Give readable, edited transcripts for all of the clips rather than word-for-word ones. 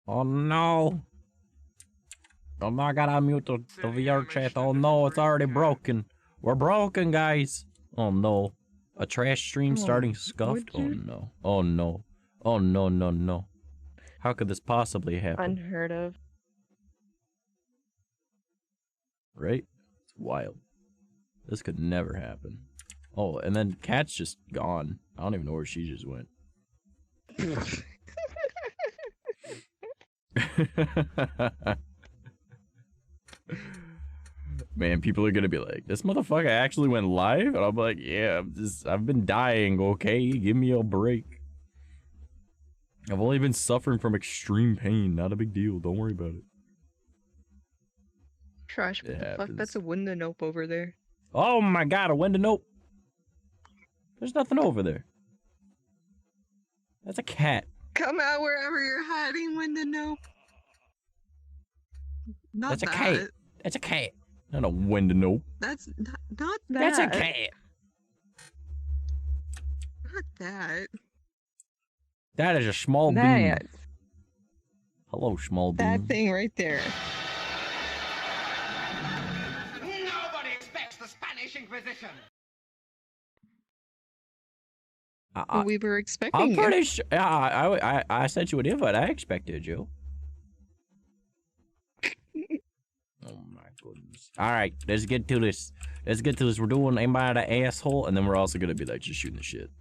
Oh no. Oh no, I gotta unmute the VRChat. Oh no, it's already broken. We're broken, guys. Oh no. A trash stream starting scuffed? Oh no. Oh no. Oh no, no, no. How could this possibly happen? Unheard of. Right? It's wild. This could never happen. Oh, and then Cat's just gone. I don't even know where she just went. Man, people are gonna be like, this motherfucker actually went live? And I'm like, yeah, I've been dying, okay? Give me a break. I've only been suffering from extreme pain, not a big deal, don't worry about it. Trash, what the fuck? That's a window nope over there. Oh my god, a window nope. There's nothing over there. That's a cat. Come out wherever you're hiding, window nope. Not That's a cat. That's a cat. Not a window nope. That's not that. That's a cat. Not that. That is a small bean. Hello, small bean. That thing right there. Nobody expects the Spanish Inquisition. Well, we were expecting I'm pretty sure. I sent you an invite. I expected you. Oh my goodness. All right, let's get to this. Let's get to this. We're doing Am I the Asshole, and then we're also gonna be like just shooting the shit.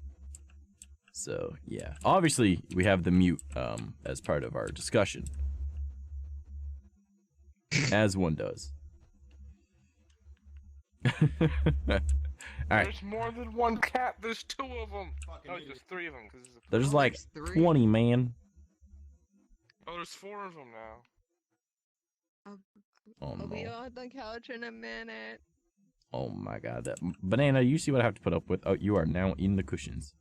So yeah, obviously we have the mute as part of our discussion, as one does. All right. There's more than one cat. There's two of them. No, there's three of them. There's like 20, man. Oh, there's four of them now. Oh I'll be no. on the couch in a minute. Oh my god, that banana, you see what I have to put up with? Oh, you are now in the cushions.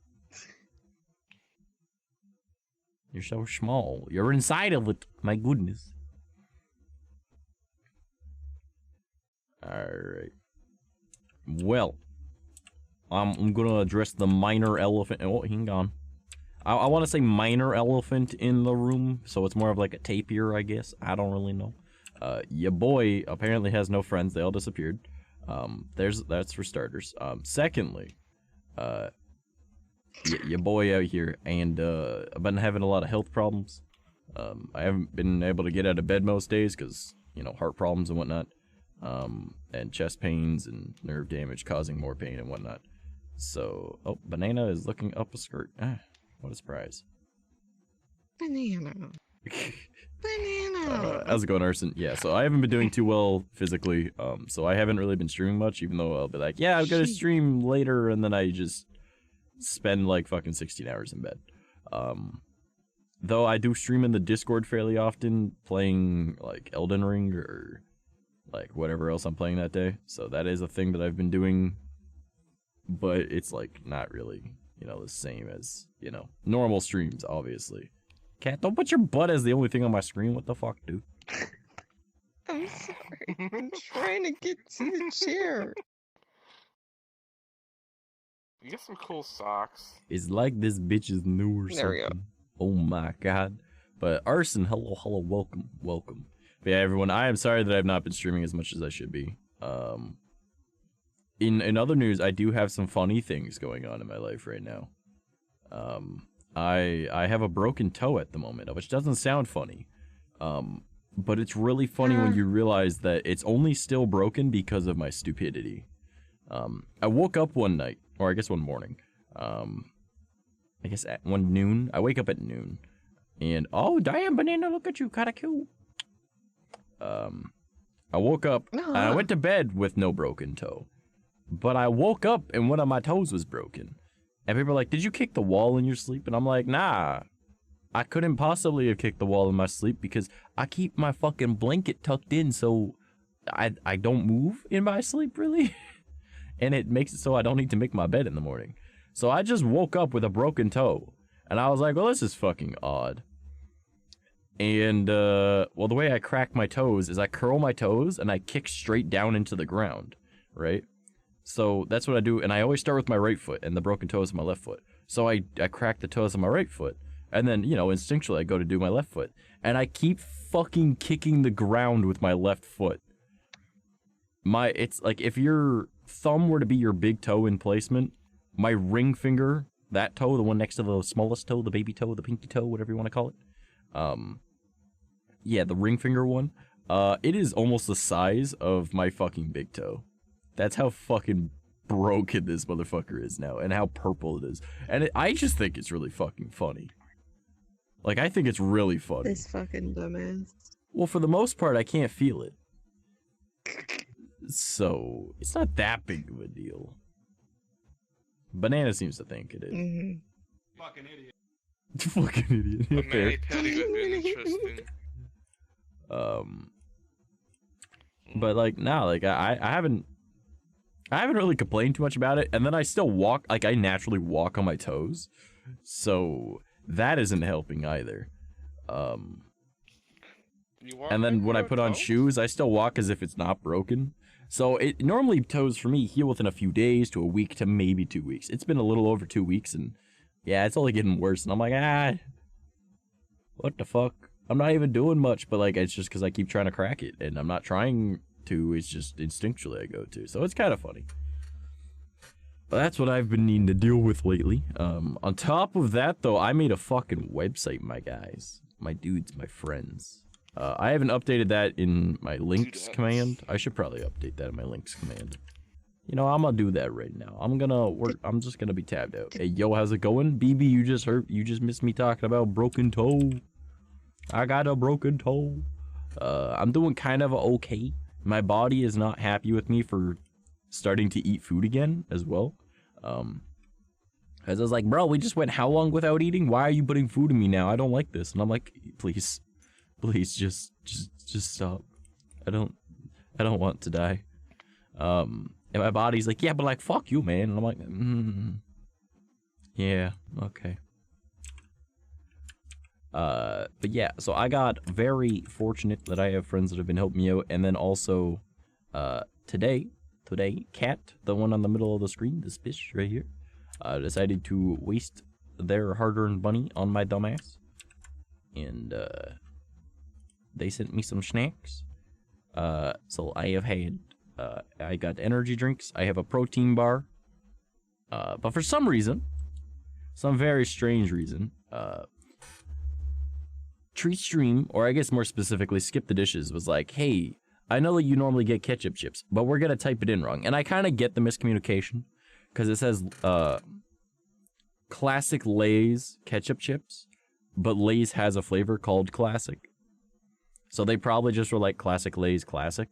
You're so small. You're inside of it. My goodness. Alright. Well, I'm gonna address the minor elephant. Oh, hang on. I want to say minor elephant in the room, so it's more of like a tapir, I guess. I don't really know. Your boy apparently has no friends. They all disappeared. That's for starters. Secondly, your boy out here, and I've been having a lot of health problems. I haven't been able to get out of bed most days because, you know, heart problems and whatnot. And chest pains and nerve damage causing more pain and whatnot. So, oh, Banana is looking up a skirt. Ah, what a surprise. Banana. Banana. How's it going, Arson? Yeah, so I haven't been doing too well physically, so I haven't really been streaming much, even though I'll be like, yeah, I'm gonna stream later, and then I just spend like fucking 16 hours in bed. Though I do stream in the Discord fairly often, playing like Elden Ring or like whatever else I'm playing that day. So that is a thing that I've been doing, but it's like not really, you know, the same as, you know, normal streams, obviously. Cat, don't put your butt as the only thing on my screen. What the fuck, dude? I'm sorry. I'm trying to get to the chair. You get some cool socks. It's like this bitch is new or There we go. something. Oh my god. But Arson, hello, welcome, welcome. But yeah, everyone, I am sorry that I've not been streaming as much as I should be. In other news, I do have some funny things going on in my life right now. I have a broken toe at the moment, which doesn't sound funny. But it's really funny when you realize that it's only still broken because of my stupidity. I woke up one night, or I guess one morning. I guess at one noon. I wake up at noon. And, oh, damn, Banana, look at you, kinda cute. I woke up, and I went to bed with no broken toe. But I woke up, and one of my toes was broken. And people are like, did you kick the wall in your sleep? And I'm like, nah. I couldn't possibly have kicked the wall in my sleep because I keep my fucking blanket tucked in so I don't move in my sleep, really. And it makes it so I don't need to make my bed in the morning. So I just woke up with a broken toe. And I was like, well, this is fucking odd. And, well, the way I crack my toes is I curl my toes and I kick straight down into the ground, right? So that's what I do, and I always start with my right foot, and the broken toe is my left foot. So I crack the toes of my right foot, And then, you know, instinctually I go to do my left foot. And I keep fucking kicking the ground with my left foot. It's like if your thumb were to be your big toe in placement, my ring finger, that toe, the one next to the smallest toe, the baby toe, the pinky toe, whatever you want to call it. Yeah, the ring finger one. It is almost the size of my fucking big toe. That's how fucking broken this motherfucker is now, and how purple it is. And I just think it's really fucking funny. Like, I think it's really funny. This fucking dumbass. Well, for the most part, I can't feel it. So, it's not that big of a deal. Banana seems to think it is. Mm-hmm. Fucking idiot. Fucking idiot. A mani pedi would be interesting. But like, nah, like I haven't really complained too much about it, and then I still walk, like I naturally walk on my toes, so that isn't helping either. And then when I put on shoes, I still walk as if it's not broken. So it normally toes for me heal within a few days to a week to maybe 2 weeks. It's been a little over 2 weeks, and yeah, it's only getting worse. And I'm like, what the fuck? I'm not even doing much, but like it's just because I keep trying to crack it, and I'm not trying to. It's just instinctually I go to. So it's kind of funny. But that's what I've been needing to deal with lately. On top of that, though, I made a fucking website, my guys, my dudes, my friends. I haven't updated that in my links command. I should probably update that in my links command. You know, I'm gonna do that right now. I'm gonna work. I'm just gonna be tabbed out. Hey, yo, how's it going? BB, you just missed me talking about broken toe. I got a broken toe. I'm doing kind of okay. My body is not happy with me for starting to eat food again as well. As I was like, bro, we just went how long without eating? Why are you putting food in me now? I don't like this. And I'm like, please, just stop. I don't want to die. And my body's like, yeah, but like, fuck you, man. And I'm like, yeah, okay. But yeah, so I got very fortunate that I have friends that have been helping me out, and then also, today, Cat, the one on the middle of the screen, this bitch right here, decided to waste their hard-earned money on my dumbass, and, they sent me some snacks. So I have had, I got energy drinks, I have a protein bar, but for some reason, some very strange reason, Treatstream, or I guess more specifically, Skip the Dishes, was like, hey, I know that you normally get ketchup chips, but we're gonna type it in wrong. And I kind of get the miscommunication, because it says, Classic Lay's ketchup chips, but Lay's has a flavor called Classic. So they probably just were like, Classic Lay's Classic,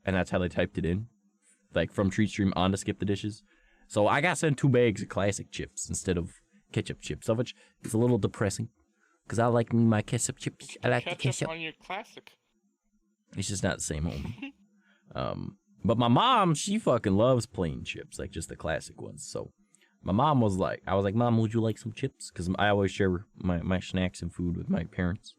and that's how they typed it in. Like, from Treatstream on to Skip the Dishes. So I got sent 2 bags of Classic chips instead of ketchup chips, of which is a little depressing. Because I like my ketchup chips. I like the ketchup. On your Classic. It's just not the same, homie. But my mom, she fucking loves plain chips, like just the classic ones. So my mom was like, I was like, Mom, would you like some chips? Because I always share my snacks and food with my parents.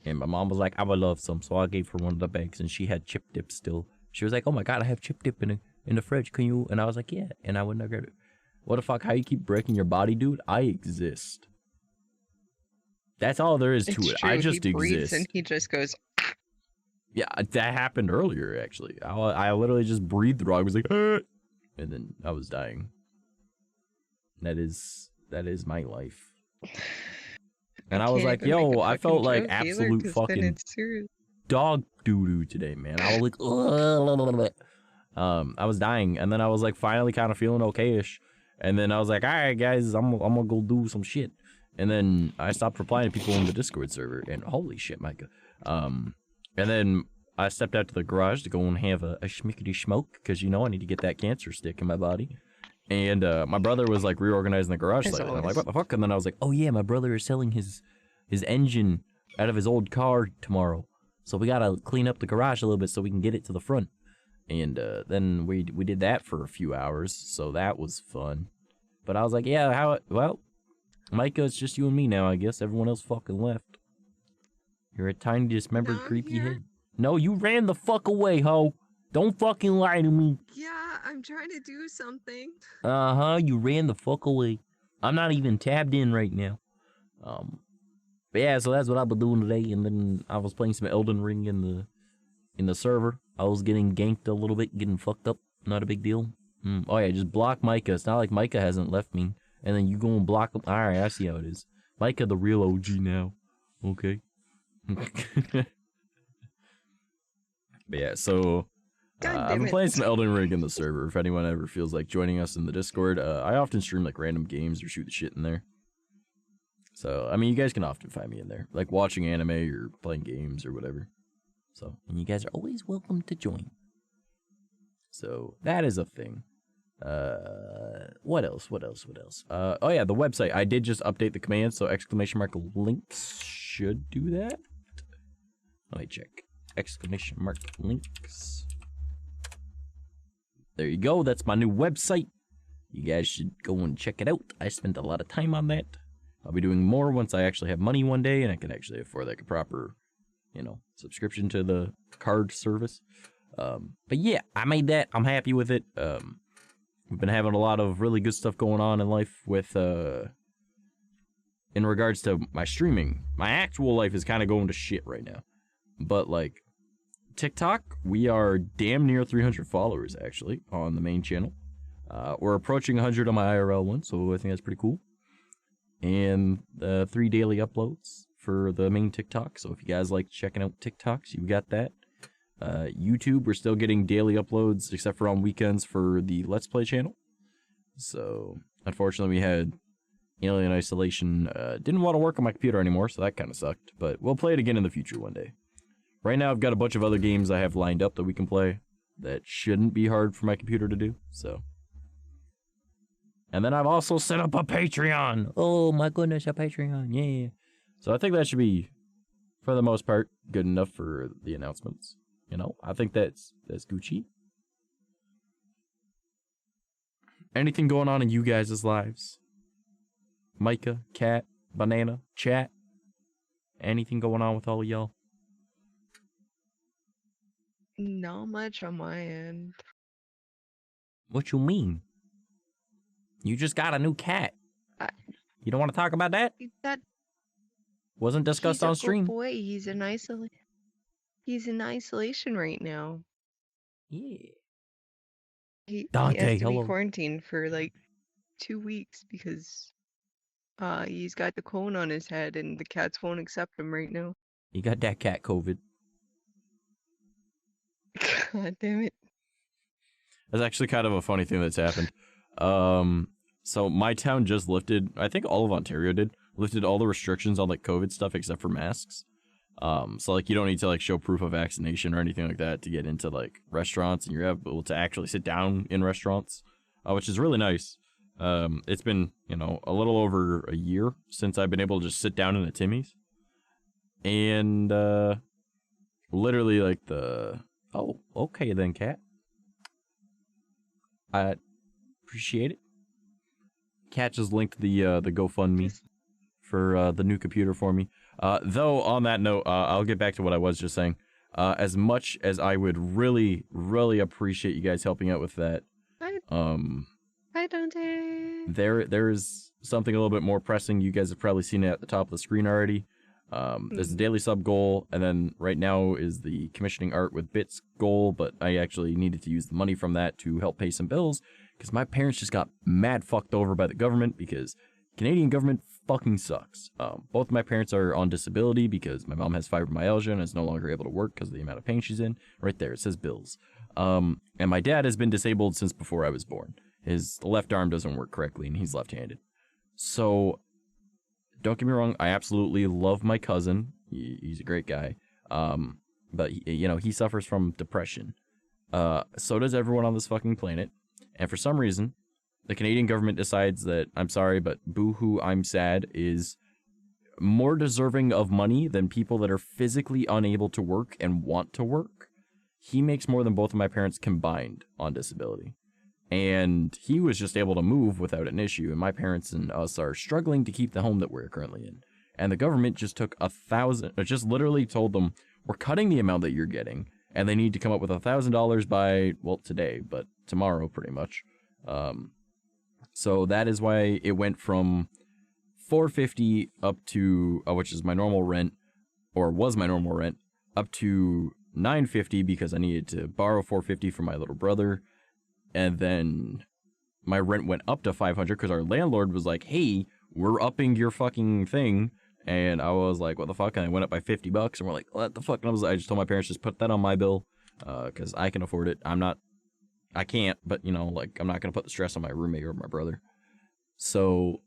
And my mom was like, I would love some. So I gave her one of the bags, and she had chip dip still. She was like, oh my God, I have chip dip in the fridge. Can you? And I was like, yeah. And I wouldn't have grabbed it. What the fuck? How you keep breaking your body, dude? I exist. That's all there is to it. True. I just he breathes exist. and he just goes. Yeah, that happened earlier, actually. I literally just breathed wrong. I was like, and then I was dying. That is my life. And I was like, yo, I felt like absolute fucking dog doo-doo today, man. I was like, ugh. I was dying, and then I was like finally kind of feeling okay-ish. And then I was like, all right, guys, I'm gonna go do some shit. And then I stopped replying to people in the Discord server, and holy shit, Micah. And then I stepped out to the garage to go and have a schmickety smoke, because, you know, I need to get that cancer stick in my body. And my brother was, like, reorganizing the garage slightly. And I'm like, what the fuck? And then I was like, oh, yeah, my brother is selling his engine out of his old car tomorrow. So we gotta clean up the garage a little bit so we can get it to the front. And then we did that for a few hours, so that was fun. But I was like, yeah, well... Micah, it's just you and me now, I guess. Everyone else fucking left. You're a tiny, dismembered, creepy head. No, you ran the fuck away, ho. Don't fucking lie to me. Yeah, I'm trying to do something. Uh-huh, you ran the fuck away. I'm not even tabbed in right now. But yeah, so that's what I've been doing today. And then I was playing some Elden Ring in the server. I was getting ganked a little bit, getting fucked up. Not a big deal. Oh yeah, just block Micah. It's not like Micah hasn't left me. And then you go and block him. Alright, I see how it is. Micah the real OG now. Okay. But yeah, so I've been playing some Elden Ring in the server. If anyone ever feels like joining us in the Discord, I often stream like random games or shoot the shit in there. So, I mean, you guys can often find me in there, like watching anime or playing games or whatever. So, and you guys are always welcome to join. So, that is a thing. What else? Oh yeah, the website. I did just update the command, so !links should do that. Let me check. !links. There you go. That's my new website. You guys should go and check it out. I spent a lot of time on that. I'll be doing more once I actually have money one day and I can actually afford like a proper, subscription to the card service. But yeah, I made that. I'm happy with it. We've been having a lot of really good stuff going on in life with, in regards to my streaming. My actual life is kind of going to shit right now. But like, TikTok, we are damn near 300 followers actually on the main channel. We're approaching 100 on my IRL one, so I think that's pretty cool. And 3 daily uploads for the main TikTok. So if you guys like checking out TikToks, you got that. YouTube, we're still getting daily uploads except for on weekends for the Let's Play channel. So unfortunately we had Alien Isolation. Didn't want to work on my computer anymore, so that kind of sucked. But we'll play it again in the future one day. Right now I've got a bunch of other games I have lined up that we can play that shouldn't be hard for my computer to do. So. And then I've also set up a Patreon. Oh my goodness, a Patreon, yeah. So I think that should be, for the most part, good enough for the announcements. I think that's Gucci. Anything going on in you guys' lives? Micah, Cat, Banana, Chat? Anything going on with all of y'all? Not much on my end. What you mean? You just got a new cat. You don't want to talk about that? That wasn't discussed on stream. Good boy, he's in isolation right now. Yeah. He Dante, has to hello. be quarantined for like 2 weeks because he's got the cone on his head and the cats won't accept him right now. You got that cat COVID. God damn it. That's actually kind of a funny thing that's happened. So my town just lifted, I think all of Ontario lifted all the restrictions on like COVID stuff except for masks. So like you don't need to like show proof of vaccination or anything like that to get into like restaurants, and you're able to actually sit down in restaurants, which is really nice. It's been, a little over a year since I've been able to just sit down in a Timmy's. And literally like oh, okay then, Cat. I appreciate it. Cat just linked the GoFundMe for the new computer for me. Though on that note, I'll get back to what I was just saying. As much as I would really, really appreciate you guys helping out with that. Hi, Dante. There is something a little bit more pressing. You guys have probably seen it at the top of the screen already. There's the daily sub goal, and then right now is the commissioning art with bits goal, but I actually needed to use the money from that to help pay some bills, because my parents just got mad fucked over by the government, because Canadian government fucking sucks. Both my parents are on disability because my mom has fibromyalgia and is no longer able to work because of the amount of pain she's in. Right there, it says bills. And my dad has been disabled since before I was born. His left arm doesn't work correctly, and he's left-handed. So, don't get me wrong, I absolutely love my cousin. He's a great guy. But, he suffers from depression. So does everyone on this fucking planet. And for some reason, the Canadian government decides that, I'm sorry, but boo-hoo, I'm sad, is more deserving of money than people that are physically unable to work and want to work. He makes more than both of my parents combined on disability. And he was just able to move without an issue, and my parents and us are struggling to keep the home that we're currently in. And the government just took just literally told them, we're cutting the amount that you're getting, and they need to come up with $1,000 by, well, today, but tomorrow pretty much. So that is why it went from $450 up to, which is my normal rent, or was my normal rent, up to $950 because I needed to borrow $450 from my little brother. And then my rent went up to $500 because our landlord was like, hey, we're upping your fucking thing. And I was like, what the fuck? And I went up by $50 and we're like, what the fuck? And I just told my parents, just put that on my bill because I can afford it. I can't, but you know, like I'm not going to put the stress on my roommate or my brother. So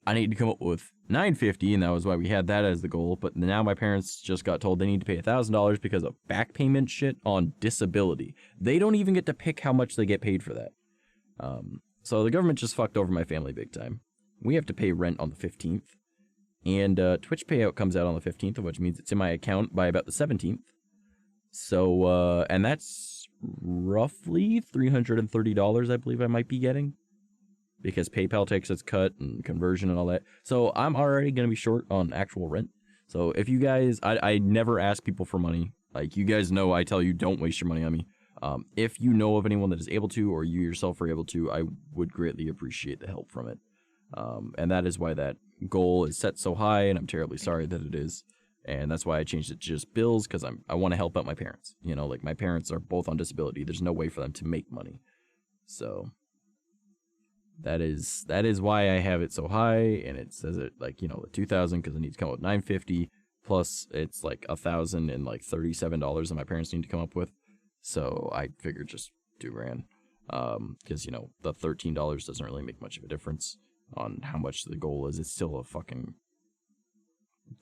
I need to come up with $950, and that was why we had that as the goal. But now my parents just got told they need to pay $1,000 because of back payment shit on disability. They don't even get to pick how much they get paid for that. So the government just fucked over my family big time. We have to pay rent on the 15th, and Twitch payout comes out on the 15th, which means it's in my account by about the 17th. So, and that's roughly $330, I believe I might be getting, because PayPal takes its cut and conversion and all that. So I'm already going to be short on actual rent. So if you guys, I never ask people for money. Like, you guys know, I tell you, don't waste your money on me. If you know of anyone that is able to, or you yourself are able to, I would greatly appreciate the help from it. And that is why that goal is set so high, and I'm terribly sorry that it is. And that's why I changed it to just bills, because I want to help out my parents. You know, like, my parents are both on disability. There's no way for them to make money. So that is why I have it so high, and it says it like, you know, the 2,000 because I need to come up with 950, plus it's like $1,037 that my parents need to come up with. So I figured just $2,000, because you know the $13 doesn't really make much of a difference on how much the goal is. It's still a fucking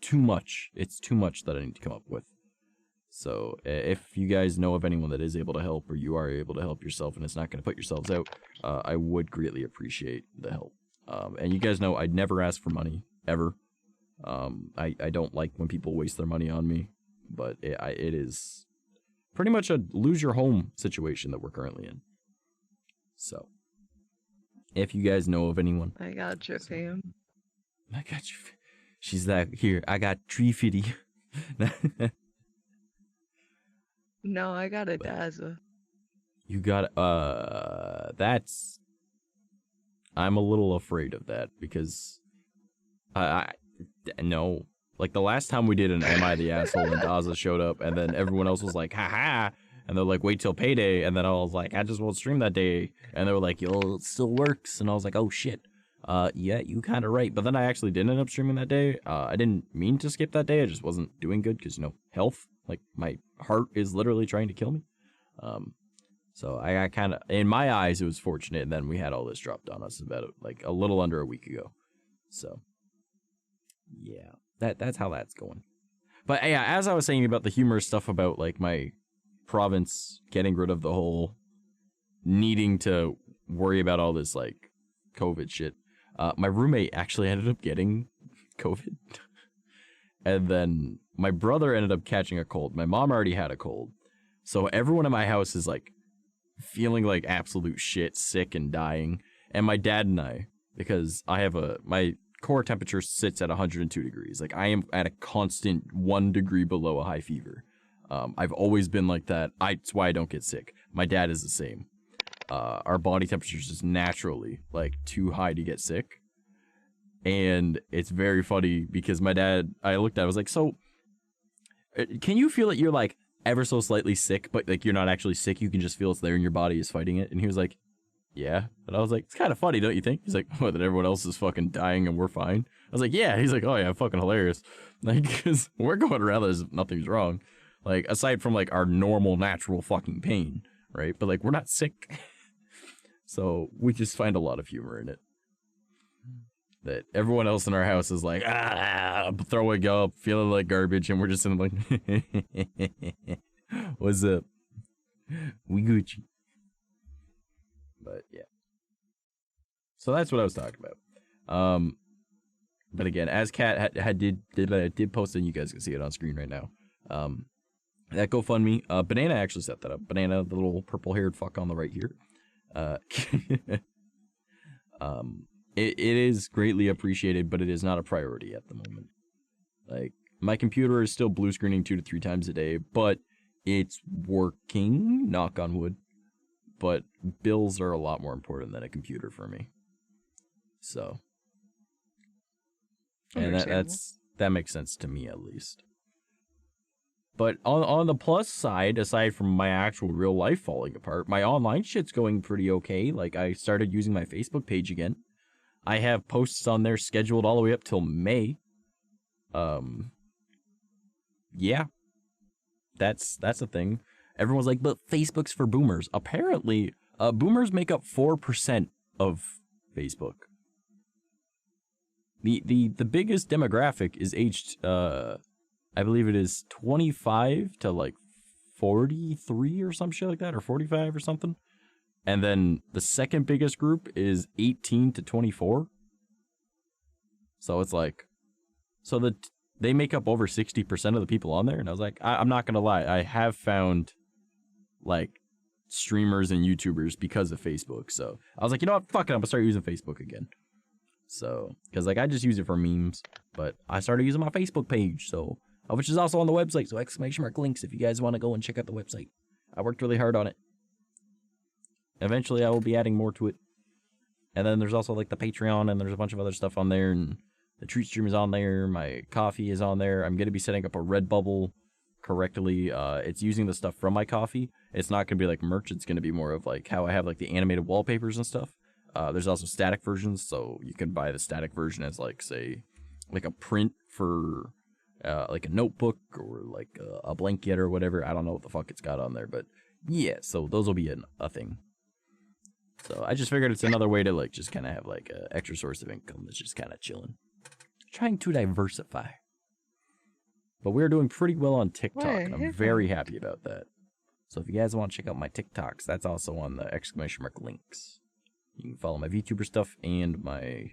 too much. It's too much that I need to come up with. So if you guys know of anyone that is able to help, or you are able to help yourself and it's not going to put yourselves out, I would greatly appreciate the help. And you guys know I'd never ask for money, ever. I don't like when people waste their money on me, but it is pretty much a lose your home situation that we're currently in. So if you guys know of anyone. I got you, fam. I got you. She's like, here, I got $350. No, I got a Dazzle. You got, that's, I'm a little afraid of that, because no, like the last time we did an Am I the Asshole and Daza showed up, and then everyone else was like, haha, and they're like, wait till payday, and then I was like, I just won't stream that day, and they were like, yo, it still works, and I was like, oh shit, yeah, you kind of right, but then I actually did end up streaming that day. I didn't mean to skip that day, I just wasn't doing good, because, you know, health, like, my heart is literally trying to kill me. So I kind of, in my eyes, it was fortunate, and then we had all this dropped on us about, like, a little under a week ago. So, yeah, that's how that's going. But, yeah, as I was saying about the humorous stuff about, like, my province getting rid of the whole needing to worry about all this, like, COVID shit, my roommate actually ended up getting COVID. And then my brother ended up catching a cold. My mom already had a cold. So everyone in my house is like feeling like absolute shit, sick and dying. And my dad and I, because I have my core temperature sits at 102 degrees. Like, I am at a constant 1 degree below a high fever. I've always been like that. That's why I don't get sick. My dad is the same. Our body temperature is just naturally like too high to get sick. And it's very funny because my dad, I looked at it, I was like, so can you feel that you're like ever so slightly sick, but like you're not actually sick, you can just feel it's there and your body is fighting it? And he was like, yeah. And I was like, it's kind of funny, don't you think? He's like, what, that everyone else is fucking dying and we're fine? I was like, yeah. He's like, oh yeah, fucking hilarious. Like, because we're going around as if nothing's wrong. Like, aside from like our normal natural fucking pain, right? But like, we're not sick. So we just find a lot of humor in it. That everyone else in our house is like, throwing up, feeling like garbage, and we're just in like, what's up? We Gucci. But yeah. So that's what I was talking about. But again, as Kat did post it, and you guys can see it on screen right now. That GoFundMe, Banana actually set that up. Banana, the little purple-haired fuck on the right here. It is greatly appreciated, but it is not a priority at the moment. Like, my computer is still blue screening 2 to 3 times a day, but it's working, knock on wood. But bills are a lot more important than a computer for me. So, And Understandable. that makes sense to me at least. But on the plus side, aside from my actual real life falling apart, my online shit's going pretty okay. Like, I started using my Facebook page again. I have posts on there scheduled all the way up till May. Yeah. That's a thing. Everyone's like, but Facebook's for boomers. Apparently, boomers make up 4% of Facebook. The biggest demographic is aged, I believe it is 25 to like 43 or some shit like that, or 45 or something. And then the second biggest group is 18 to 24. So it's like, they make up over 60% of the people on there. And I was like, I'm not going to lie. I have found like streamers and YouTubers because of Facebook. So I was like, you know what? Fuck it. I'm going to start using Facebook again. So, because like I just use it for memes, but I started using my Facebook page. So, which is also on the website. So !links if you guys want to go and check out the website. I worked really hard on it. Eventually I will be adding more to it. And then there's also like the Patreon, and there's a bunch of other stuff on there, and the Treat Stream is on there, my coffee is on there. I'm going to be setting up a Redbubble correctly. It's using the stuff from my coffee. It's not going to be like merch, it's going to be more of like how I have like the animated wallpapers and stuff. There's also static versions, so you can buy the static version as like, say, like a print for like a notebook or like a blanket or whatever. I don't know what the fuck it's got on there, but yeah, so those will be a thing. So I just figured it's another way to like just kind of have like an extra source of income that's just kind of chilling. Trying to diversify. But we're doing pretty well on TikTok, and I'm very happy about that. So if you guys want to check out my TikToks, that's also on the !links. You can follow my VTuber stuff and my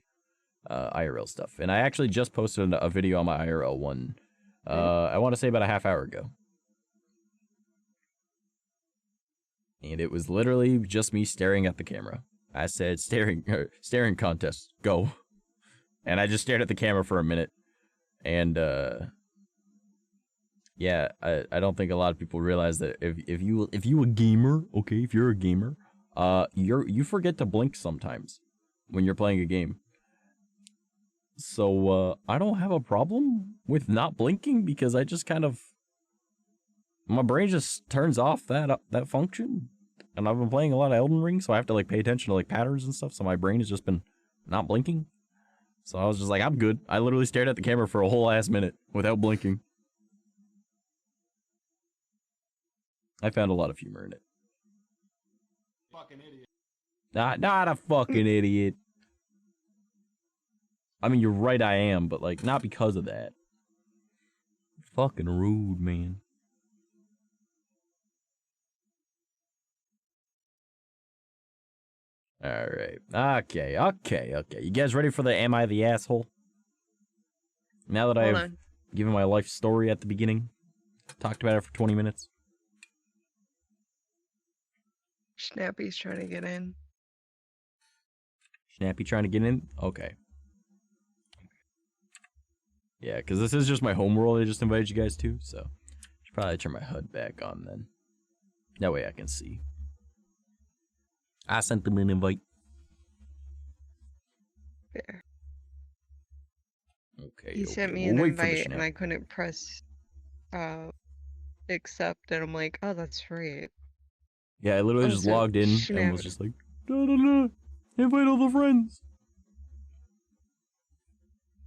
IRL stuff. And I actually just posted a video on my IRL one, I want to say about a half hour ago. And it was literally just me staring at the camera. I said, staring contest, go. And I just stared at the camera for a minute. And, yeah, I don't think a lot of people realize that if you a gamer, okay, if you're a gamer, you forget to blink sometimes when you're playing a game. So, I don't have a problem with not blinking, because I just kind of, my brain just turns off that function. And I've been playing a lot of Elden Ring, so I have to like pay attention to like patterns and stuff, so my brain has just been not blinking. So I was just like, I'm good. I literally stared at the camera for a whole ass minute without blinking. I found a lot of humor in it. Fucking idiot. Not a fucking idiot. I mean, you're right, I am, but like, not because of that. Fucking rude, man. Alright. Okay. You guys ready for the Am I the Asshole? Now that I've given my life story at the beginning, talked about it for 20 minutes. Snappy's trying to get in. Snappy trying to get in? Okay. Yeah, because this is just my home world I just invited you guys to, so I should probably turn my HUD back on then. That way I can see. I sent them an invite. There. Okay. He sent me an invite and I couldn't press accept, and I'm like, oh, that's right. Yeah, I literally just logged in and was just like, invite all the friends.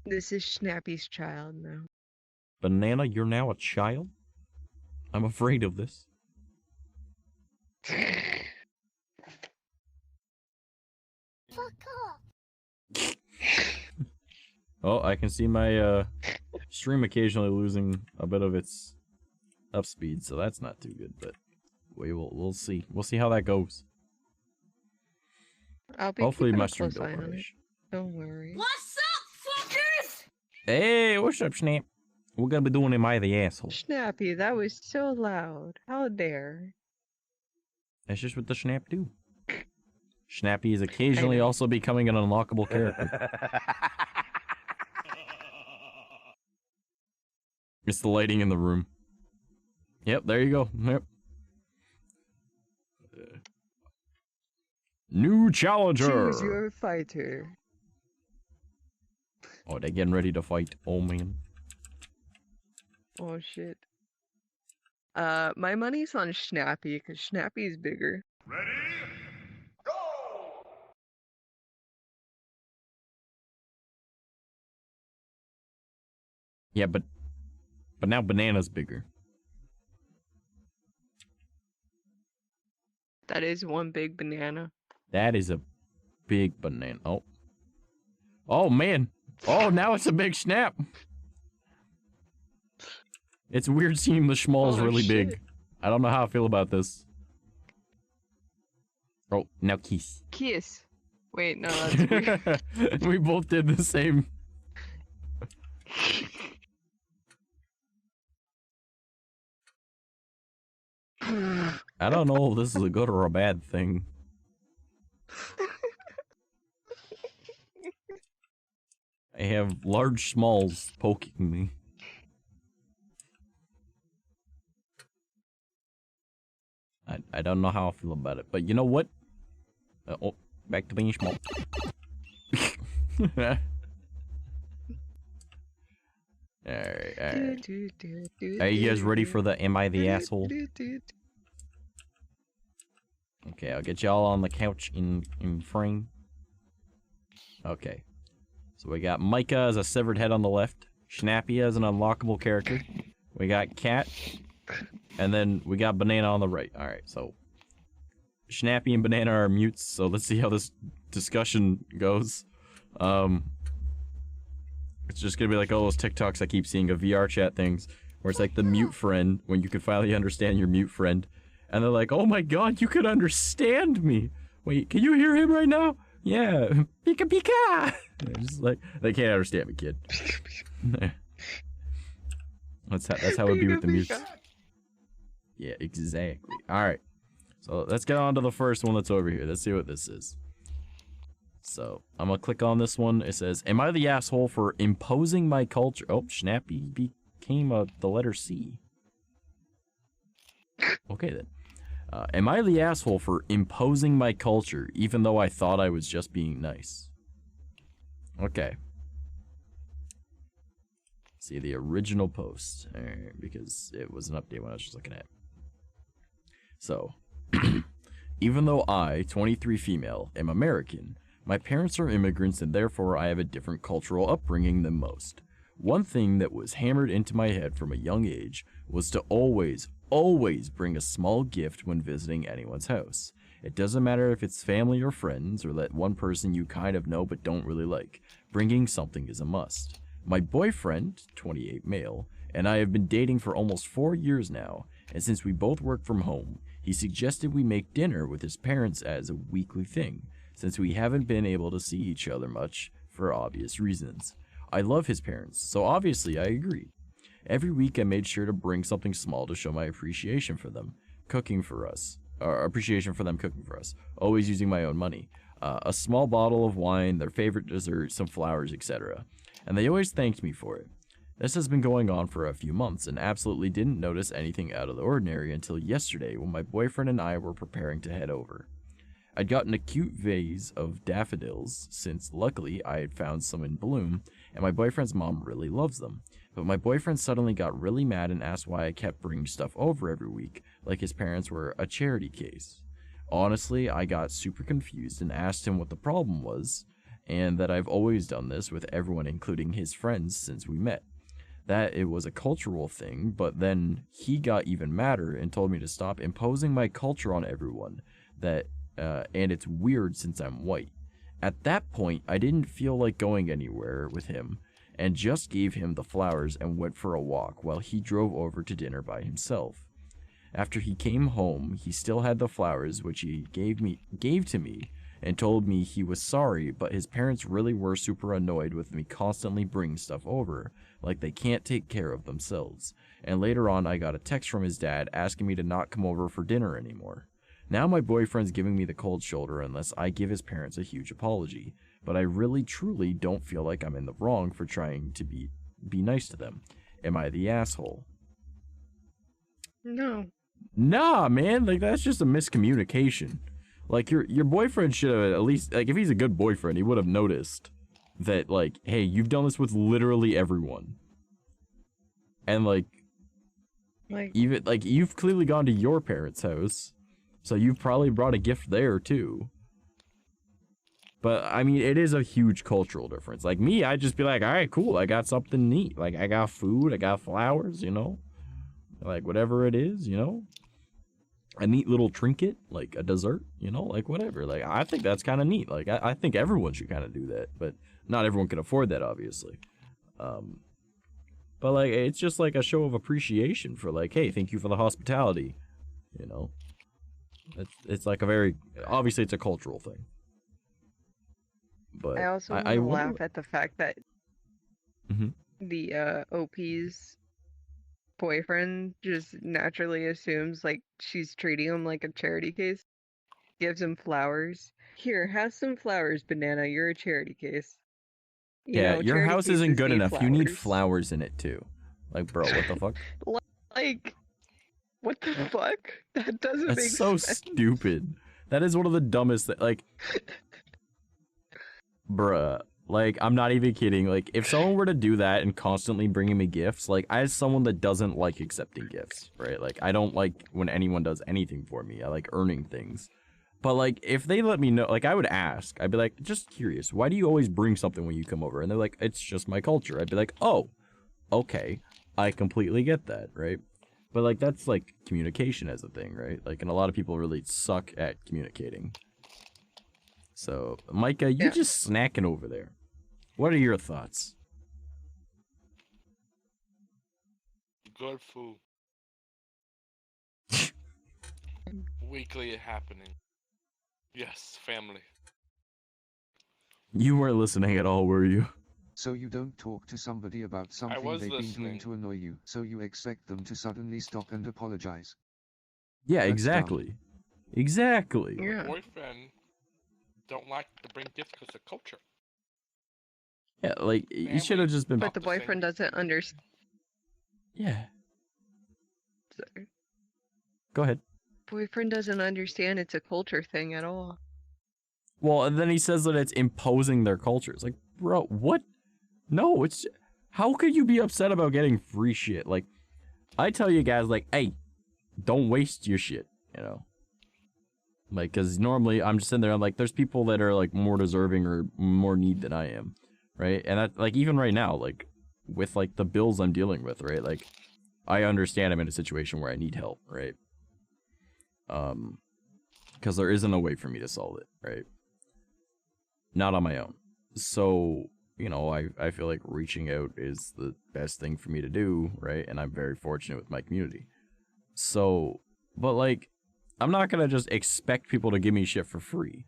This is Snappy's child now. Banana, you're now a child? I'm afraid of this. Fuck off. Oh, I can see my stream occasionally losing a bit of its up speed, so that's not too good, but we'll see. We'll see how that goes. I'll be Hopefully keeping my a stream close don't eye on it. punish. Don't worry. What's up, fuckers? Hey, what's up, Snap? We're gonna be doing Am I the Asshole? Snappy, that was so loud. How dare. That's just what the Snap do. Snappy is occasionally also becoming an unlockable character. It's the lighting in the room. Yep, there you go. Yep. New challenger. Choose your fighter. Oh, they're getting ready to fight. Oh, man. Oh shit. My money's on Snappy because Snappy's bigger. Yeah, but now Banana's bigger. That is one big banana. That is a big banana. Oh. Oh, man. Oh, now it's a big snap. It's weird seeing the schmalls really shit. big. I don't know how I feel about this. Oh, now kiss. Kiss. Wait, no, that's weird. We both did the same. I don't know if this is a good or a bad thing. I have large smalls poking me. I don't know how I feel about it, but you know what? Oh, back to being small. Alright. Are you guys ready for the Am I the Asshole? Okay, I'll get y'all on the couch in frame. Okay. So we got Micah as a severed head on the left. Snappy as an unlockable character. We got Cat. And then we got Banana on the right. Alright, so Snappy and Banana are mutes, so let's see how this discussion goes. It's just gonna be like all those TikToks I keep seeing of VRChat things, where it's like the mute friend, when you can finally understand your mute friend. And they're like, oh my god, you can understand me! Wait, can you hear him right now? Yeah, Pika Pika! Just like, they can't understand me, kid. That's how it'd be with the mutes. Yeah, exactly. Alright. So let's get on to the first one that's over here. Let's see what this is. So, I'm gonna click on this one. It says, am I the asshole for imposing my culture? Oh, Snappy became the letter C. Okay then. Am I the asshole for imposing my culture even though I thought I was just being nice? Okay. See the original post. Alright, because it was an update when I was just looking at it. So, even though I, 23 female, am American, my parents are immigrants and therefore I have a different cultural upbringing than most. One thing that was hammered into my head from a young age was to always bring a small gift when visiting anyone's house. It doesn't matter if it's family or friends or that one person you kind of know but don't really like. Bringing something is a must. My boyfriend, 28 male, and I have been dating for almost 4 years now, and since we both work from home, he suggested we make dinner with his parents as a weekly thing, since we haven't been able to see each other much for obvious reasons. I love his parents, so obviously I agreed. Every week I made sure to bring something small to show my appreciation for them cooking for us, always using my own money. A small bottle of wine, their favorite dessert, some flowers, etc. And they always thanked me for it. This has been going on for a few months and absolutely didn't notice anything out of the ordinary until yesterday when my boyfriend and I were preparing to head over. I'd gotten a cute vase of daffodils since luckily I had found some in bloom and my boyfriend's mom really loves them. But my boyfriend suddenly got really mad and asked why I kept bringing stuff over every week like his parents were a charity case. Honestly, I got super confused and asked him what the problem was and that I've always done this with everyone including his friends since we met. That it was a cultural thing, but then he got even madder and told me to stop imposing my culture on everyone, and it's weird since I'm white. At that point, I didn't feel like going anywhere with him, and just gave him the flowers and went for a walk while he drove over to dinner by himself. After he came home, he still had the flowers, which he gave to me, and told me he was sorry, but his parents really were super annoyed with me constantly bringing stuff over, like they can't take care of themselves. And later on, I got a text from his dad asking me to not come over for dinner anymore. Now my boyfriend's giving me the cold shoulder unless I give his parents a huge apology, but I really truly don't feel like I'm in the wrong for trying to be nice to them. Am I the asshole? No. Nah, man, like that's just a miscommunication. Like your boyfriend should have at least, like if he's a good boyfriend, he would have noticed that, like, hey, you've done this with literally everyone. And, like, even, like, you've clearly gone to your parents' house, so you've probably brought a gift there, too. But, I mean, it is a huge cultural difference. Like, me, I'd just be like, all right, cool, I got something neat. Like, I got food, I got flowers, you know? Like, whatever it is, you know? A neat little trinket, like a dessert, you know? Like, whatever. Like, I think that's kind of neat. Like, I think everyone should kind of do that. But not everyone can afford that, obviously. But, like, it's just, like, a show of appreciation for, like, hey, thank you for the hospitality, you know? It's like a very... Obviously, it's a cultural thing. But I also want to laugh at the fact that Mm-hmm. the OP's boyfriend just naturally assumes like she's treating him like a charity case. Gives him flowers. Here, have some flowers, Banana. You're a charity case. You Yeah, know, your charity house isn't cases good need enough. You need flowers. flowers in it, too. Like, bro, what the fuck? Like, what the fuck? That doesn't make That's so sense. stupid. That is one of the dumbest like bruh, like, I'm not even kidding. Like, if someone were to do that and constantly bringing me gifts, like, as someone that doesn't like accepting gifts, right? Like, I don't like when anyone does anything for me. I like earning things. But, like, if they let me know, like, I would ask. I'd be like, just curious, why do you always bring something when you come over? And they're like, it's just my culture. I'd be like, oh, okay. I completely get that, right? But, like, that's, like, communication as a thing, right? Like, and a lot of people really suck at communicating. So, Micah, you just snacking over there. What are your thoughts? Good food. Weekly happening. Yes, family. You weren't listening at all, were you? So you don't talk to somebody about something they've been doing to annoy you, so you expect them to suddenly stop and apologize. Yeah, That's exactly. dumb. Exactly. My boyfriend don't like to bring gifts because of culture. Yeah, like, you should have just been... But the boyfriend doesn't understand. Yeah. Sorry. Go ahead. Boyfriend doesn't understand it's a culture thing at all. Well, and then he says that it's imposing their culture. It's like, bro, what? No, it's... How could you be upset about getting free shit? Like, I tell you guys, like, hey, don't waste your shit, you know? Like, because normally I'm just sitting there, I'm like, there's people that are, like, more deserving or more need than I am, right? And that, like, even right now, like, with, like, the bills I'm dealing with, right? Like, I understand I'm in a situation where I need help, right? Because there isn't a way for me to solve it, right? Not on my own. So, you know, I feel like reaching out is the best thing for me to do, right? And I'm very fortunate with my community. So, but, like, I'm not gonna just expect people to give me shit for free.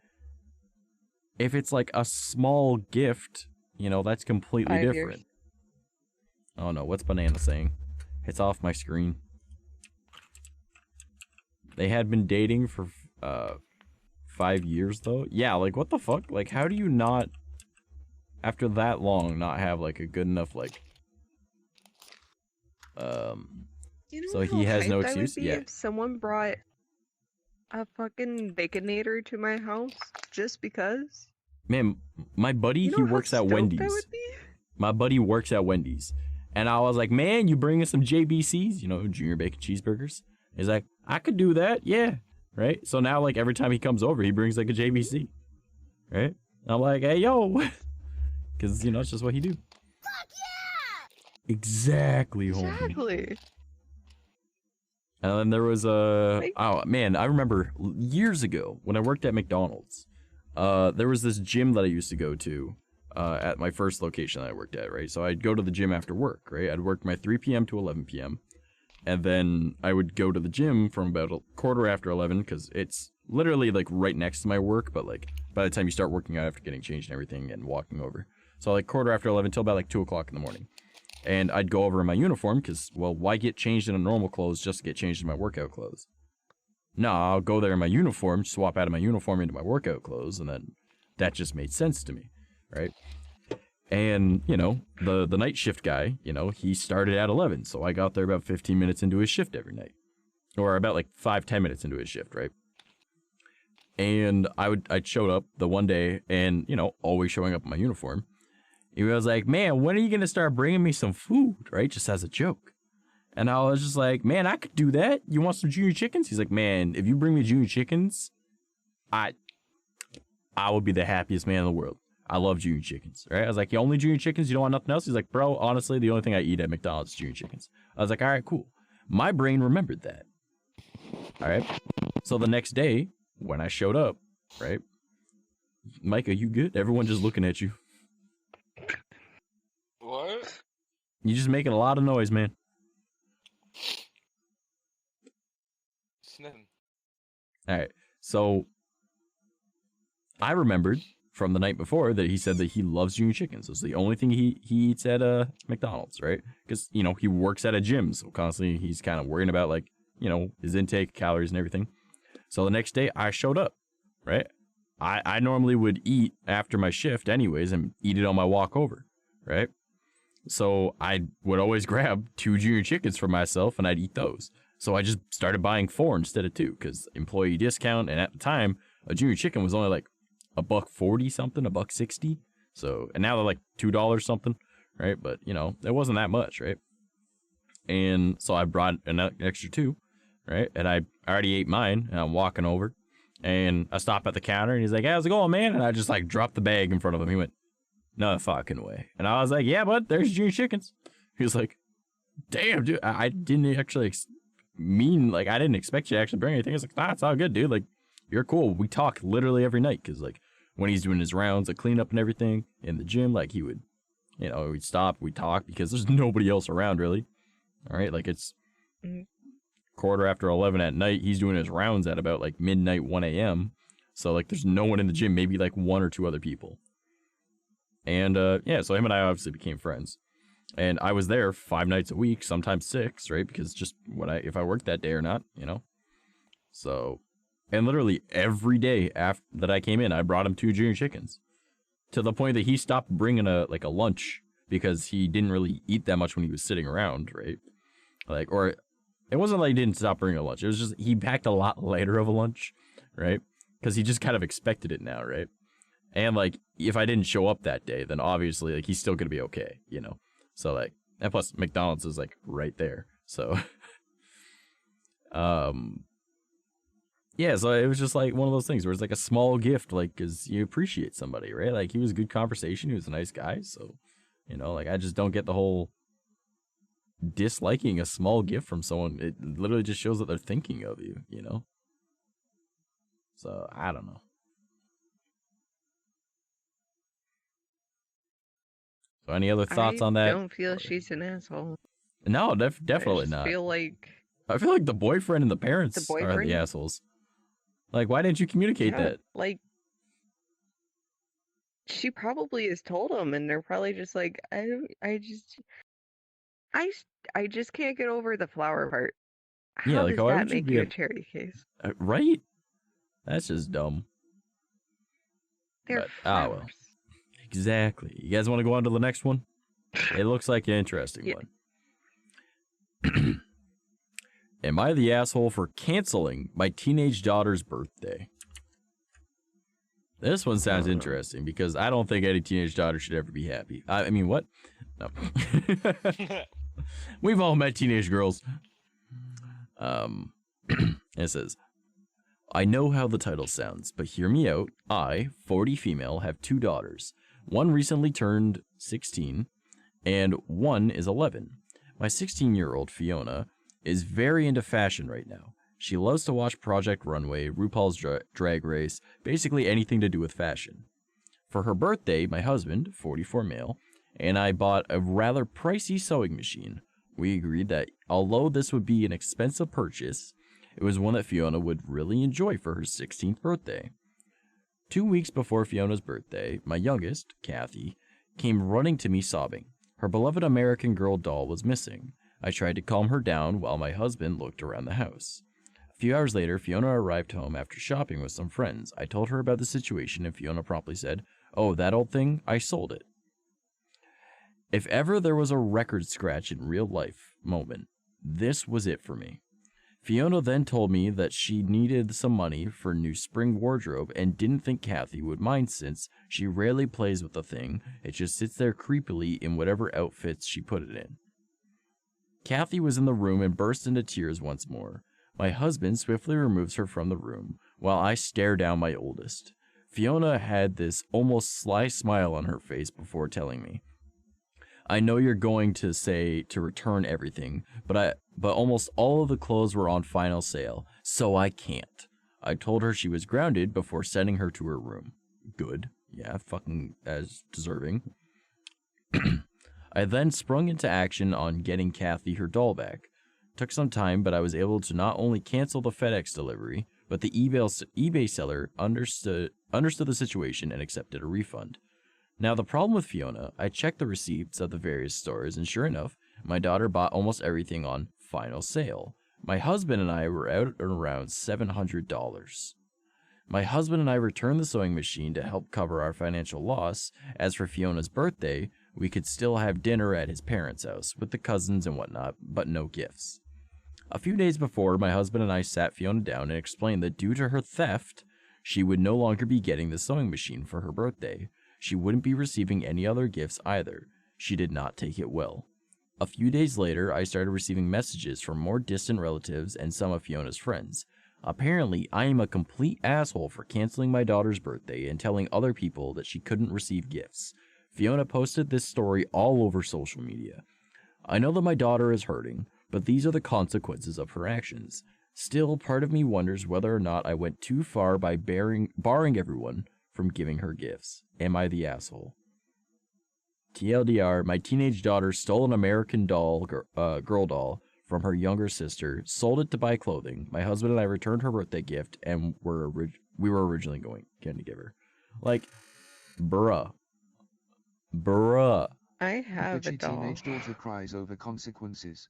If it's like a small gift, you know, that's completely different. Oh no, what's Banana saying? It's off my screen. They had been dating for 5 years though. Yeah, like what the fuck? Like how do you not, after that long, not have like a good enough like You know so he how has no hyped I would excuse? be Yeah. if someone brought a fucking Baconator to my house just because. Man, my buddy, You know he how works at stoked I Wendy's. would be? My buddy works at Wendy's. And I was like, man, you bring us some JBCs, you know, Junior Bacon Cheeseburgers? He's like, I could do that, yeah. Right? So now, like, every time he comes over, he brings, like, a JBC. Right? And I'm like, hey, yo. Because, you know, it's just what he do. Fuck yeah! Exactly, homie. Exactly. And then there was a... oh, man, I remember years ago when I worked at McDonald's. There was this gym that I used to go to at my first location that I worked at, right? So I'd go to the gym after work, right? I'd work my 3 p.m. to 11 p.m. And then I would go to the gym from about a quarter after 11 because it's literally like right next to my work. But like by the time you start working out after getting changed and everything and walking over. So like quarter after 11 till about like 2 o'clock in the morning. And I'd go over in my uniform because, well, why get changed in a normal clothes just to get changed in my workout clothes? No, I'll go there in my uniform, swap out of my uniform into my workout clothes, and then that just made sense to me, right? And, you know, the night shift guy, you know, he started at 11, so I got there about 15 minutes into his shift every night. Or about like 5-10 minutes into his shift, right? And I showed up the one day and, you know, always showing up in my uniform. He was like, man, when are you going to start bringing me some food, right? Just as a joke. And I was just like, man, I could do that. You want some junior chickens? He's like, man, if you bring me junior chickens, I would be the happiest man in the world. I love junior chickens, right? I was like, you only junior chickens? You don't want nothing else? He's like, bro, honestly, the only thing I eat at McDonald's is junior chickens. I was like, all right, cool. My brain remembered that. All right. So the next day, when I showed up, right? Micah, you good? Everyone just looking at you. What? You just making a lot of noise, man. Sniffing. All right. So I remembered from the night before that he said that he loves junior chickens. It's the only thing he eats at McDonald's, right? Because, you know, he works at a gym, so constantly he's kind of worrying about, like, you know, his intake, calories, and everything. So the next day I showed up, right? I normally would eat after my shift anyways and eat it on my walk over, right? So I would always grab 2 junior chickens for myself and I'd eat those. So I just started buying 4 instead of 2 because employee discount. And at the time, a junior chicken was only like $1.40 something, $1.60. So, and now they're like $2 something, right? But, you know, it wasn't that much, right? And so I brought an extra 2, right? And I already ate mine and I'm walking over and I stop at the counter and he's like, how's it going, man? And I just like dropped the bag in front of him. He went, no fucking way. And I was like, yeah, bud, there's junior chickens. He was like, damn, dude, I didn't actually I didn't expect you to actually bring anything. I was like, nah, it's all good, dude. Like, you're cool. We talk literally every night because, like, when he's doing his rounds of cleanup and everything in the gym, like, he would, you know, we'd stop, we'd talk because there's nobody else around, really. All right? Like, it's 11:15 at night. He's doing his rounds at about, like, midnight, 1 a.m. So, like, there's no one in the gym, maybe, like, 1 or 2 other people. And, yeah, so him and I obviously became friends. And I was there 5 nights a week, sometimes 6, right? Because just if I worked that day or not, you know? So, and literally every day after that I came in, I brought him 2 junior chickens. To the point that he stopped bringing a lunch because he didn't really eat that much when he was sitting around, right? Like, or it wasn't like he didn't stop bringing a lunch. It was just he packed a lot lighter of a lunch, right? Because he just kind of expected it now, right? And, like, if I didn't show up that day, then obviously, like, he's still going to be okay, you know? So, like, and plus McDonald's is, like, right there. So, yeah, so it was just, like, one of those things where it's, like, a small gift, like, because you appreciate somebody, right? Like, he was a good conversation. He was a nice guy. So, you know, like, I just don't get the whole disliking a small gift from someone. It literally just shows that they're thinking of you, you know? So, I don't know. So any other thoughts on that? I don't feel she's an asshole. No, definitely not. I feel like the boyfriend and the parents are the assholes. Like, why didn't you communicate that? Like, she probably has told them, and they're probably just like, I just can't get over the flower part. How does that make you a charity case? Right? That's just dumb. They're flowers. Well. Exactly. You guys want to go on to the next one? It looks like an interesting one. Am I the asshole for canceling my teenage daughter's birthday? This one sounds interesting because I don't think any teenage daughter should ever be happy. I mean, what? No. We've all met teenage girls. It says, I know how the title sounds, but hear me out. I, 40 female, have 2 daughters. One recently turned 16, and one is 11. My 16-year-old, Fiona, is very into fashion right now. She loves to watch Project Runway, RuPaul's Drag Race, basically anything to do with fashion. For her birthday, my husband, 44 male, and I bought a rather pricey sewing machine. We agreed that although this would be an expensive purchase, it was one that Fiona would really enjoy for her 16th birthday. 2 weeks before Fiona's birthday, my youngest, Kathy, came running to me sobbing. Her beloved American Girl doll was missing. I tried to calm her down while my husband looked around the house. A few hours later, Fiona arrived home after shopping with some friends. I told her about the situation and Fiona promptly said, "Oh, that old thing? I sold it." If ever there was a record scratch in real life moment, this was it for me. Fiona then told me that she needed some money for a new spring wardrobe and didn't think Kathy would mind since she rarely plays with the thing. It just sits there creepily in whatever outfits she put it in. Kathy was in the room and burst into tears once more. My husband swiftly removes her from the room while I stare down my oldest. Fiona had this almost sly smile on her face before telling me, I know you're going to say to return everything, but almost all of the clothes were on final sale, so I can't. I told her she was grounded before sending her to her room. Good. Yeah, fucking as deserving. I then sprung into action on getting Kathy her doll back. Took some time, but I was able to not only cancel the FedEx delivery, but the eBay seller understood the situation and accepted a refund. Now, the problem with Fiona, I checked the receipts of the various stores, and sure enough, my daughter bought almost everything on final sale. My husband and I were out at around $700. My husband and I returned the sewing machine to help cover our financial loss. As for Fiona's birthday, we could still have dinner at his parents' house with the cousins and whatnot, but no gifts. A few days before, my husband and I sat Fiona down and explained that due to her theft, she would no longer be getting the sewing machine for her birthday. She wouldn't be receiving any other gifts either. She did not take it well. A few days later, I started receiving messages from more distant relatives and some of Fiona's friends. Apparently, I am a complete asshole for canceling my daughter's birthday and telling other people that she couldn't receive gifts. Fiona posted this story all over social media. I know that my daughter is hurting, but these are the consequences of her actions. Still, part of me wonders whether or not I went too far by barring everyone from giving her gifts. Am I the asshole? TLDR, my teenage daughter stole an American girl doll from her younger sister, sold it to buy clothing. My husband and I returned her birthday gift, and we were originally going to give her. Like, bruh. I have a doll. Teenage daughter cries over consequences.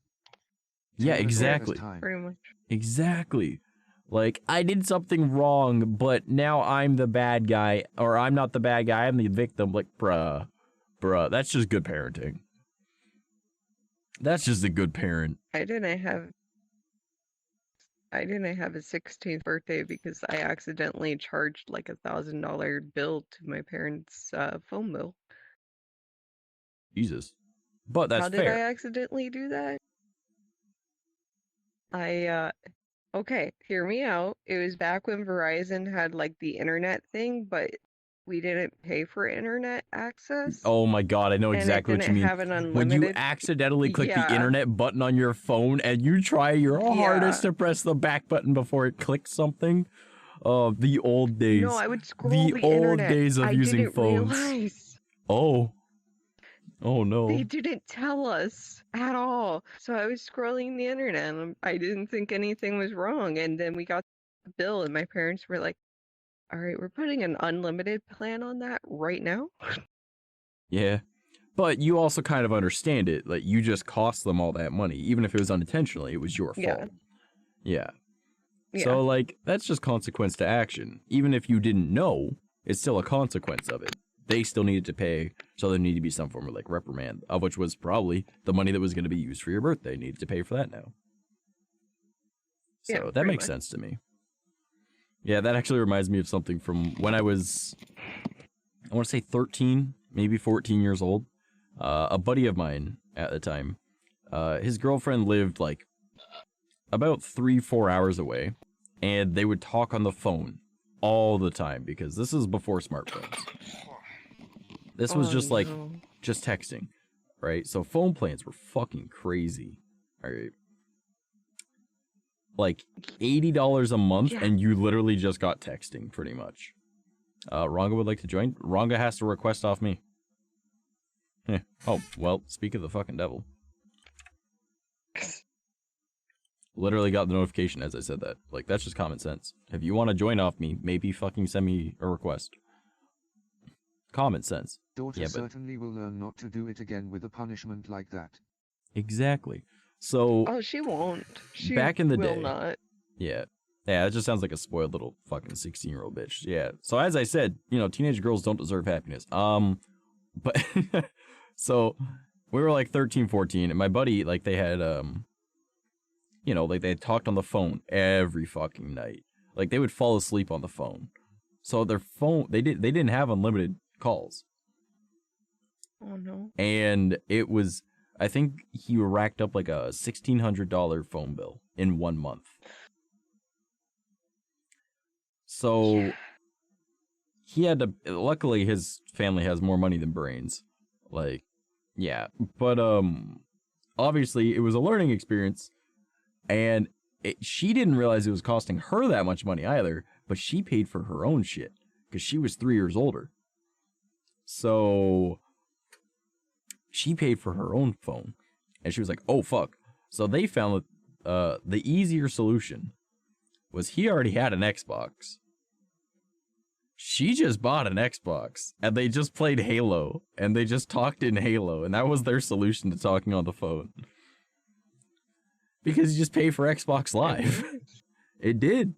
Yeah, exactly. Pretty much. Exactly. Like, I did something wrong, but now I'm the bad guy, or I'm not the bad guy, I'm the victim. Like, bruh, that's just good parenting. That's just a good parent. I didn't have a 16th birthday because I accidentally charged like $1,000 bill to my parents' phone bill. Jesus. But that's fair. How did I accidentally do that? Okay, hear me out. It was back when Verizon had like the internet thing, but we didn't pay for internet access. Oh my god, I know exactly what you mean. Have an unlimited... When you accidentally click the internet button on your phone and you try your hardest to press the back button before it clicks something. The old days. No, I would scroll the old days of using phones. Realize. Oh no. They didn't tell us at all. So I was scrolling the internet and I didn't think anything was wrong. And then we got the bill and my parents were like, all right, we're putting an unlimited plan on that right now. Yeah. But you also kind of understand it. Like, you just cost them all that money. Even if it was unintentionally, it was your fault. Yeah. So, like, that's just consequence to action. Even if you didn't know, it's still a consequence of it. They still needed to pay, so there needed to be some form of, like, reprimand, of which was probably the money that was going to be used for your birthday. Needed to pay for that now. So that makes sense to me. Yeah, that actually reminds me of something from when I was, I want to say 13, maybe 14 years old. A buddy of mine at the time, his girlfriend lived, like, about 3-4 hours away, and they would talk on the phone all the time, because this is before smartphones. This was just like, just texting, right? So phone plans were fucking crazy, all right? Like $80 a month, and you literally just got texting, pretty much. Ronga would like to join. Ronga has to request off me. Oh, well, speak of the fucking devil. Literally got the notification as I said that. Like, that's just common sense. If you want to join off me, maybe fucking send me a request. Common sense. Daughter certainly will learn not to do it again with a punishment like that. Exactly. So... Oh, she won't. She back in the will day, not. Yeah, it just sounds like a spoiled little fucking 16-year-old bitch. Yeah. So as I said, you know, teenage girls don't deserve happiness. But... so, we were like 13, 14, and my buddy, like, they had, you know, like they talked on the phone every fucking night. Like they would fall asleep on the phone. So their phone, they didn't have unlimited calls. Oh no. And it was, I think he racked up like a $1,600 phone bill in 1 month. So he had to, luckily his family has more money than brains. Like, yeah. But obviously it was a learning experience, and she didn't realize it was costing her that much money either, but she paid for her own shit because she was 3 years older. So she paid for her own phone, and she was like, oh fuck. So they found that the easier solution was he already had an Xbox. She just bought an Xbox, and they just played Halo, and they just talked in Halo, and that was their solution to talking on the phone. Because you just pay for Xbox Live. It did.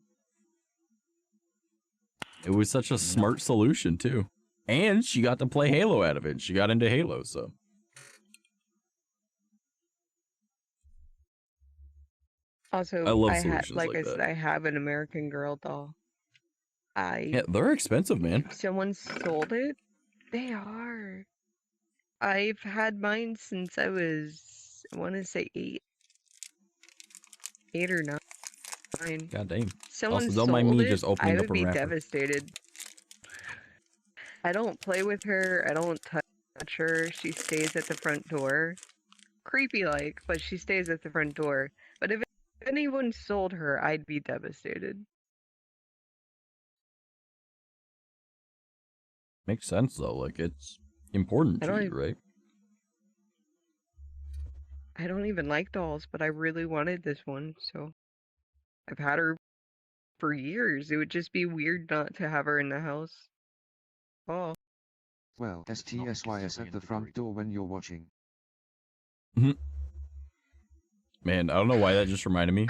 It was such a smart solution, too. And she got to play Halo out of it. She got into Halo, so. Also, I love had, solutions like like I said, that. I have an American Girl doll. Yeah, they're expensive, man. Someone sold it? They are. I've had mine since I was, I want to say 8 or 9. God damn. Someone Also, don't mind me sold just it, opening I up would a be wrapper. devastated. I don't play with her. I don't touch her. She stays at the front door. Creepy like, but she stays at the front door. But if anyone sold her, I'd be devastated. Makes sense, though. Like, it's important I to don't you, even- right? I don't even like dolls, but I really wanted this one, so I've had her for years. It would just be weird not to have her in the house. Oh. Well, STSYS at the front door when you're watching. Man, I don't know why that just reminded me.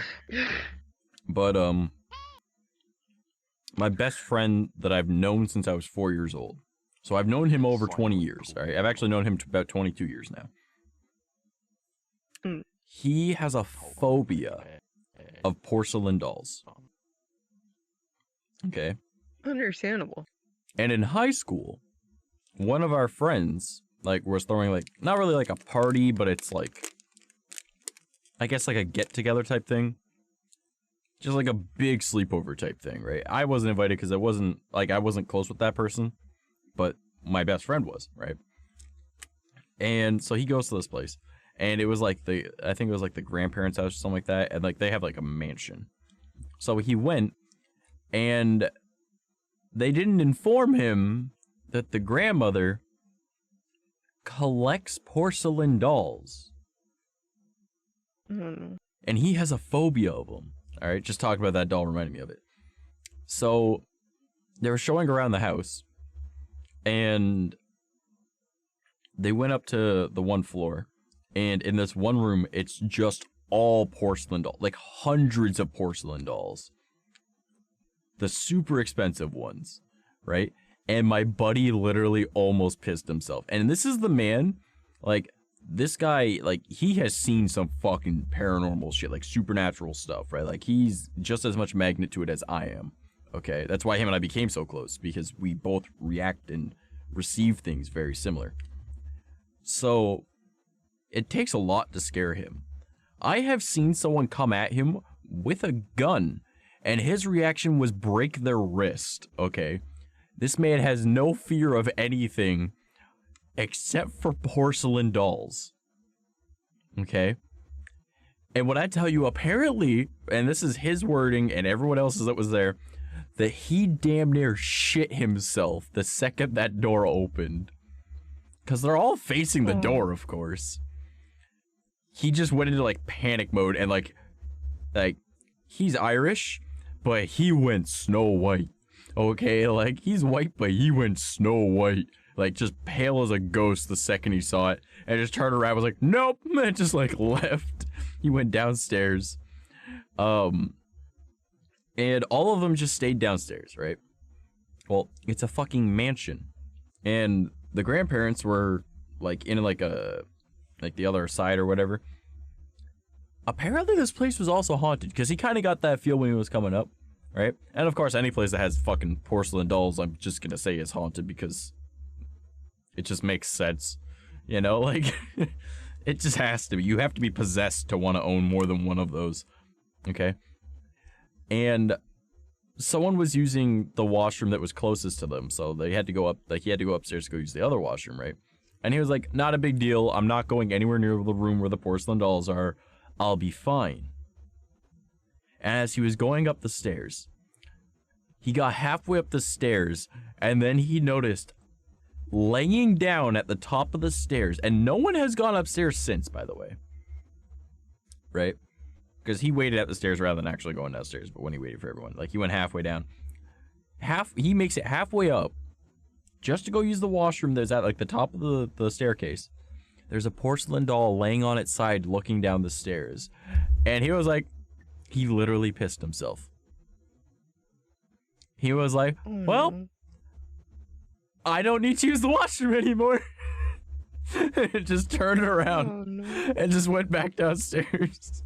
But, my best friend that I've known since I was 4 years old. So I've known him over 20 years, all right? I've actually known him about 22 years now. He has a phobia of porcelain dolls. Okay? Understandable. And in high school, one of our friends, like, was throwing, like, not really like a party, but it's like, I guess like a get-together type thing. Just like a big sleepover type thing, right? I wasn't invited because I wasn't close with that person, but my best friend was, right? And so he goes to this place, and it was like I think it was like the grandparents' house or something like that, and like they have like a mansion. So he went, and they didn't inform him that the grandmother collects porcelain dolls. And he has a phobia of them. All right, just talking about that doll reminded me of it. So they were showing around the house, and they went up to the one floor, and in this one room, it's just all porcelain dolls, like hundreds of porcelain dolls. The super expensive ones, right? And my buddy literally almost pissed himself. And this is the man, like, this guy, like, he has seen some fucking paranormal shit, like supernatural stuff, right? Like, he's just as much magnet to it as I am, okay? That's why him and I became so close, because we both react and receive things very similar. So, it takes a lot to scare him. I have seen someone come at him with a gun, and his reaction was break their wrist, okay? This man has no fear of anything except for porcelain dolls. Okay? And when I tell you, apparently, and this is his wording and everyone else's that was there, that he damn near shit himself the second that door opened. Because they're all facing the door, of course. He just went into, like, panic mode, and, like, he's Irish, but he went Snow White. Okay? Like, he's white, but he went Snow White. Like, just pale as a ghost the second he saw it. And just turned around, was like, nope, and just, like, left. He went downstairs. And all of them just stayed downstairs, right? Well, it's a fucking mansion. And the grandparents were, like, in, like, the other side or whatever. apparently this place was also haunted, because he kind of got that feel when he was coming up, right? And of course, any place that has fucking porcelain dolls, I'm just gonna say is haunted, because it just makes sense. You know, like, it just has to be. You have to be possessed to want to own more than one of those, okay? And someone was using the washroom that was closest to them, so they had to go up, like, he had to go upstairs to go use the other washroom, right? And he was like, not a big deal, I'm not going anywhere near the room where the porcelain dolls are, I'll be fine. And as he was going up the stairs, he got halfway up the stairs, and then he noticed, laying down at the top of the stairs, and no one has gone upstairs since, by the way. Right? Because he waited at the stairs rather than actually going downstairs, but when he waited for everyone, like, he went halfway down. He makes it halfway up, just to go use the washroom that's at, like, the top of the staircase. There's a porcelain doll laying on its side looking down the stairs. And he was like, he literally pissed himself. He was like, well, I don't need to use the washroom anymore. Just turned around and just went back downstairs.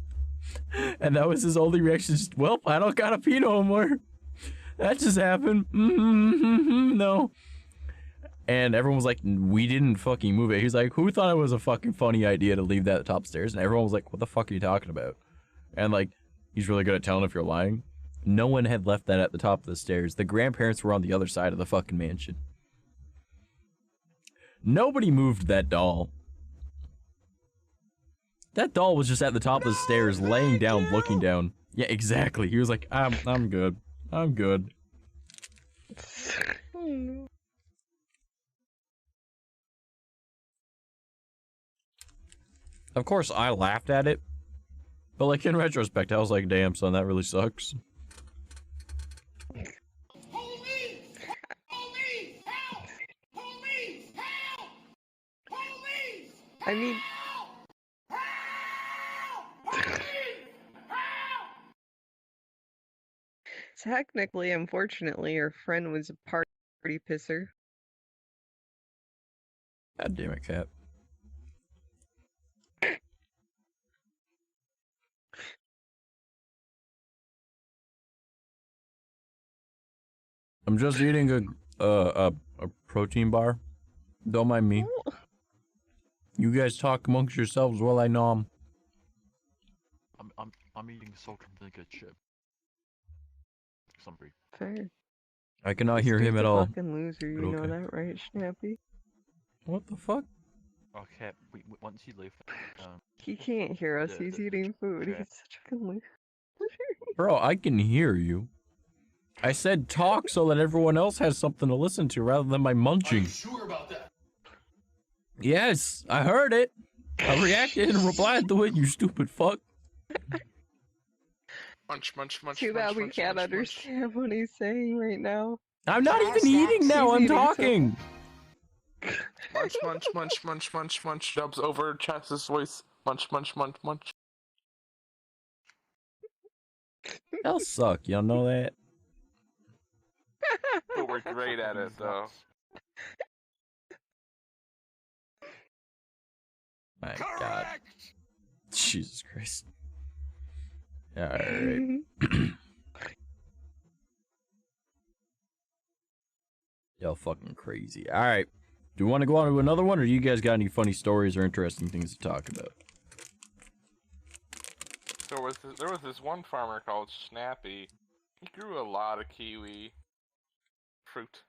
And that was his only reaction. Just, well, I don't gotta pee no more. That just happened. No. And everyone was like, we didn't fucking move it. He's like, who thought it was a fucking funny idea to leave that top stairs? And everyone was like, what the fuck are you talking about? And like, he's really good at telling if you're lying. No one had left that at the top of the stairs. The grandparents were on the other side of the fucking mansion. Nobody moved that doll. That doll was just at the top of the stairs, laying down, looking down. Yeah, exactly. He was like, I'm good. I'm good. Of course, I laughed at it. But like, in retrospect, I was like, damn, son, that really sucks. I mean, technically, unfortunately, your friend was a party pisser. God damn it, Cat. I'm just eating a protein bar. Don't mind me. You guys talk amongst yourselves while I nom. I'm eating salt and vinegar chip. Somebody. Fair. I cannot hear him at all. Fucking loser, you know that, right, Snappy? What the fuck? Okay, once you leave. He can't hear us. He's eating food. okay. He's such a fucking loser. Bro, I can hear you. I said talk so that everyone else has something to listen to rather than my munching. Are you sure about that? Yes, I heard it. I reacted and replied to it, you stupid fuck. Munch, munch, munch. Too bad munch, we munch, can't munch, understand what he's saying right now. I'm not even eating now, I'm talking. Munch, munch, munch, munch, munch, munch. Dubs over Chas's voice. Munch, munch, munch, munch. That'll suck, y'all know that? But we're great at it, though. My God. Jesus Christ. Alright. Y'all fucking crazy. Alright. Do we want to go on to another one, or do you guys got any funny stories or interesting things to talk about? There was this one farmer called Snappy. He grew a lot of kiwi fruit.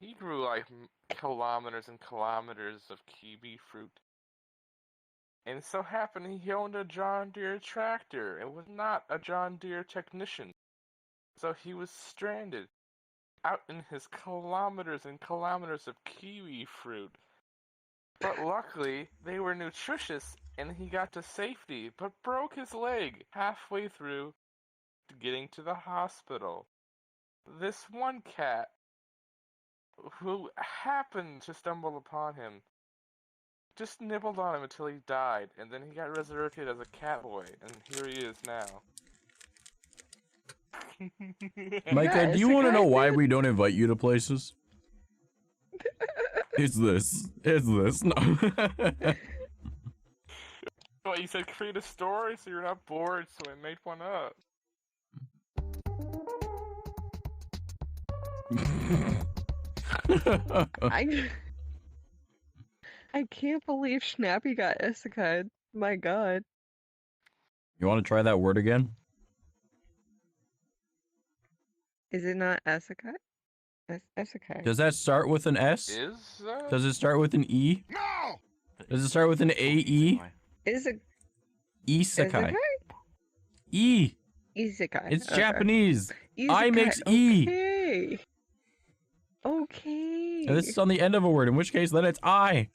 He grew like kilometers and kilometers of kiwi fruit. And it so happened he owned a John Deere tractor and was not a John Deere technician. So he was stranded out in his kilometers and kilometers of kiwi fruit. But luckily, they were nutritious and he got to safety, but broke his leg halfway through getting to the hospital. This one cat, who happened to stumble upon him, just nibbled on him until he died, and then he got resurrected as a cat boy, and here he is now. Micah, do you want to know why we don't invite you to places? It's this. No. But you said create a story, so you're not bored, so I made one up. I can't believe Snappy got isekai. My god. You want to try that word again? Is it not isekai? Isekai. Does that start with an S? Does it start with an E? No! Does it start with an A-E? Is it Isekai. E. Isekai. It's Okay. Japanese. I Isekai, makes E. Okay. Okay. And this is on the end of a word, in which case then it's I.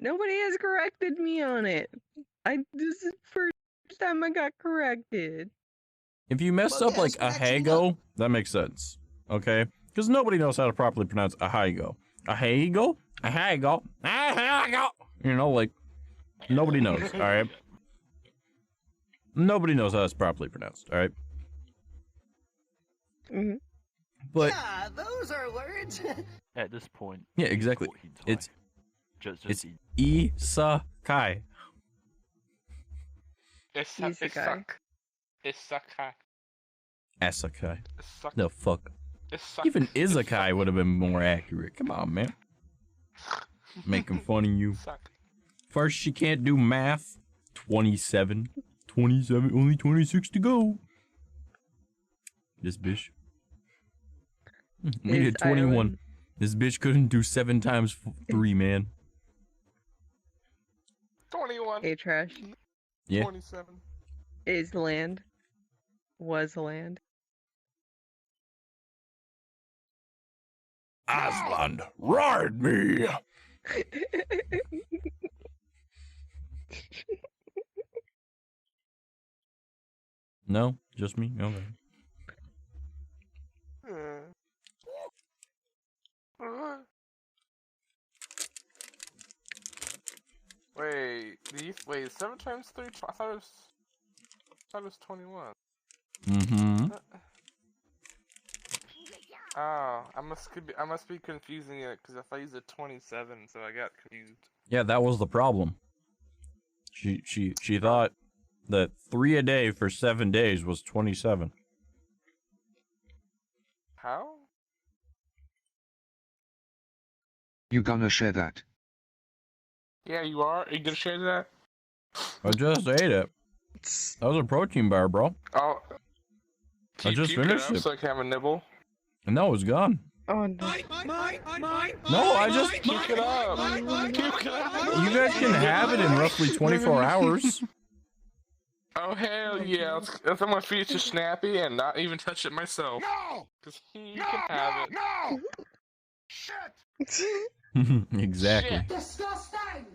Nobody has corrected me on it. This is the first time I got corrected. If you messed up like 𝐼𝐸𝐽, that makes sense. Okay? Because nobody knows how to properly pronounce 𝐼𝐸𝐽. 𝐼𝐸𝐽? 𝐼𝐸𝐽? 𝐼𝐸𝐽? You know, like, nobody knows, alright? Nobody knows how it's properly pronounced, alright? Mm-hmm. But Yeah, those are words. At this point, yeah, exactly. It's just Isekai. Isekai. Isekai. Isekai. Isekai. The fuck. Isekai. Even Isekai would have been more accurate. Come on, man. Making fun of you. First, she can't do math. 27. 27. Only 26 to go. This bitch. We did 21. Island. This bitch couldn't do 7 times 3, man. 21. A trash. Yeah. 27. Is land. Was land. Aslan, ride me! No? Just me? Okay. Wait, 7 times 3? I thought it was 21. Mm-hmm. Oh, I must be confusing it because I thought you said 27, so I got confused. Yeah, that was the problem. She thought that 3 a day for 7 days was 27. How? You gonna share that? Yeah, you are. Are you gonna share that? I just ate it. That was a protein bar, bro. Oh. I just finished it. So I can have a nibble. No, it's gone. Oh no. No, I just... Puke it up. Puke it up. You guys can have it in roughly 24 hours. Oh, hell yeah. I'm gonna feed it to Snappy and not even touch it myself. No! Because he can have it. No! Shit! Exactly. Shit. Disgusting.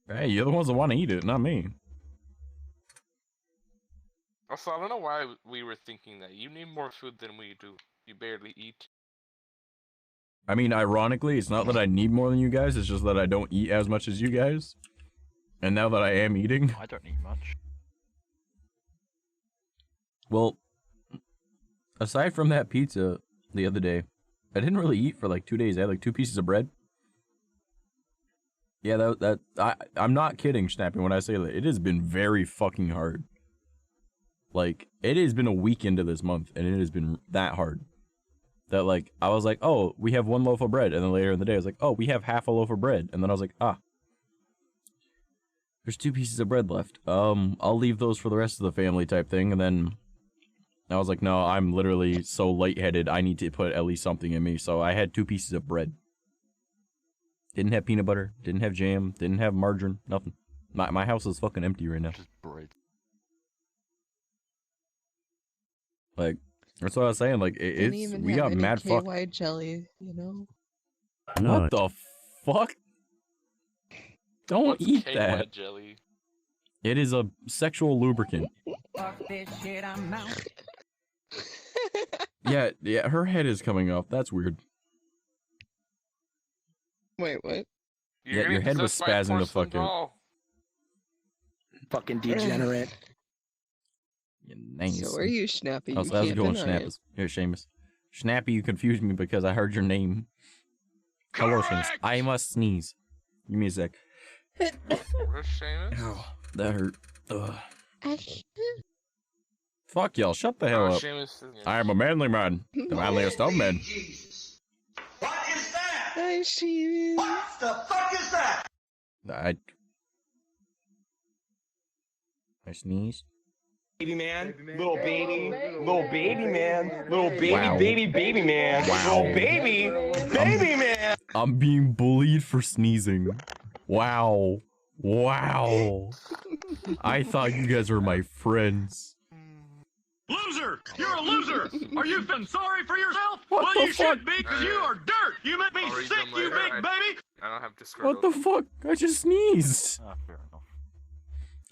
Hey, you're the ones that want to eat it, not me. Also, I don't know why we were thinking that. You need more food than we do. You barely eat. I mean, ironically, it's not that I need more than you guys, it's just that I don't eat as much as you guys. And now that I am eating... I don't eat much. Well, aside from that pizza the other day, I didn't really eat for like 2 days. I had like 2 pieces of bread. Yeah, I'm not kidding, Snappy, when I say that. It has been very fucking hard. Like, it has been a week into this month, and it has been that hard. That, like, I was like, oh, we have 1 loaf of bread. And then later in the day, I was like, oh, we have half a loaf of bread. And then I was like, ah. There's 2 pieces of bread left. I'll leave those for the rest of the family type thing. And then I was like, no, I'm literally so lightheaded. I need to put at least something in me. So I had 2 pieces of bread. Didn't have peanut butter. Didn't have jam. Didn't have margarine. Nothing. My house is fucking empty right now. Just bread. Like, that's what I was saying. Like, we got mad fuck. KY jelly, you know? What the fuck? Don't What's eat KY that. jelly? It is a sexual lubricant. Fuck this shit, I'm out. Yeah, her head is coming off. That's weird. Wait, what? Yeah, your head was spazzing the fuck out. Fucking degenerate. Yeah, nice. So are you, Snappy? Oh, You so how's it can't going, deny Snappy? Here, Seamus. Snappy, you confused me because I heard your name. Hello, Seamus. I must sneeze. Give me a sec. Where's Seamus? Ow, that hurt. Ugh. Fuck y'all, shut the hell up. Seamus is I am a manly man. The manliest of men. Jesus. What is that? Hi, Seamus. What the fuck is that? I sneezed. Baby man, little baby man, little baby, Wow. baby man, Wow. little baby man. I'm being bullied for sneezing. Wow. Wow. I thought you guys were my friends. Loser! You're a loser! Are you feeling sorry for yourself? What well, the you fuck? should be, because you are dirt! You make me I'll read sick, them you later. big baby! I don't have Discord. What the fuck? I just sneezed. Ah, fair enough.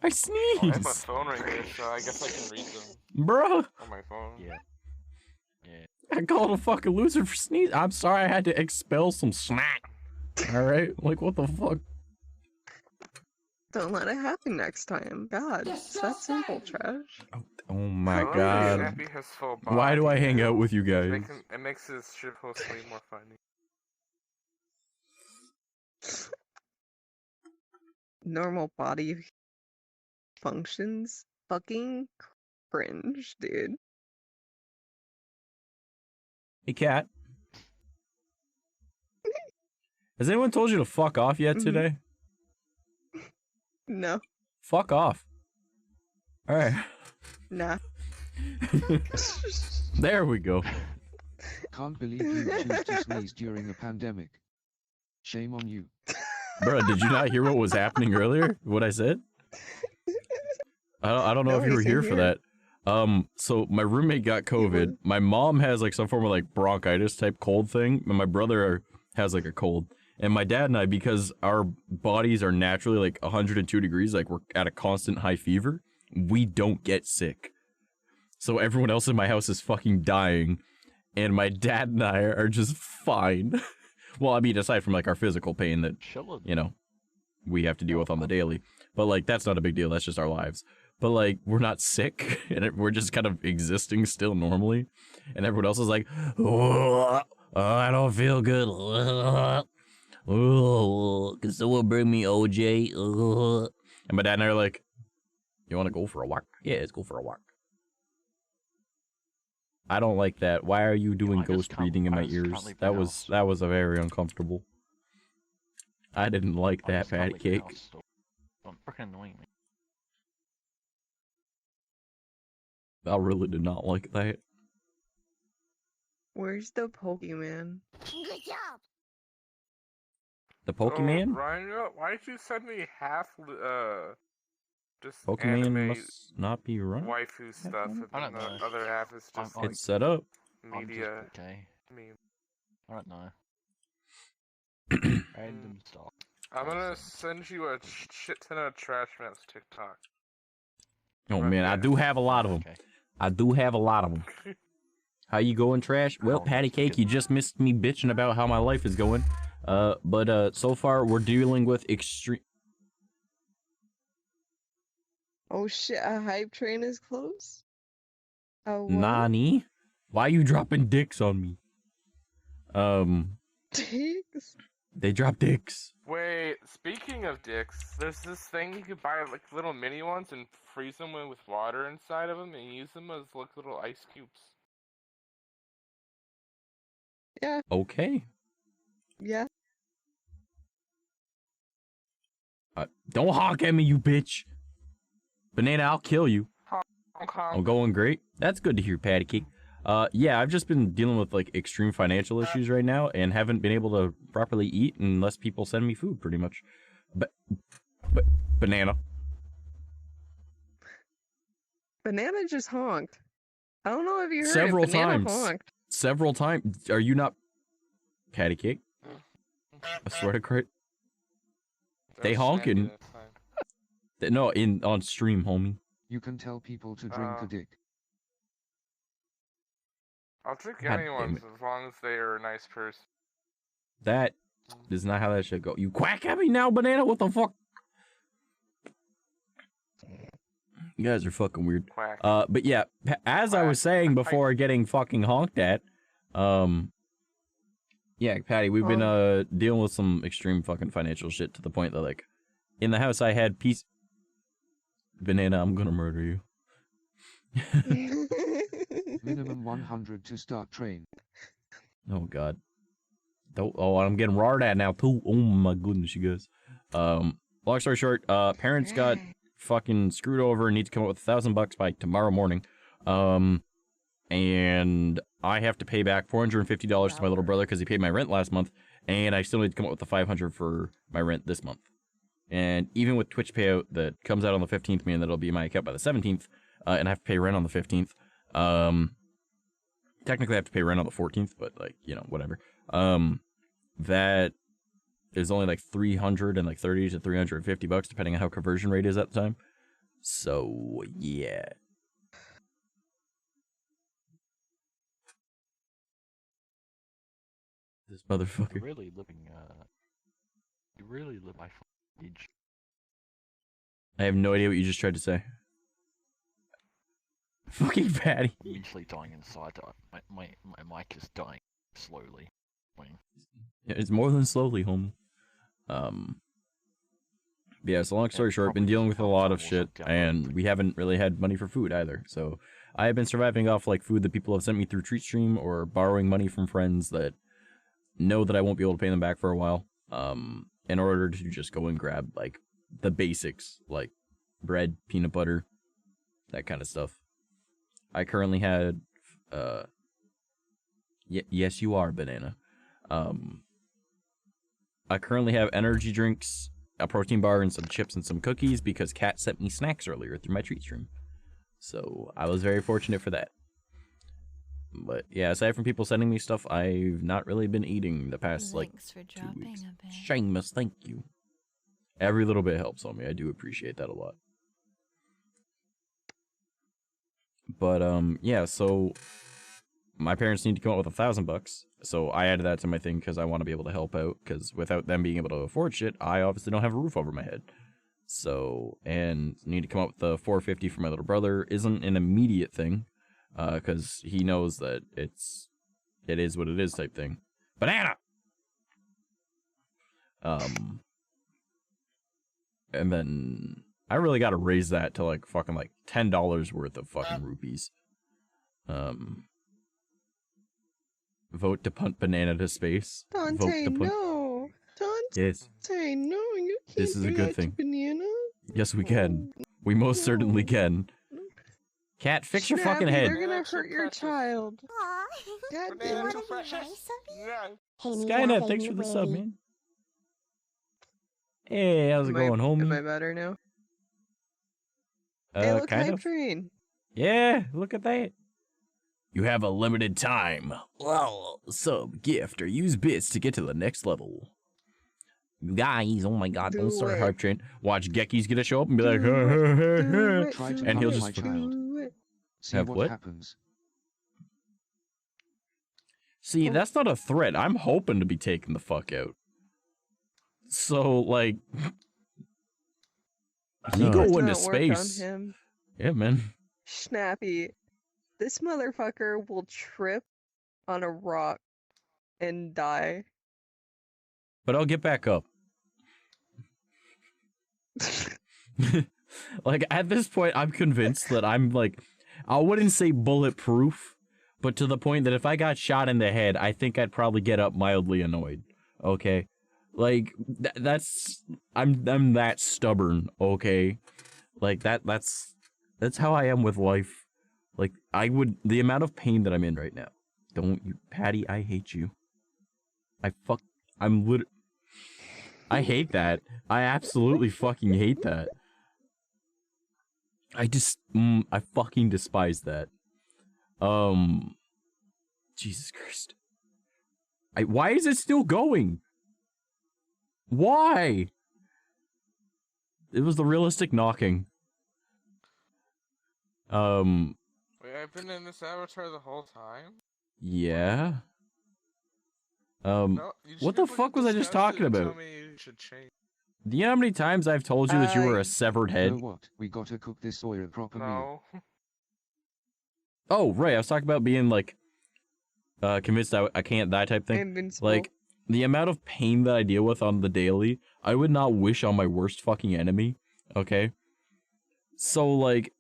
I I have my sneezed. phone right here, so I guess I can read them Bruh. on my phone. Yeah. Yeah. I called a fucking loser for sneezing. I'm sorry I had to expel some snack. Alright? Like, what the fuck? Don't let it happen next time. God, it's that simple, Trash. Oh my I love that god. Snappy has full body. Why do I hang out with you guys? It makes his shitpost way more funny. Normal body functions? Fucking cringe, dude. Hey, Cat. Has anyone told you to fuck off yet today? No. Fuck off. Alright. Nah. There we go. Can't believe you choose to sneeze during a pandemic. Shame on you. Bro, did you not hear what was happening earlier? What I said? I don't know if you were here for that. So my roommate got COVID. My mom has like some form of like bronchitis type cold thing, and my brother has like a cold. And my dad and I, because our bodies are naturally like 102 degrees, like we're at a constant high fever, we don't get sick. So everyone else in my house is fucking dying, and my dad and I are just fine. Well, I mean, aside from like our physical pain that, you know, we have to deal with on the daily. But like, that's not a big deal. That's just our lives. But like, we're not sick, and we're just kind of existing still normally. And everyone else is like, oh, I don't feel good. Oh, can someone bring me OJ? And my dad and I are like, you want to go for a walk? Yeah, let's go for a walk. I don't like that. Why are you doing ghost reading in my ears? That was a very uncomfortable. I didn't like that, Patty Cake. Don't freaking annoying me. I really did not like that. Where's the Pokemon? Good job. The Pokemon? Ryan, why did you send me half, just Pokemon anime must not be run. waifu stuff, and I then don't know. the other half is just It's set up. media. Okay. Meme. I don't know. Random stuff. I'm gonna send you a shit ton of trash maps TikTok. Oh man, I do have a lot of them. Okay. I do have a lot of them. How you going, Trash? Well, Patty Cake, you just missed me bitching about how my life is going. But so far we're dealing with extreme. Oh shit, a hype train is close? What? Nani? Why you dropping dicks on me? Dicks? They drop dicks. Wait, speaking of dicks, there's this thing you could buy, like little mini ones, and freeze them with water inside of them, and use them as like little ice cubes. Yeah. Okay. Yeah. Don't honk at me, you bitch. Banana, I'll kill you. Okay. I'm going great. That's good to hear, Patty Cake. Yeah, I've just been dealing with like extreme financial issues right now and haven't been able to properly eat unless people send me food, pretty much. But Banana. Banana just honked. I don't know if you heard Several it. Banana times. honked. Several times. Are you not Patty Cake? I swear to Christ. They honking. No, on stream, homie. You can tell people to drink a dick. I'll drink God damn anyone's it. as long as they are a nice person. That is not how that should go. You quack at me now, Banana? What the fuck? You guys are fucking weird. Quack. But yeah, as I was saying before getting fucking honked at, yeah, Patty, we've been dealing with some extreme fucking financial shit to the point that like in the house I had peace. Banana, I'm gonna murder you. Minimum 100 to start train. Oh God. Oh, I'm getting roared at now too. Oh my goodness, you guys. Long story short, parents got fucking screwed over and need to come up with $1,000 by tomorrow morning. And I have to pay back $450 to my little brother because he paid my rent last month, and I still need to come up with the $500 for my rent this month. And even with Twitch payout that comes out on the 15th, meaning that it'll be in my account by the 17th, and I have to pay rent on the 15th. Technically I have to pay rent on the 14th, but like, you know, whatever. That is only like $330 to $350 depending on how conversion rate is at the time. So yeah. This motherfucker. You're really living, you really live my age. I have no idea what you just tried to say. Fucking Patty. I'm usually dying inside. My mic is dying slowly. It's more than slowly, home. Yeah, so long story short, I've been dealing with a lot of shit, and we haven't really had money for food either, so I have been surviving off, like, food that people have sent me through TreatStream, or borrowing money from friends that know that I won't be able to pay them back for a while, in order to just go and grab, like, the basics, like bread, peanut butter, that kind of stuff. I currently had, yes you are, Banana. I currently have energy drinks, a protein bar, and some chips and some cookies because Kat sent me snacks earlier through my treat stream. So I was very fortunate for that. But yeah, aside from people sending me stuff, I've not really been eating the past, like, 2 weeks. Shameless, thank you. Every little bit helps on me. I do appreciate that a lot. But, yeah, so my parents need to come up with $1,000, so I added that to my thing because I want to be able to help out, because without them being able to afford shit, I obviously don't have a roof over my head. So, and need to come up with the $450 for my little brother isn't an immediate thing, because he knows that it is what it is type thing. Banana! And then I really got to raise that to like fucking like $10 worth of fucking rupees. Vote to punt Banana to space. Dante, Vote to punt. no. Dante, Yes. no, you can't This is a do good that thing. to Banana. Yes, we can. We most certainly can. Cat, fix your fucking head. They're gonna hurt your child. God damn it. Skynet, thanks for the sub, man. Hey, how's it going, homie? Am I better now? Hey, look, kind hype of. train. Yeah, look at that. You have a limited time. Well, sub, gift, or use bits to get to the next level. Guys, oh my god, don't start a hype train. Watch Gecky's gonna show up and be like, and he'll just See have what? Happens. See, that's not a threat. I'm hoping to be taken the fuck out. So, like, he go into space. Yeah, man. Snappy, this motherfucker will trip on a rock and die. But I'll get back up. Like, at this point, I'm convinced that I'm, like, I wouldn't say bulletproof, but to the point that if I got shot in the head, I think I'd probably get up mildly annoyed. Okay? Like, that's, I'm that stubborn, okay? Like, that's how I am with life. Like, the amount of pain that I'm in right now. Don't you, Patty, I hate you. I hate that. I absolutely fucking hate that. I fucking despise that. Jesus Christ. Why is it still going? Why? It was the realistic knocking. Wait, I've been in this avatar the whole time? Yeah. No, What the fuck was I just talking about? Tell me you should change. Do you know how many times I've told you that you were a severed head? You know what? We gotta cook this oil proper meal. Oh, right. I was talking about being, like, convinced I can't die type thing. Invincible. Like, the amount of pain that I deal with on the daily, I would not wish on my worst fucking enemy, okay? So, like,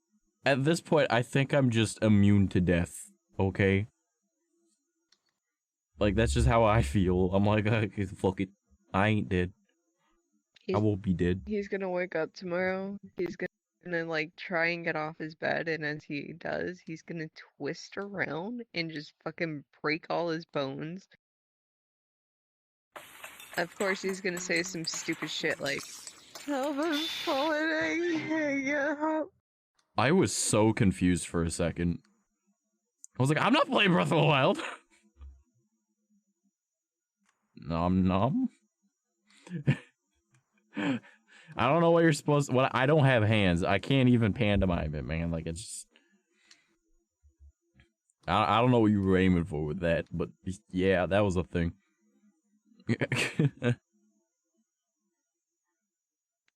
at this point, I think I'm just immune to death, okay? Like, that's just how I feel. I'm like, okay, fuck it. I ain't dead. I won't be dead. He's gonna wake up tomorrow. He's gonna, like, try and get off his bed, and as he does, he's gonna twist around and just fucking break all his bones. Of course, he's gonna say some stupid shit like, "Help, I'm falling, I can't get help." I was so confused for a second. I was like, I'm not playing Breath of the Wild. Nom nom. I don't know what you're supposed to, what, I don't have hands. I can't even pantomime it, man. Like, it's just, I don't know what you were aiming for with that, but yeah, that was a thing.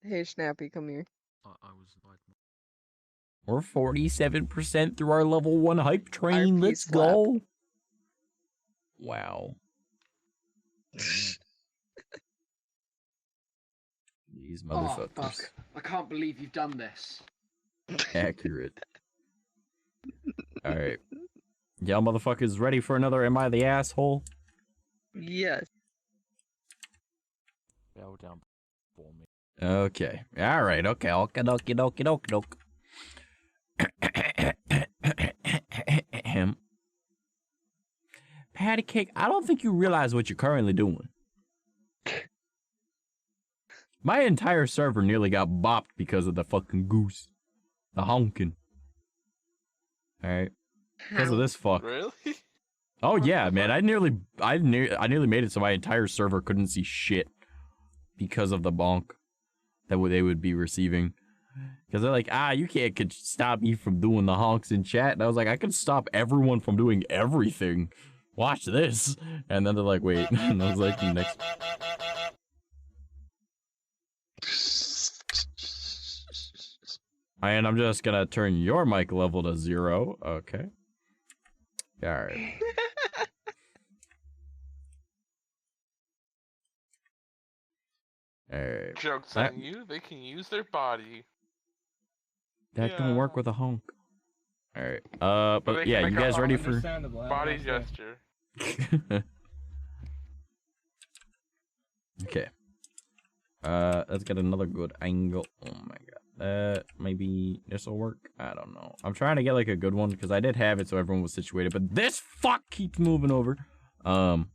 Hey, Snappy, come here. We're 47% through our level 1 hype train. RP Let's slap. go. Wow. These motherfuckers. Oh, fuck. I can't believe you've done this. Accurate. Alright. Y'all motherfuckers ready for another Am I the Asshole? Yes. Bow down for me. Okay. Alright, okay. Okie dokie dokie dokie doke. Patty Cake, I don't think you realize what you're currently doing. My entire server nearly got bopped because of the fucking goose. The honkin'. Alright. Because of this fuck. Really? Oh yeah, man. I nearly made it so my entire server couldn't see shit because of the bonk that they would be receiving. Because they're like, you can't stop me from doing the honks in chat. And I was like, I can stop everyone from doing everything. Watch this. And then they're like, wait. And I was like, next. And I'm just gonna turn your mic level to 0. Okay. Alright. Alright. Joke's on you, they can use their body. That don't work with a honk. Alright. But they yeah, can you make a guys ready for body gesture? Okay. Let's get another good angle. Oh my god. Maybe this'll work? I don't know. I'm trying to get like a good one because I did have it so everyone was situated, but this fuck keeps moving over. I'm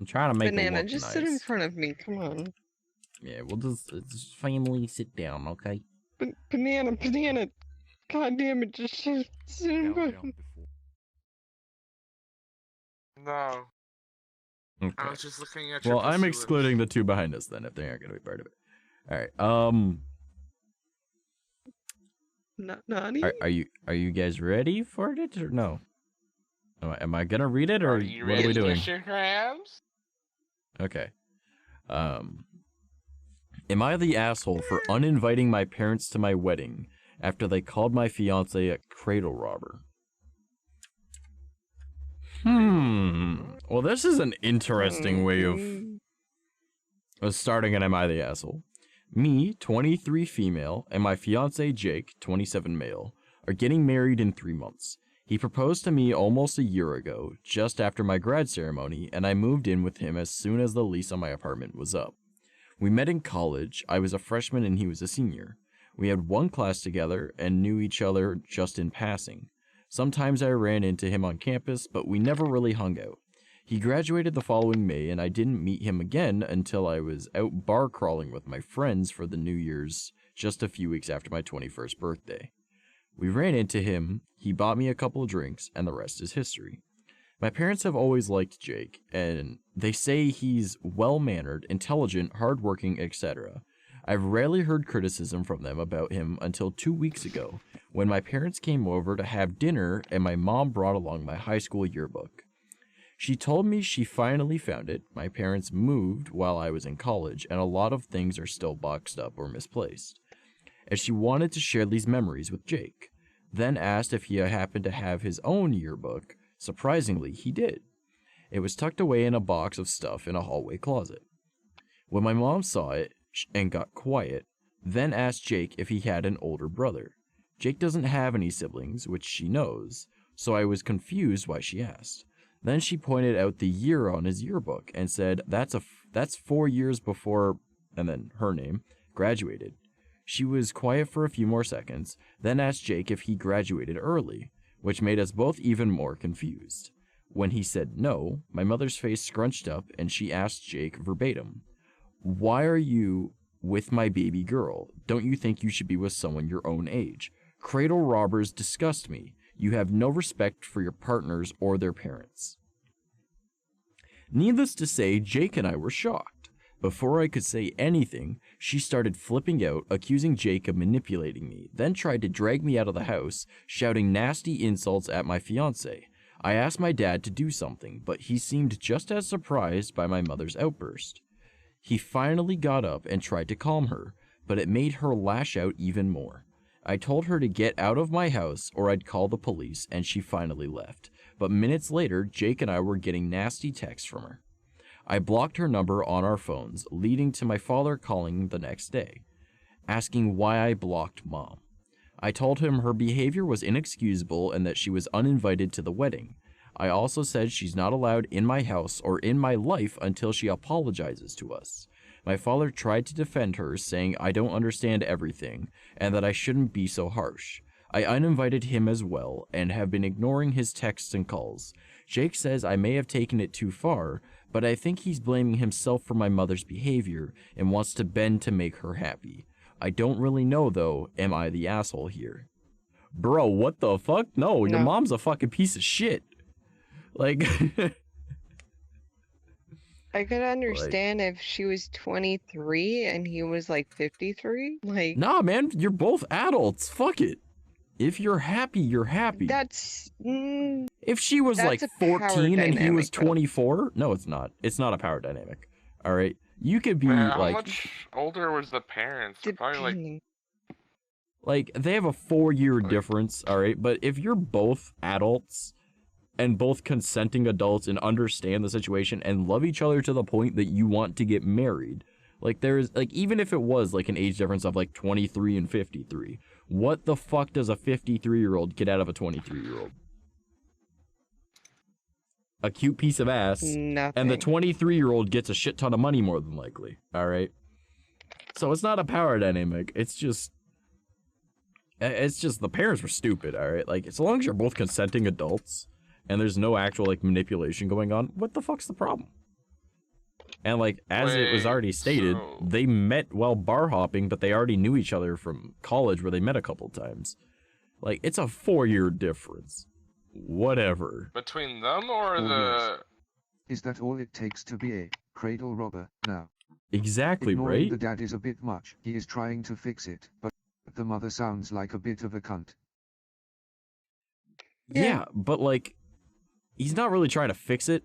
trying to make Banana, it look just nice. sit in front of me. Come on. Yeah, we'll just finally sit down, okay? Banana. God damn it, just sit in front of me. No. Okay. I was just looking at your Well, I'm facilities. excluding the two behind us then, if they aren't going to be part of it. All right. Are you guys ready for it or no? Am I gonna read it or Are you what are ready we to doing? get your crabs? Okay. Am I the asshole for uninviting my parents to my wedding after they called my fiance a cradle robber? Well, this is an interesting way of starting an Am I the Asshole? Me, 23 female, and my fiance Jake, 27 male, are getting married in 3 months. He proposed to me almost a year ago, just after my grad ceremony, and I moved in with him as soon as the lease on my apartment was up. We met in college. I was a freshman and he was a senior. We had one class together and knew each other just in passing. Sometimes I ran into him on campus, but we never really hung out. He graduated the following May, and I didn't meet him again until I was out bar crawling with my friends for the New Year's just a few weeks after my 21st birthday. We ran into him, he bought me a couple of drinks, and the rest is history. My parents have always liked Jake, and they say he's well-mannered, intelligent, hardworking, etc. I've rarely heard criticism from them about him until 2 weeks ago, when my parents came over to have dinner and my mom brought along my high school yearbook. She told me she finally found it. My parents moved while I was in college, and a lot of things are still boxed up or misplaced. And she wanted to share these memories with Jake. then asked if he happened to have his own yearbook. Surprisingly, he did. It was tucked away in a box of stuff in a hallway closet. When my mom saw it and got quiet, then asked Jake if he had an older brother. Jake doesn't have any siblings, which she knows, so I was confused why she asked. Then she pointed out the year on his yearbook and said, that's 4 years before, and then her name, graduated. She was quiet for a few more seconds, then asked Jake if he graduated early, which made us both even more confused. When he said no, my mother's face scrunched up and she asked Jake verbatim, "Why are you with my baby girl? Don't you think you should be with someone your own age? Cradle robbers disgust me. You have no respect for your partners or their parents." Needless to say, Jake and I were shocked. Before I could say anything, she started flipping out, accusing Jake of manipulating me, then tried to drag me out of the house, shouting nasty insults at my fiancé. I asked my dad to do something, but he seemed just as surprised by my mother's outburst. He finally got up and tried to calm her, but it made her lash out even more. I told her to get out of my house or I'd call the police, and she finally left. But minutes later, Jake and I were getting nasty texts from her. I blocked her number on our phones, leading to my father calling the next day, asking why I blocked Mom. I told him her behavior was inexcusable and that she was uninvited to the wedding. I also said she's not allowed in my house or in my life until she apologizes to us. My father tried to defend her, saying I don't understand everything and that I shouldn't be so harsh. I uninvited him as well and have been ignoring his texts and calls. Jake says I may have taken it too far, but I think he's blaming himself for my mother's behavior and wants to bend to make her happy. I don't really know though, am I the asshole here? Bro, what the fuck? No, your mom's a fucking piece of shit. Like... I could understand if she was 23 and he was like 53. Like, nah, man, you're both adults. Fuck it. If you're happy, you're happy. That's. If she was like 14 and he was 24, no, it's not. It's not a power dynamic. All right, you could be how like. How much older was the parents? Probably like they have a 4-year difference. All right, but if you're both adults and both consenting adults and understand the situation and love each other to the point that you want to get married, like there's like, even if it was like an age difference of like 23 and 53, what the fuck does a 53-year-old get out of a 23-year-old? A cute piece of ass. Nothing. And the 23-year-old gets a shit ton of money more than likely. All right. So it's not a power dynamic. It's just the parents were stupid. All right. Like, as long as you're both consenting adults and there's no actual like manipulation going on, what the fuck's the problem? And like, as it was already stated, they met while bar hopping, but they already knew each other from college where they met a couple times. Like, it's a 4-year difference. Whatever. Between them or the... Is that all it takes to be a cradle robber now? Exactly, Ignoring right? The dad is a bit much. He is trying to fix it, but the mother sounds like a bit of a cunt. Yeah, but like, he's not really trying to fix it.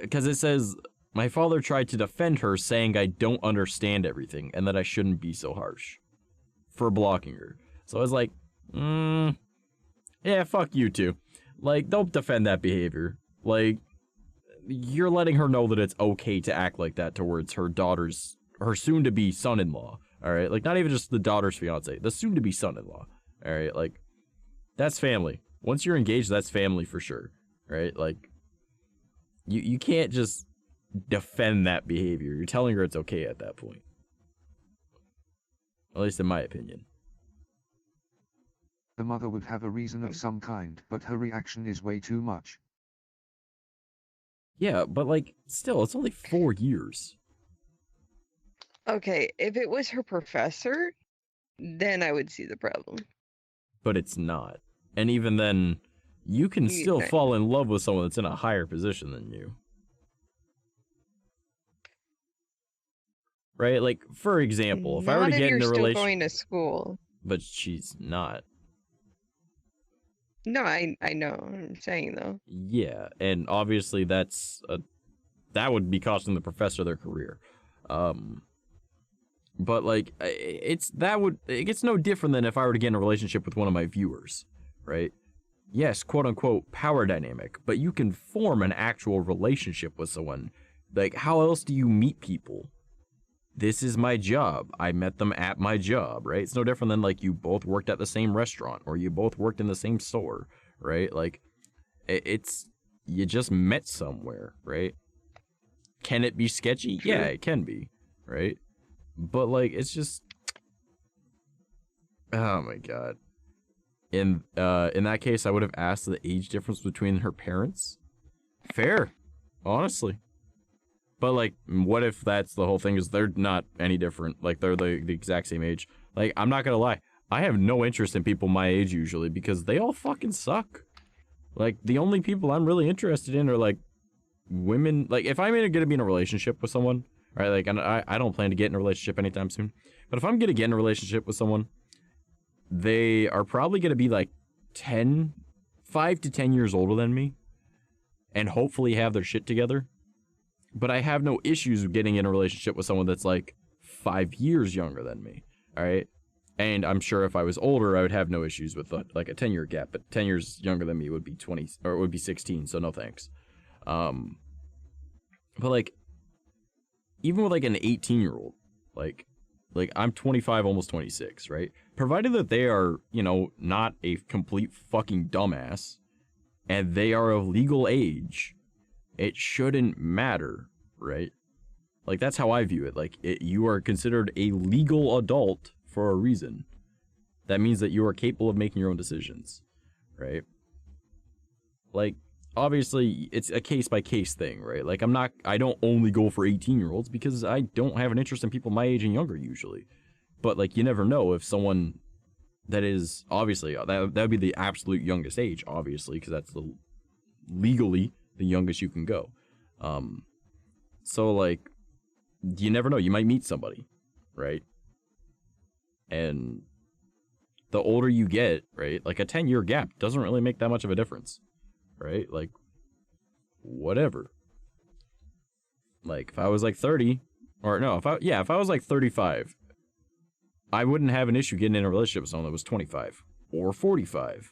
Because it says, my father tried to defend her, saying I don't understand everything and that I shouldn't be so harsh for blocking her. So I was like, yeah, fuck you too. Like, don't defend that behavior. Like, you're letting her know that it's okay to act like that towards her soon-to-be son-in-law. All right, like, not even just the daughter's fiance, the soon-to-be son-in-law. All right, like, that's family. Once you're engaged, that's family for sure. Right, like. You can't just defend that behavior. You're telling her it's okay at that point. At least in my opinion. The mother would have a reason of some kind, but her reaction is way too much. Yeah, but like, still, it's only 4 years. Okay, if it was her professor, then I would see the problem. But it's not. And even then, you can still fall in love with someone that's in a higher position than you. Right? Like, for example, if I were to get in a relationship... going to school. But she's not. No, I know what I'm saying, though. Yeah, and obviously that would be costing the professor their career. But like, it gets no different than if I were to get in a relationship with one of my viewers, right? Yes, quote unquote power dynamic, but you can form an actual relationship with someone. Like, how else do you meet people? This is my job. I met them at my job, right? It's no different than like you both worked at the same restaurant or you both worked in the same store, right? Like, you just met somewhere, right? Can it be sketchy? True. Yeah, it can be, right? But like, it's just, oh my god. In that case, I would have asked the age difference between her parents. Fair, honestly. But like, what if that's the whole thing, is they're not any different? Like, they're the exact same age. Like, I'm not gonna lie, I have no interest in people my age usually because they all fucking suck. Like, the only people I'm really interested in are like women. Like, if I'm gonna be in a relationship with someone, right? Like, and I don't plan to get in a relationship anytime soon. But if I'm gonna get in a relationship with someone, they are probably gonna be like 5 to 10 years older than me, and hopefully have their shit together. But I have no issues with getting in a relationship with someone that's like 5 years younger than me, all right? And I'm sure if I was older, I would have no issues with like a 10-year gap. But 10 years younger than me would be 20, or it would be 16. So no thanks. But like, even with like an 18-year-old, like I'm 25, almost 26, right? Provided that they are, you know, not a complete fucking dumbass, and they are of legal age, it shouldn't matter, right? Like, that's how I view it. Like, you are considered a legal adult for a reason. That means that you are capable of making your own decisions, right? Like, obviously, it's a case-by-case thing, right? Like, I don't only go for 18-year-olds because I don't have an interest in people my age and younger, usually. But, like, you never know if someone that is, obviously, that would be the absolute youngest age, obviously, because that's legally the youngest you can go. So, like, you never know. You might meet somebody, right? And the older you get, right, like a 10-year gap doesn't really make that much of a difference, right? Like, whatever. Like, if I was like 30, or no, if I was like 35, I wouldn't have an issue getting in a relationship with someone that was 25 or 45,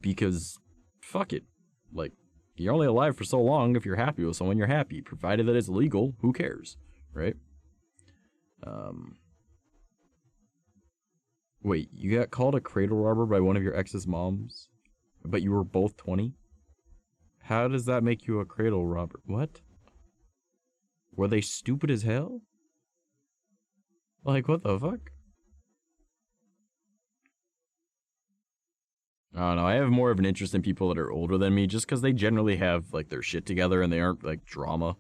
because fuck it. Like, you're only alive for so long. If you're happy with someone, you're happy. Provided that it's legal, who cares, right? Wait, you got called a cradle robber by one of your ex's moms, but you were both 20? How does that make you a cradle robber? What? Were they stupid as hell? Like, what the fuck? I don't know, I have more of an interest in people that are older than me just because they generally have, like, their shit together and they aren't, like, drama,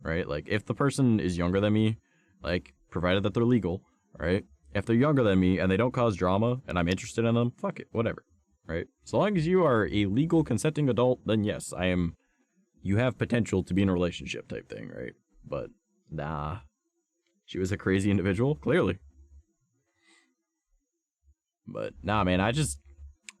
right? Like, if the person is younger than me, like, provided that they're legal, right? If they're younger than me and they don't cause drama and I'm interested in them, fuck it, whatever, right? So long as you are a legal consenting adult, then yes, you have potential to be in a relationship type thing, right? But, nah. She was a crazy individual, clearly. But, nah, man,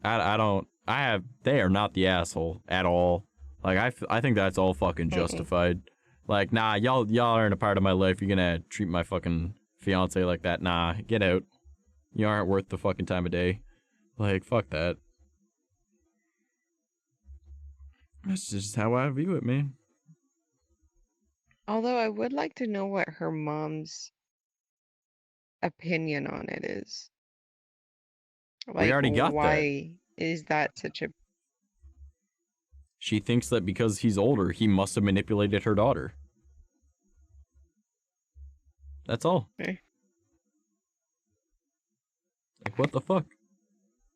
they are not the asshole at all. Like, I think that's all fucking justified. Like, nah, y'all aren't a part of my life. You're gonna treat my fucking fiance like that. Nah, get out. You aren't worth the fucking time of day. Like, fuck that. That's just how I view it, man. Although I would like to know what her mom's opinion on it is. Like, we already got that. Why is that such a... She thinks that because he's older, he must have manipulated her daughter. That's all. Okay. Like, what the fuck?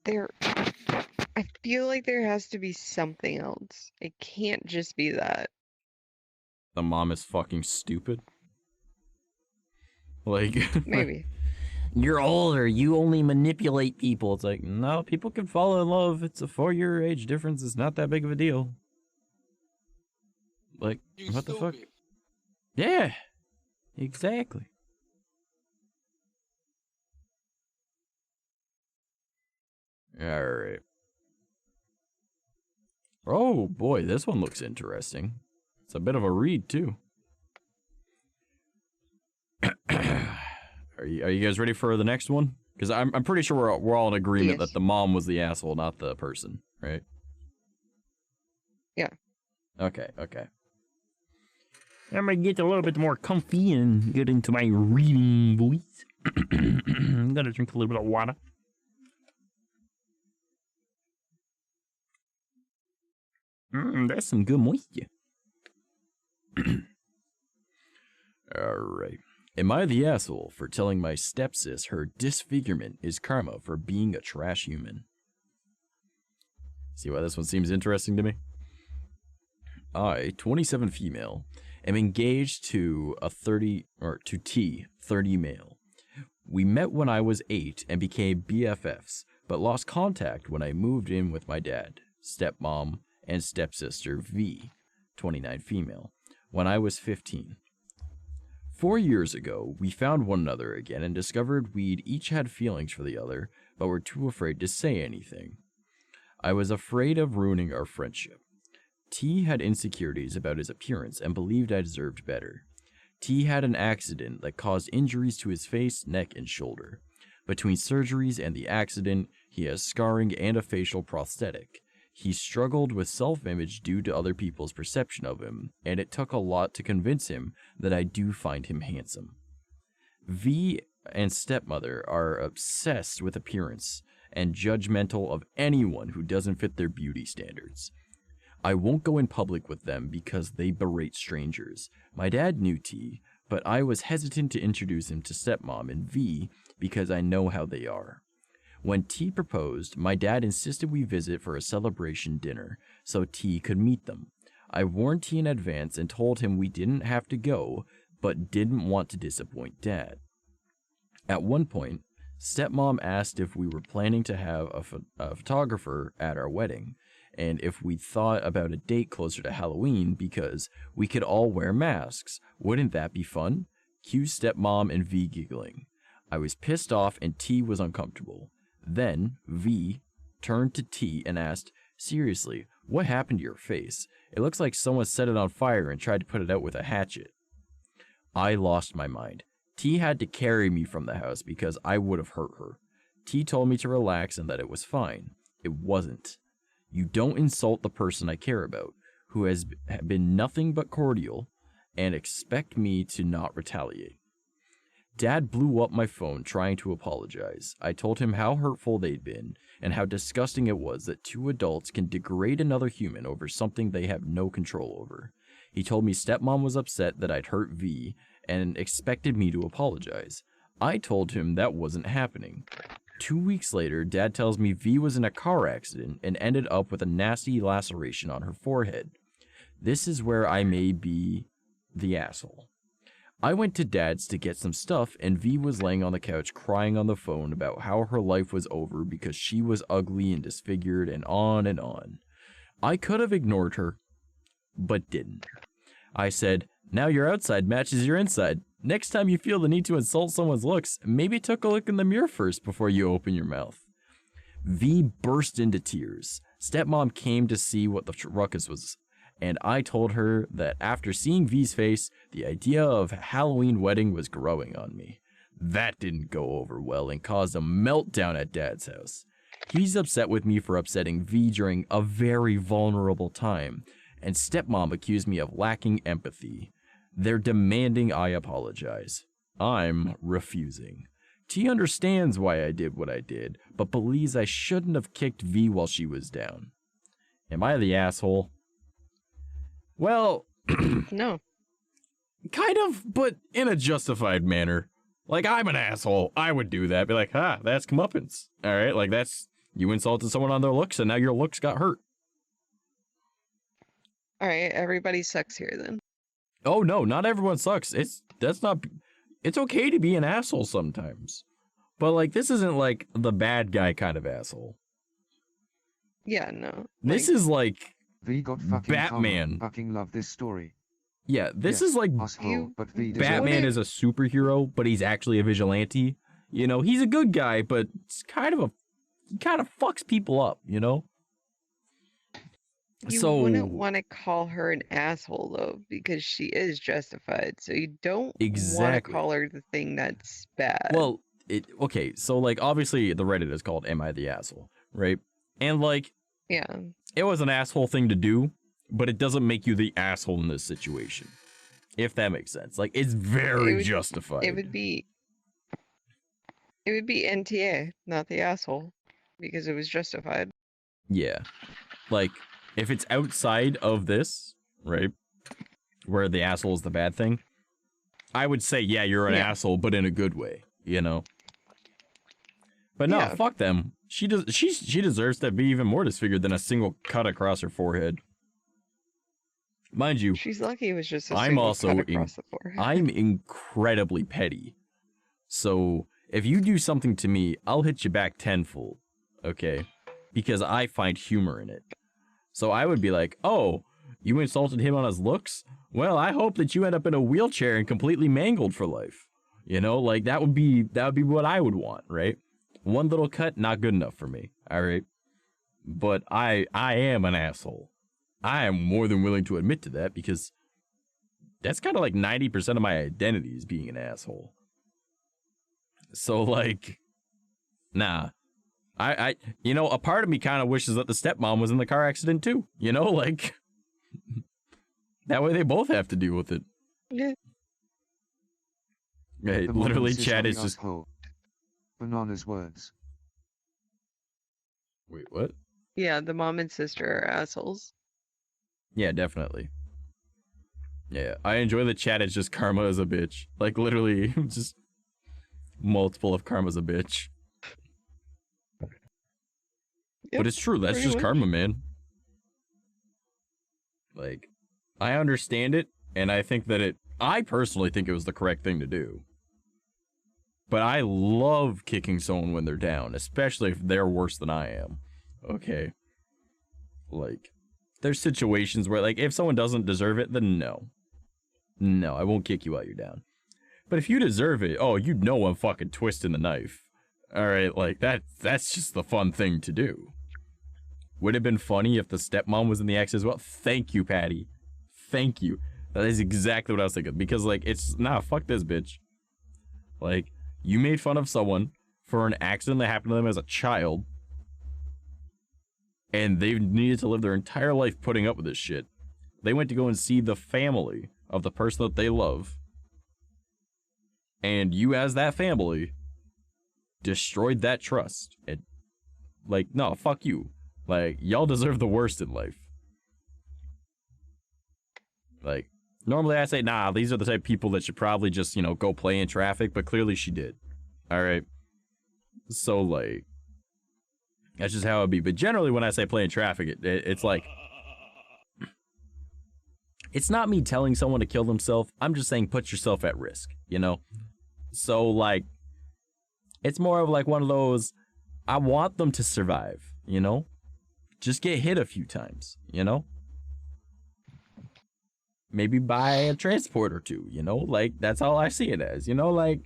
I feel like there has to be something else. It can't just be that. The mom is fucking stupid. Like, Maybe. You're older, you only manipulate people. It's like, no, people can fall in love. It's a 4-year age difference. It's not that big of a deal. Like, what the fuck? Yeah, exactly. Alright. Oh boy, this one looks interesting. It's a bit of a read, too. Are you guys ready for the next one? Because I'm pretty sure we're all in agreement that the mom was the asshole, not the person, right? Yeah. Okay. I'm gonna get a little bit more comfy and get into my reading voice. I'm gonna drink a little bit of water. That's some good moisture. Alright. Am I the asshole for telling my stepsis her disfigurement is karma for being a trash human? See why this one seems interesting to me? I, 27 female, am engaged to T, 30 male. We met when I was 8 and became BFFs, but lost contact when I moved in with my dad, stepmom, and stepsister V, 29 female, when I was 15. 4 years ago, we found one another again and discovered we'd each had feelings for the other, but were too afraid to say anything. I was afraid of ruining our friendship. T had insecurities about his appearance and believed I deserved better. T had an accident that caused injuries to his face, neck, and shoulder. Between surgeries and the accident, he has scarring and a facial prosthetic. He struggled with self-image due to other people's perception of him, and it took a lot to convince him that I do find him handsome. V and stepmother are obsessed with appearance and judgmental of anyone who doesn't fit their beauty standards. I won't go in public with them because they berate strangers. My dad knew T, but I was hesitant to introduce him to stepmom and V because I know how they are. When T proposed, my dad insisted we visit for a celebration dinner so T could meet them. I warned T in advance and told him we didn't have to go, but didn't want to disappoint Dad. At one point, stepmom asked if we were planning to have a photographer at our wedding, and if we'd thought about a date closer to Halloween because we could all wear masks. Wouldn't that be fun? Cue stepmom and V giggling. I was pissed off and T was uncomfortable. Then, V turned to T and asked, "Seriously, what happened to your face? It looks like someone set it on fire and tried to put it out with a hatchet." I lost my mind. T had to carry me from the house because I would have hurt her. T told me to relax and that it was fine. It wasn't. You don't insult the person I care about, who has been nothing but cordial, and expect me to not retaliate. Dad blew up my phone trying to apologize. I told him how hurtful they'd been, and how disgusting it was that two adults can degrade another human over something they have no control over. He told me stepmom was upset that I'd hurt V, and expected me to apologize. I told him that wasn't happening. 2 weeks later, Dad tells me V was in a car accident and ended up with a nasty laceration on her forehead. This is where I may be the asshole. I went to Dad's to get some stuff, and V was laying on the couch crying on the phone about how her life was over because she was ugly and disfigured and on and on. I could have ignored her, but didn't. I said, "Now your outside matches your inside. Next time you feel the need to insult someone's looks, maybe take a look in the mirror first before you open your mouth." V burst into tears. Stepmom came to see what the ruckus was, and I told her that after seeing V's face, the idea of a Halloween wedding was growing on me. That didn't go over well and caused a meltdown at Dad's house. He's upset with me for upsetting V during a very vulnerable time, and stepmom accused me of lacking empathy. They're demanding I apologize. I'm refusing. T understands why I did what I did, but believes I shouldn't have kicked V while she was down. Am I the asshole? Well, no. Kind of, but in a justified manner. Like, I'm an asshole. I would do that. Be like, that's comeuppance. All right, like you insulted someone on their looks, and now your looks got hurt. All right, everybody sucks here then. Oh no, not everyone sucks. It's okay to be an asshole sometimes. But like, this isn't like the bad guy kind of asshole. Yeah, no. This is like V got fucking Batman. Fucking love this story. Yeah, this is like but V Batman is a superhero, but he's actually a vigilante. You know, he's a good guy, but it's he kind of fucks people up, you know? You wouldn't want to call her an asshole though, because she is justified. So you don't want to call her the thing that's bad. Well, okay, so like obviously the Reddit is called "Am I the Asshole?" right? And like, yeah, it was an asshole thing to do, but it doesn't make you the asshole in this situation. If that makes sense. Like, it's very justified. It would be NTA, not the asshole, because it was justified. Yeah. Like, if it's outside of this, right, where the asshole is the bad thing, I would say, yeah, you're an asshole, but in a good way, you know? But no, fuck them. She deserves to be even more disfigured than a single cut across her forehead. Mind you, she's lucky it was just a single cut across the forehead. I'm incredibly petty. So, if you do something to me, I'll hit you back tenfold, okay? Because I find humor in it. So I would be like, oh, you insulted him on his looks? Well, I hope that you end up in a wheelchair and completely mangled for life. You know, like that would be what I would want, right? One little cut, not good enough for me, all right? But I am an asshole. I am more than willing to admit to that because that's kind of like 90% of my identity is being an asshole. So like, nah. You know, a part of me kind of wishes that the stepmom was in the car accident too. You know, like, that way they both have to deal with it. Yeah. Hey, literally, chat is just... Bananas words. Wait, what? Yeah, the mom and sister are assholes. Yeah, definitely. Yeah, I enjoy the chat is just karma is a bitch. Like, literally, just multiple of karma's a bitch. But it's true, that's just karma, man. Like, I understand it, and I think that I personally think it was the correct thing to do. But I love kicking someone when they're down, especially if they're worse than I am. Okay. Like, there's situations where, like, if someone doesn't deserve it, then no. No, I won't kick you while you're down. But if you deserve it, oh, you know I'm fucking twisting the knife. Alright, like, that's just the fun thing to do. Would it have been funny if the stepmom was in the X as well? Thank you, Patty. Thank you. That is exactly what I was thinking. Because, like, fuck this bitch. Like, you made fun of someone for an accident that happened to them as a child. And they've needed to live their entire life putting up with this shit. They went to go and see the family of the person that they love. And you, as that family, destroyed that trust. And, like, no, fuck you. Like, y'all deserve the worst in life. Like, normally I say, nah, these are the type of people that should probably just, you know, go play in traffic, but clearly she did. Alright? So, like, that's just how it be. But generally when I say play in traffic, it's like, it's not me telling someone to kill themselves. I'm just saying put yourself at risk, you know? So, like, it's more of like one of those, I want them to survive, you know? Just get hit a few times, you know? Maybe buy a transport or two, you know? Like, that's all I see it as, you know? Like,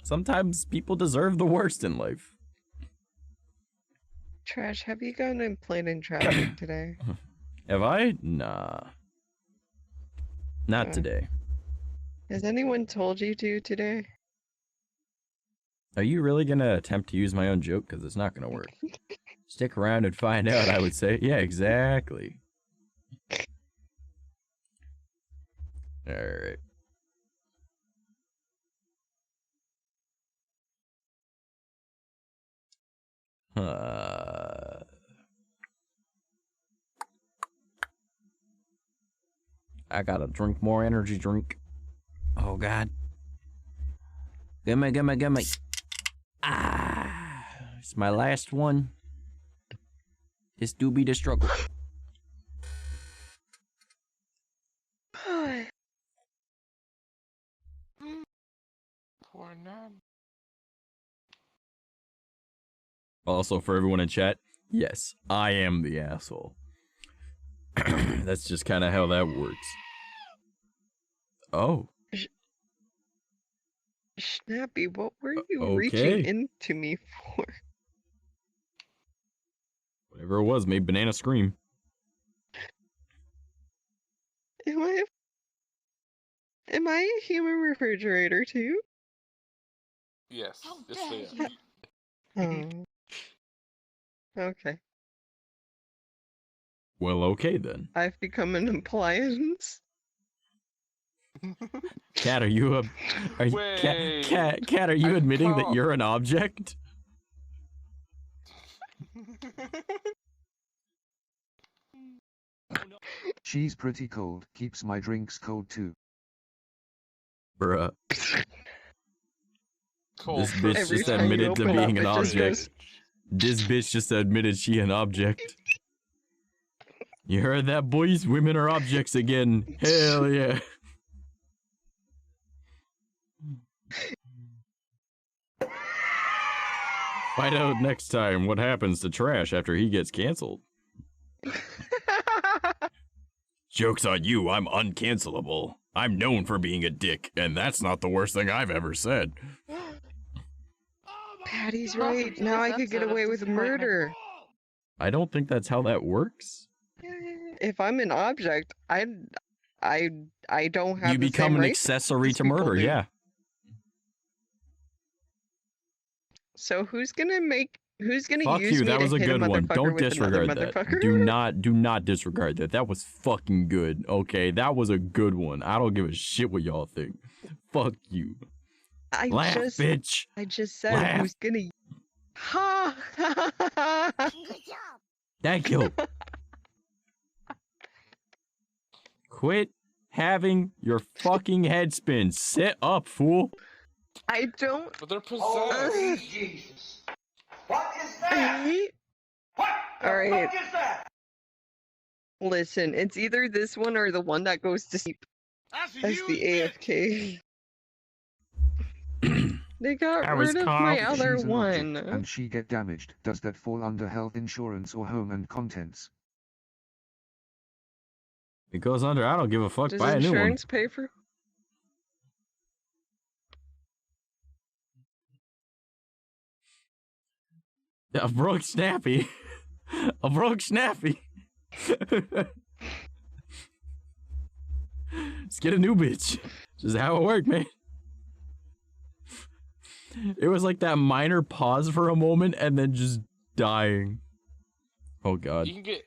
sometimes people deserve the worst in life. Trash, have you gone and played in traffic today? Have I? Nah. Not today. Has anyone told you to today? Are you really gonna attempt to use my own joke? Because it's not gonna work. Stick around and find out, I would say. Yeah, exactly. Alright. I gotta drink more energy drink. Oh god. Gimme. Ah, it's my last one. This do be the struggle. Poor nun. Also, for everyone in chat, yes, I am the asshole. That's just kind of how that works. Oh. Snappy, what were you reaching into me for? Whatever it was made Banana scream. Am I a human refrigerator too? Yes. Yes, they are. Oh. Okay. Well, okay then. I've become an appliance. Cat, are you a? Are you, Cat, are you admitting that you're an object? She's pretty cold, keeps my drinks cold too. Bruh. Cold This bitch Every just time you admitted to open being up, an it just object. goes- This bitch just admitted she an object. You heard that, boys? Women are objects again. Hell yeah. Find out next time what happens to Trash after he gets canceled. Joke's on you, I'm uncancelable. I'm known for being a dick, and that's not the worst thing I've ever said. Patty's right. Now I could get away with murder. I don't think that's how that works. If I'm an object, I don't have. You the become same an rights accessory as to people murder, do. yeah. So who's gonna Fuck use you, me that to was a hit good one. motherfucker Don't with another disregard that. motherfucker? Do not disregard that. That was fucking good. Okay, that was a good one. I don't give a shit what y'all think. Fuck you. Laugh, bitch. I just said Laugh. who's gonna. Ha! Thank you. Quit having your fucking head spin. Sit up, fool. I don't. But they're possessed. Oh, Jesus. What is that? What the All right. fuck is that? Listen, it's either this one or the one that goes to sleep as the AFK. They got That was rid of calm. my other She's an object, one. and she get damaged. Does that fall under health insurance or home and contents? It goes under. I don't give a fuck. Does Buy a new one. insurance pay for? A broke snappy. A broke snappy. Let's get a new bitch. Just how it worked, man. It was like that minor pause for a moment and then just dying. Oh god. You can get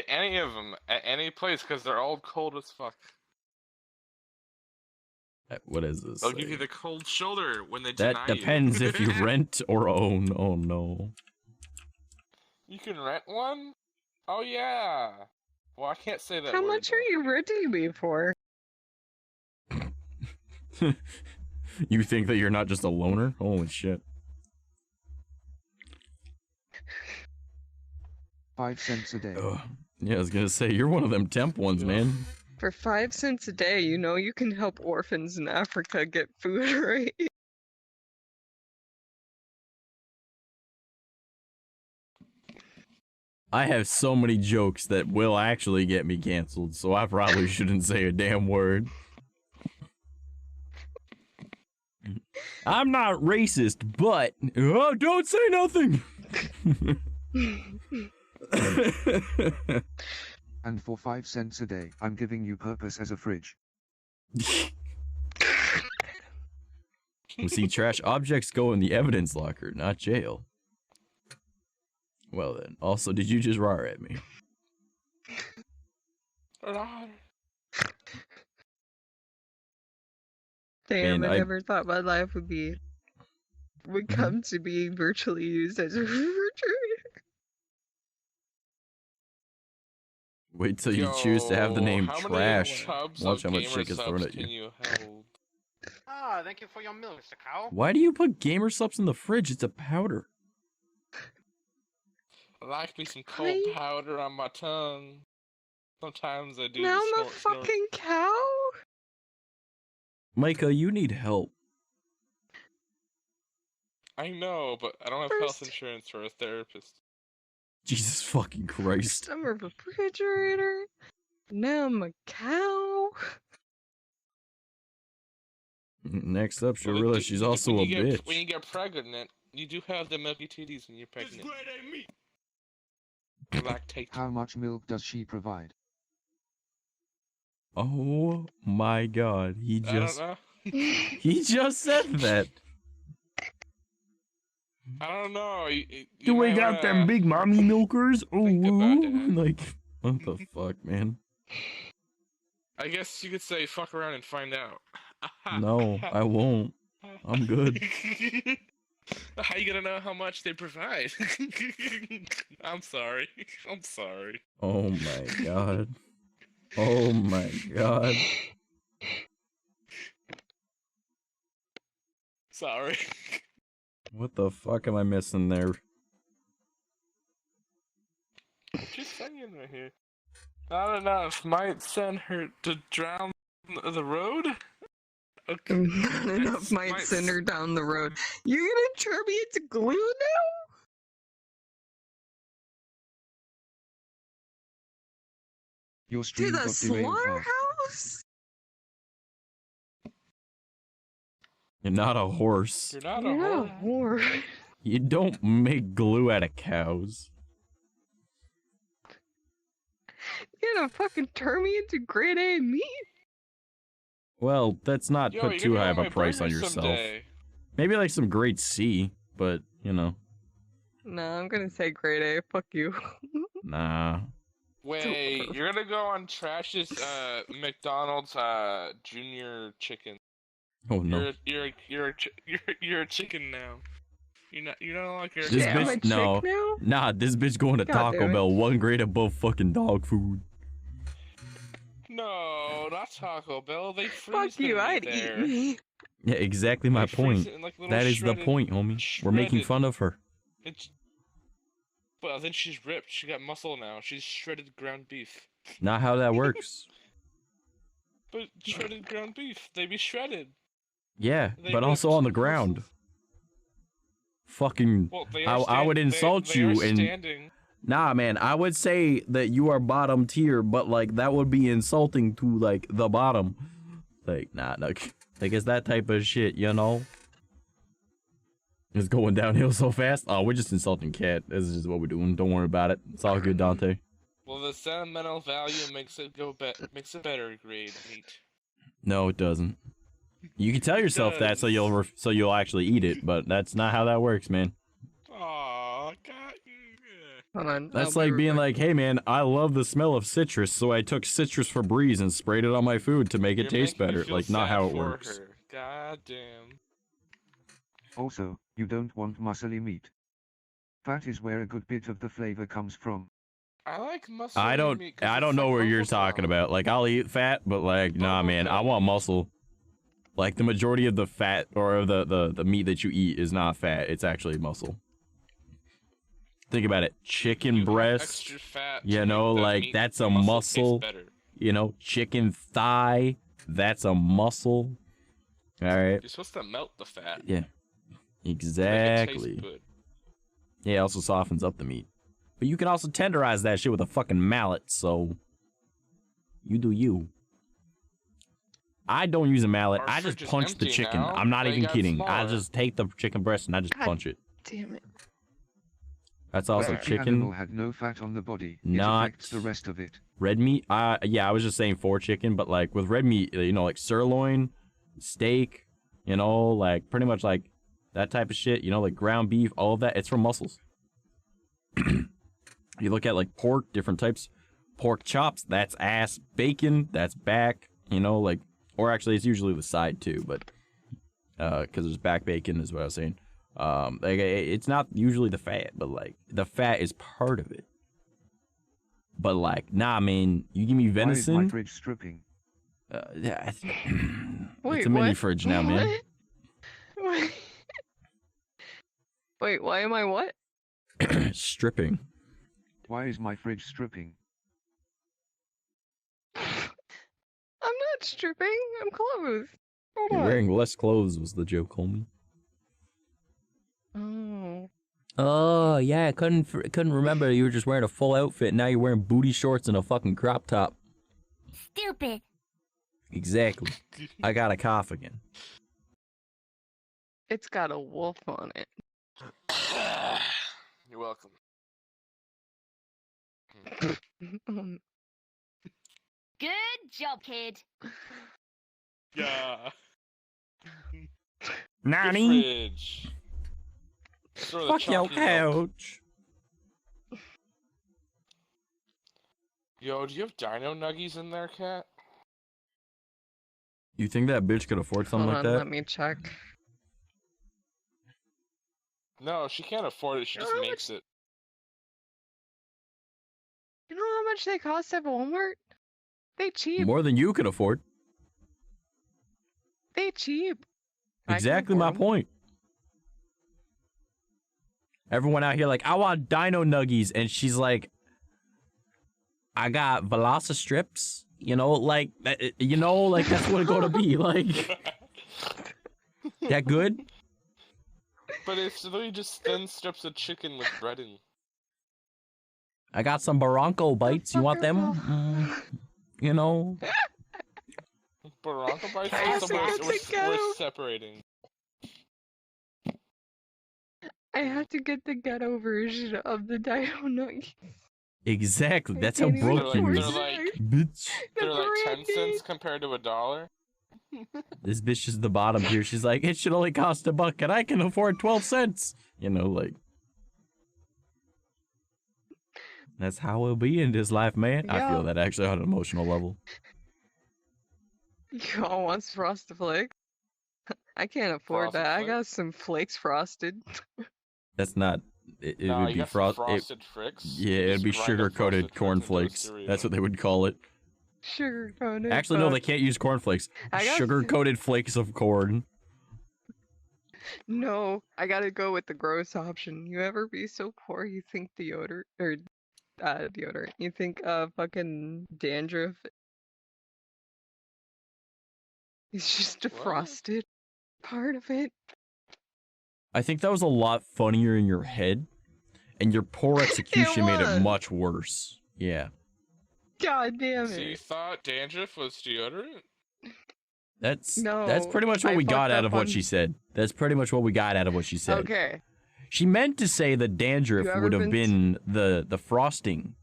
any of them at any place because they're all cold as fuck. What is this? They'll give you the cold shoulder when they That deny depends you. if you rent or own. Oh no. You can rent one? Oh yeah. Well, I can't say that. How word, much are you renting me for? You think that you're not just a loner? Holy shit. 5 cents a day. Ugh. Yeah, I was gonna say, you're one of them temp ones, man. For 5 cents a day, you know you can help orphans in Africa get food, right? I have so many jokes that will actually get me canceled, so I probably shouldn't say a damn word. I'm not racist, but oh, don't say nothing. And for 5 cents a day, I'm giving you purpose as a fridge. We see trash objects go in the evidence locker, not jail. Well then, also, did you just roar at me? Damn, Man, I I- never thought my life would come to being virtually used as a refrigerator. Wait till you choose to have the name how many Trash. tubs Watch of how much shit gamer gets thrown subs at you. can you hold? Ah, thank you for your milk, Mr. Cow. Why do you put gamer subs in the fridge? It's a powder. I like me some cold powder on my tongue. Sometimes I do. Now I'm a snort, snort. fucking cow? Micah, you need help. I know, but I don't have health insurance or a therapist. Jesus fucking Christ. I'm a refrigerator. Now I'm a cow. Next up, she'll Well, realize she's also a when you bitch. When you get pregnant, you do have the milky titties when you're pregnant. Lactate. How much milk does she provide? Oh my god, he just I he just said that. don't know. Do we got them big mommy milkers? Ooh, like what the fuck, man? I guess you could say fuck around and find out. No, I won't. I'm good. How you gonna know how much they provide? I'm sorry. I'm sorry. Oh my god. Oh my god. Sorry. What the fuck am I missing there? She's singing right here. Not enough. Might send her to drown the road? Okay. Not enough might send her down the road. You're gonna turn me into glue now? Your stream To the got derailed. slaughterhouse? You're not a horse. You're not You're a not a whore. whore. You don't make glue out of cows. You're gonna fucking turn me into grade A meat? Well, that's not Yo, put you're too gonna high be of a my price on burger yourself. someday. Maybe like some grade C, but you know, No, I'm gonna say grade A. Fuck you. nah. Wait, you're gonna go on Trash's McDonald's Junior Chicken. Oh no. You're a chicken now. You're not like a This Yeah, I'm a bitch, chick no. now? Nah, this bitch going to God Taco damn it. Bell 1 grade above fucking dog food. No, not Taco Bell. They freeze Fuck you, their I'd meat eat there. me. Yeah, exactly my They freeze point. it in, like, little That is the shredded- point, homie. We're making shredded- fun of her. It's. Well, then she's ripped. She got muscle now. She's shredded ground beef. Not how that works. But shredded ground beef, they be shredded. Yeah, They but also ripped on the ground. Fucking, Well, they I would insult you and standing. nah, man. I would say that you are bottom tier, but like that would be insulting to like the bottom. Like, nah, like it's that type of shit, you know. It's going downhill so fast. Oh, we're just insulting Cat. This is just what we're doing. Don't worry about it. It's all good, Dante. Well, the sentimental value makes it makes it better grade meat. No, it doesn't. You can tell yourself that so you'll actually eat it, but that's not how that works, man. Aw, God. Hold on. That's I'll be like being right like, hey man, I love the smell of citrus, so I took citrus Febreze and sprayed it on my food to make it You're taste making me better. feel Like, not sad how it for works. her. God damn. Also, you don't want muscly meat. Fat is where a good bit of the flavor comes from. I like muscle. I don't know where you're talking about. Like, I'll eat fat, but like, nah, man, I want muscle. Like, the majority of the fat or the meat that you eat is not fat. It's actually muscle. Think about it. Chicken breast, you know, like that's a muscle. You know, chicken thigh, that's a muscle. All right. You're supposed to melt the fat. Yeah. Make it Exactly. taste good. Yeah, it also softens up the meat. But you can also tenderize that shit with a fucking mallet, so you do you. I don't use a mallet. Our I just fridge is punch the empty chicken. now. I'm not They even got kidding. I smaller. just take the chicken breast and I just God punch it. Damn it. That's also The animal chicken. had no fat on the body. Not It affects the rest of it. red meat. Yeah, I was just saying for chicken, but like with red meat, you know, like sirloin, steak, you know, like pretty much like that type of shit, you know, like ground beef, all of that, it's from muscles. You look at like pork, different types. Pork chops, that's ass. Bacon, that's back, you know, like, or actually it's usually the side too, but because there's back bacon is what I was saying. Like it's not usually the fat, but like the fat is part of it. But like, nah, man, you give me venison. Why is my fridge stripping? Yeah, Wait, it's a mini what? fridge now, man. What? Wait, why am I what? Stripping. Why is my fridge stripping? I'm not stripping. I'm clothed. Hold You're on. wearing less clothes was the joke, homie. Oh. Oh yeah, I couldn't remember you were just wearing a full outfit. Now you're wearing booty shorts and a fucking crop top. Stupid. Exactly. I got a cough again. It's got a wolf on it. You're welcome. Good job, kid. Yeah. Nani? Fridge. Fuck your couch. Yo, do you have dino nuggies in there, Cat? You think that bitch could afford something Hold like on, that? let me check. No, she can't afford it. She just makes it. You know how much they cost at Walmart? They cheap. More than you could afford. They cheap. I can Exactly my afford 'em. point. Everyone out here like, I want dino nuggies, and she's like, I got Velocistrips. You know, like that's what it's gonna be. Like, that good? But it's literally just thin strips of chicken with breading. I got some Barranco bites. You want them? You know? Barranco bites are we're separating. I have to get the ghetto version of the dino nuggies. Exactly. That's how can't even broke you afford is. it. They're like 10 cents compared to $1. This bitch is the bottom here. She's like, it should only cost $1 and I can afford 12 cents. You know, like. That's how it'll be in this life, man. Yeah. I feel that actually on an emotional level. Y'all wants Frosted Flakes? I can't afford Frosted that. I Flakes? got some flakes frosted. That's not. It Nah, would you be got some frosted. frosted fricks. Yeah, it'd be Just grind up sugar-coated frosted cornflakes. flakes into a That's what they would call it. Sugar coated. Actually, no, they can't use cornflakes. I got- Sugar-coated flakes of corn. No, I gotta go with the gross option. You ever be so poor you think deodorant or deodorant? You think fucking dandruff is just a What? frosted part of it? I think that was a lot funnier in your head, and your poor execution made it was. much worse. Yeah. God damn So you it. thought dandruff was deodorant? That's No, pretty much what I we got fucked out up of what on- she said. That's pretty much what we got out of what she said. Okay. She meant to say the dandruff You ever would have been been the frosting,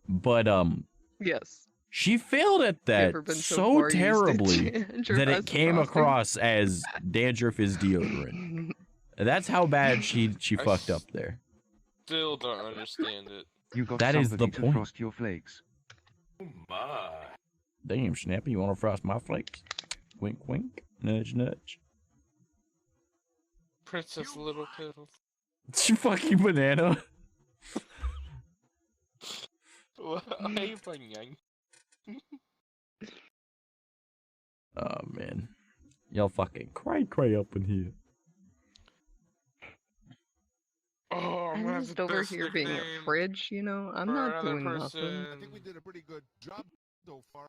but Yes. she failed at that ever been so so poor you used it terribly dandruff that as it came frosting? across as dandruff is deodorant. That's how bad she fucked up there. Still don't understand it. You got That is somebody the to point. frost your flakes. Oh my. Damn, Snappy, you want to frost my flakes? Wink, wink, nudge, nudge. Princess Little Piddle. She fucking banana. Hey, Banyang. Oh man, y'all fucking cray up in here. Oh, I'm I'm just over here being a fridge, you know? I'm for not another doing person. nothing. I think we did a pretty good job so far.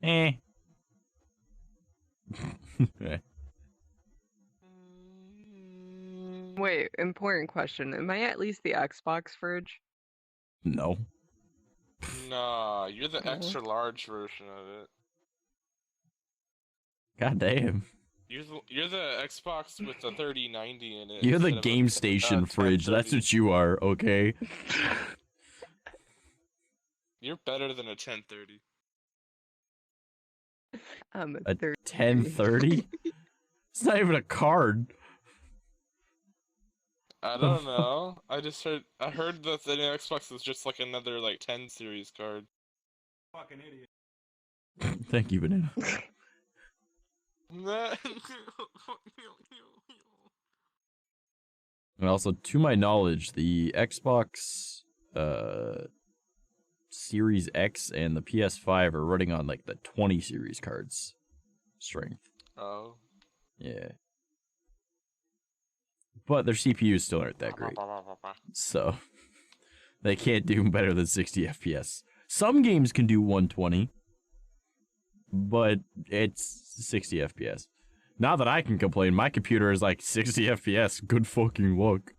Eh. Wait, important question. Am I at least the Xbox fridge? No. Nah, you're the extra large version of it. God damn. You're the Xbox with the 3090 in it. You're the instead of a, game station fridge. That's what you are, okay? You're better than a 1030. I'm A 1030? It's not even a card. I don't know. I heard that the new Xbox is just like another like 10 series card. Fucking idiot. Thank you, Banana. And also, to my knowledge, the Xbox Series X and the PS5 are running on like the 20 series cards strength. Oh. Yeah. But their CPUs still aren't that great. So, they can't do better than 60 FPS. Some games can do 120, but it's 60 FPS. Not that I can complain, my computer is like 60 FPS, good fucking luck.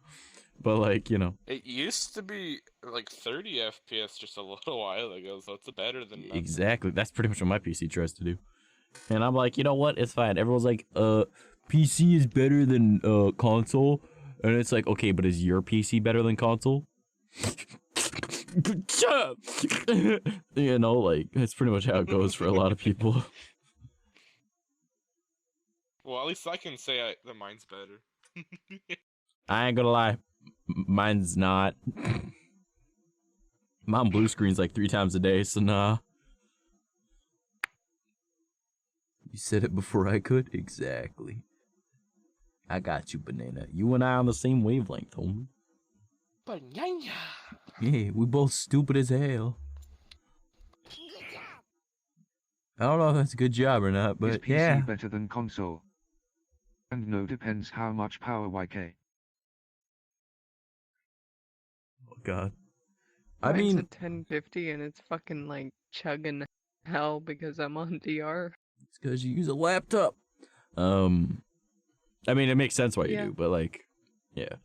But like, you know. It used to be like 30 FPS just a little while ago, so it's better than nothing. Exactly, that's pretty much what my PC tries to do. And I'm like, you know what, it's fine. Everyone's like, PC is better than console. And it's like, okay, but is your PC better than console? You know, like, that's pretty much how it goes for a lot of people. Well, at least I can say that mine's better. I ain't gonna lie. Mine's not. Mine blue screens like 3 times a day, so nah. You said it before I could? Exactly. I got you, Banana. You and I on the same wavelength, homie. Banana. Yeah, we both stupid as hell. I don't know if that's a good job or not, but Is PC yeah. better than console? And no, depends how much power YK. Oh god. Mine's I mean, a 1050 and it's fucking like chugging hell because I'm on DR. it's because you use a laptop. I mean, it makes sense why you do, but like, yeah.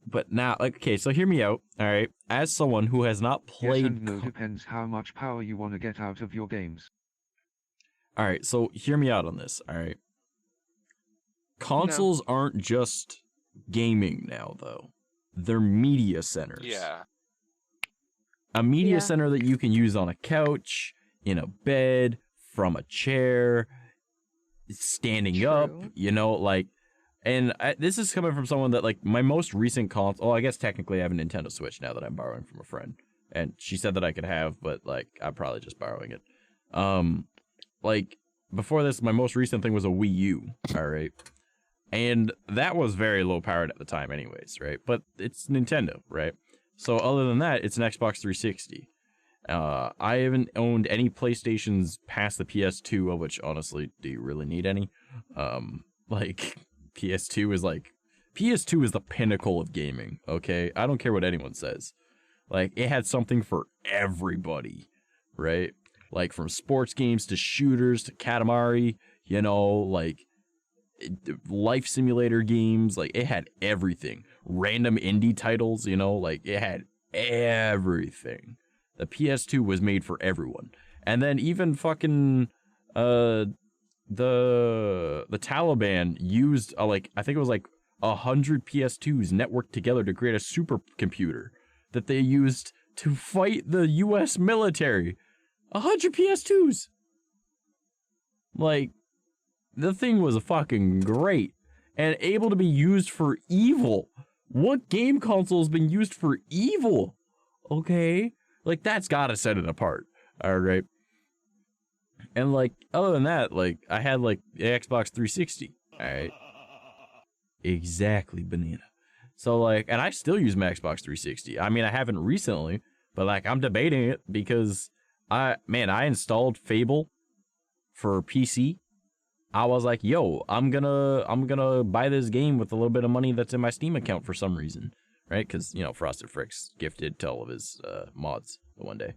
But now, like, okay, so hear me out, all right? As someone who has not played... Yes and no, depends how much power you want to get out of your games. All right, so hear me out on this, all right? Consoles aren't just gaming now, though. They're media centers. Yeah. A media center that you can use on a couch, in a bed, from a chair, standing up, you know, like... And this is coming from someone that, like, my most recent console... Oh, I guess technically I have a Nintendo Switch now that I'm borrowing from a friend. And she said that I could have, but, like, I'm probably just borrowing it. Like, before this, my most recent thing was a Wii U, alright? And that was very low powered at the time anyways, right? But it's Nintendo, right? So other than that, it's an Xbox 360. I haven't owned any PlayStations past the PS2, of which, honestly, do you really need any? Like... PS2 is the pinnacle of gaming, okay? I don't care what anyone says. Like, it had something for everybody, right? Like, from sports games to shooters to Katamari, you know, like, life simulator games, like, it had everything. Random indie titles, you know, like, it had everything. The PS2 was made for everyone. And then even fucking, the Taliban used like I think it was like 100 PS2s networked together to create a supercomputer that they used to fight the US military. 100 PS2s. Like, the thing was fucking great and able to be used for evil. What game console has been used for evil? Okay? Like, that's gotta set it apart. Alright? And, like, other than that, like, I had, like, the Xbox 360, alright? Exactly, Banana. So, like, and I still use my Xbox 360. I mean, I haven't recently, but, like, I'm debating it because, I installed Fable for PC. I was like, yo, I'm gonna buy this game with a little bit of money that's in my Steam account for some reason, right? Because, you know, Frosted Fricks gifted to all of his mods the one day.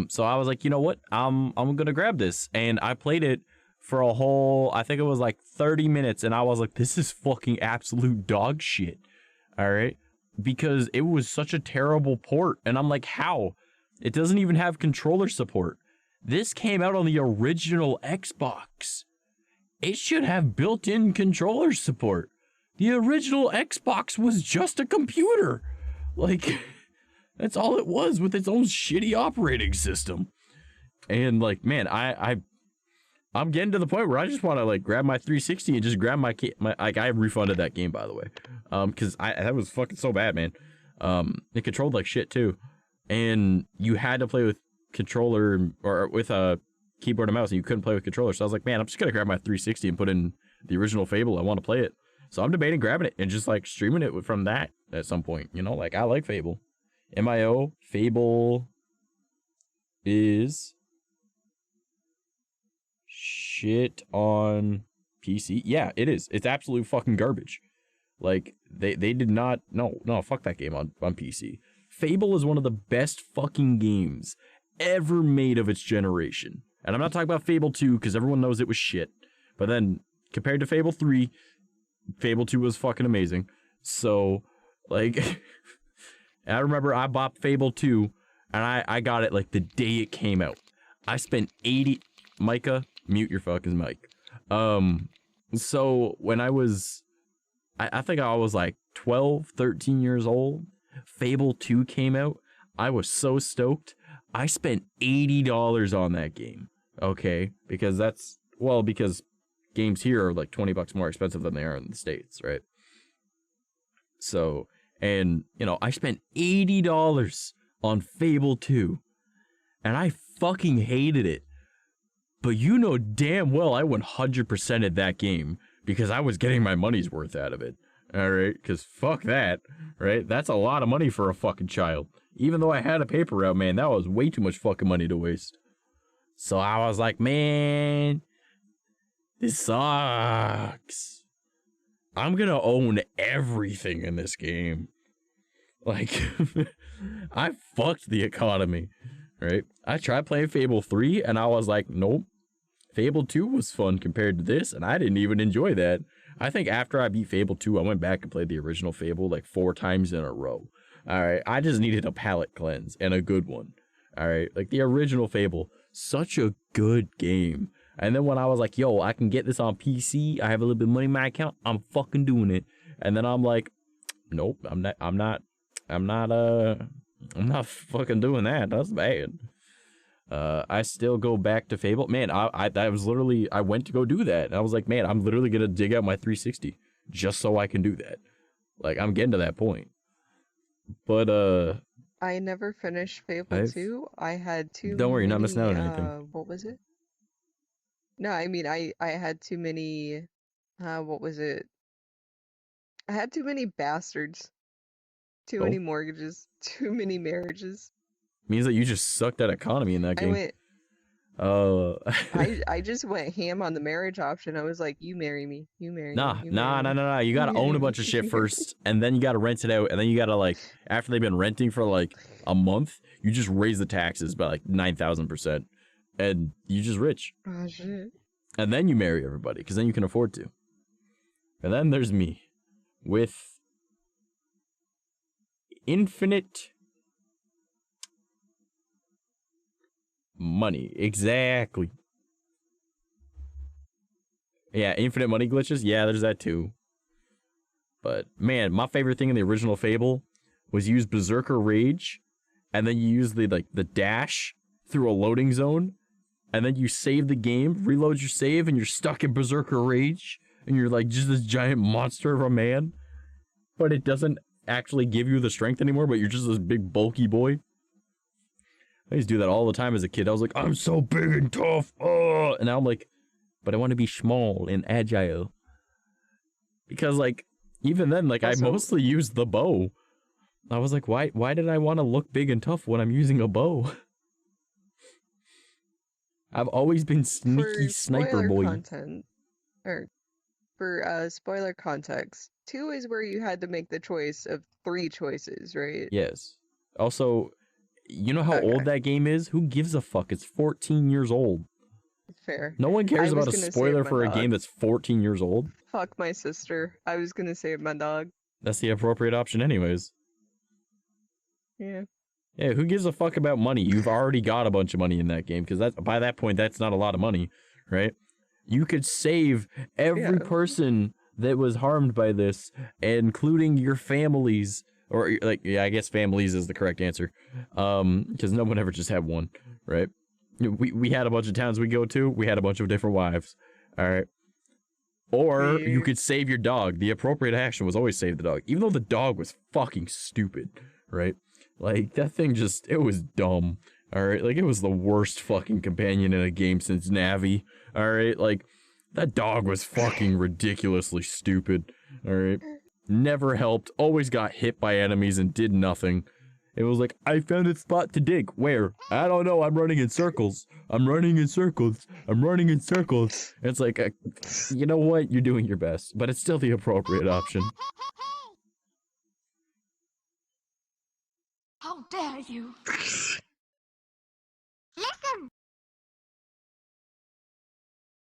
So I was like, you know what? I'm gonna grab this, and I played it for a whole, I think it was like 30 minutes, and I was like, this is fucking absolute dog shit. All right, because it was such a terrible port, and I'm like, how? It doesn't even have controller support. This came out on the original Xbox. It should have built-in controller support. The original Xbox was just a computer. Like. That's all it was, with its own shitty operating system. And, like, man, I'm getting to the point where I just want to, like, grab my 360 and just grab like, I refunded that game, by the way. Because that was fucking so bad, man. It controlled like shit, too. And you had to play with controller, or with a keyboard and mouse, and you couldn't play with controller. So I was like, man, I'm just going to grab my 360 and put in the original Fable. I want to play it. So I'm debating grabbing it and just, like, streaming it from that at some point. You know, like, I like Fable. MIO, Fable is shit on PC. Yeah, it is. It's absolute fucking garbage. Like, they did not, no, fuck that game on PC. Fable is one of the best fucking games ever made of its generation. And I'm not talking about Fable 2, because everyone knows it was shit. But then, compared to Fable 3, Fable 2 was fucking amazing. So, like... I remember I bought Fable 2, and I got it, like, the day it came out. I spent 80... Micah, mute your fucking mic. So, when I was... I think I was, like, 12, 13 years old. Fable 2 came out. I was so stoked. I spent $80 on that game. Okay, because because games here are like $20 more expensive than they are in the States, right? So, and I spent $80 on Fable 2, and I fucking hated it. But damn well I 100%ed that game because I was getting my money's worth out of it. All right, because fuck that, right? That's a lot of money for a fucking child. Even though I had a paper route, man, that was way too much fucking money to waste. So I was like, man, this sucks. I'm gonna own everything in this game. Like, I fucked the economy, right? I tried playing Fable 3, and I was like, nope. Fable 2 was fun compared to this, and I didn't even enjoy that. I think after I beat Fable 2, I went back and played the original Fable like 4 times in a row. All right, I just needed a palate cleanse, and a good one. All right, like the original Fable, such a good game. And then when I was like, yo, I can get this on PC, I have a little bit of money in my account, I'm fucking doing it. And then I'm like, nope, I'm not fucking doing that. That's bad. I still go back to Fable. Man, I went to go do that. And I was like, man, I'm literally gonna dig out my 360 just so I can do that. Like, I'm getting to that point. But I never finished Fable 2. I had too Don't worry, you're not many, missing out on anything. what was it? No, I mean I had too many what was it? I had too many bastards. Too many mortgages, too many marriages. Means that you just sucked at economy in that game. I just went ham on the marriage option. I was like, you marry me, you marry me. Nah. You gotta own a bunch of shit first, and then you gotta rent it out, and then you gotta, like, after they've been renting for like a month, you just raise the taxes by like 9,000%, and you just rich. Oh shit. And then you marry everybody, because then you can afford to. And then there's me, with infinite money. Exactly. Yeah, infinite money glitches. Yeah, there's that too. But man, my favorite thing in the original Fable was use Berserker Rage, and then you use the dash through a loading zone, and then you save the game, reload your save, and you're stuck in Berserker Rage, and you're like just this giant monster of a man. But it doesn't actually give you the strength anymore, but you're just this big bulky boy. I used to do that all the time as a kid. I was like, I'm so big and tough. Oh, and now I'm like, but I want to be small and agile. Because, like, even then, like, also, I mostly used the bow. I was like, why did I want to look big and tough when I'm using a bow? I've always been sneaky sniper boy. For spoiler context, 2 is where you had to make the choice of 3 choices, right? Yes. Also, you know how old that game is? Who gives a fuck? It's 14 years old. Fair. No one cares about a spoiler for a game that's 14 years old. Fuck my sister. I was gonna save my dog. That's the appropriate option anyways. Yeah. Yeah, who gives a fuck about money? You've already got a bunch of money in that game, because by that point, that's not a lot of money, right? You could save every person that was harmed by this, including your families. Or, like, yeah, I guess families is the correct answer. Because no one ever just had one, right? We had a bunch of towns we go to. We had a bunch of different wives, all right? Or you could save your dog. The appropriate action was always save the dog. Even though the dog was fucking stupid, right? Like, that thing just, it was dumb, all right? Like, it was the worst fucking companion in a game since Navi, all right? Like, that dog was fucking ridiculously stupid, all right? Never helped, always got hit by enemies and did nothing. It was like, I found a spot to dig. Where? I don't know, I'm running in circles. I'm running in circles. I'm running in circles. It's like, you know what? You're doing your best, but it's still the appropriate option. How dare you? Listen!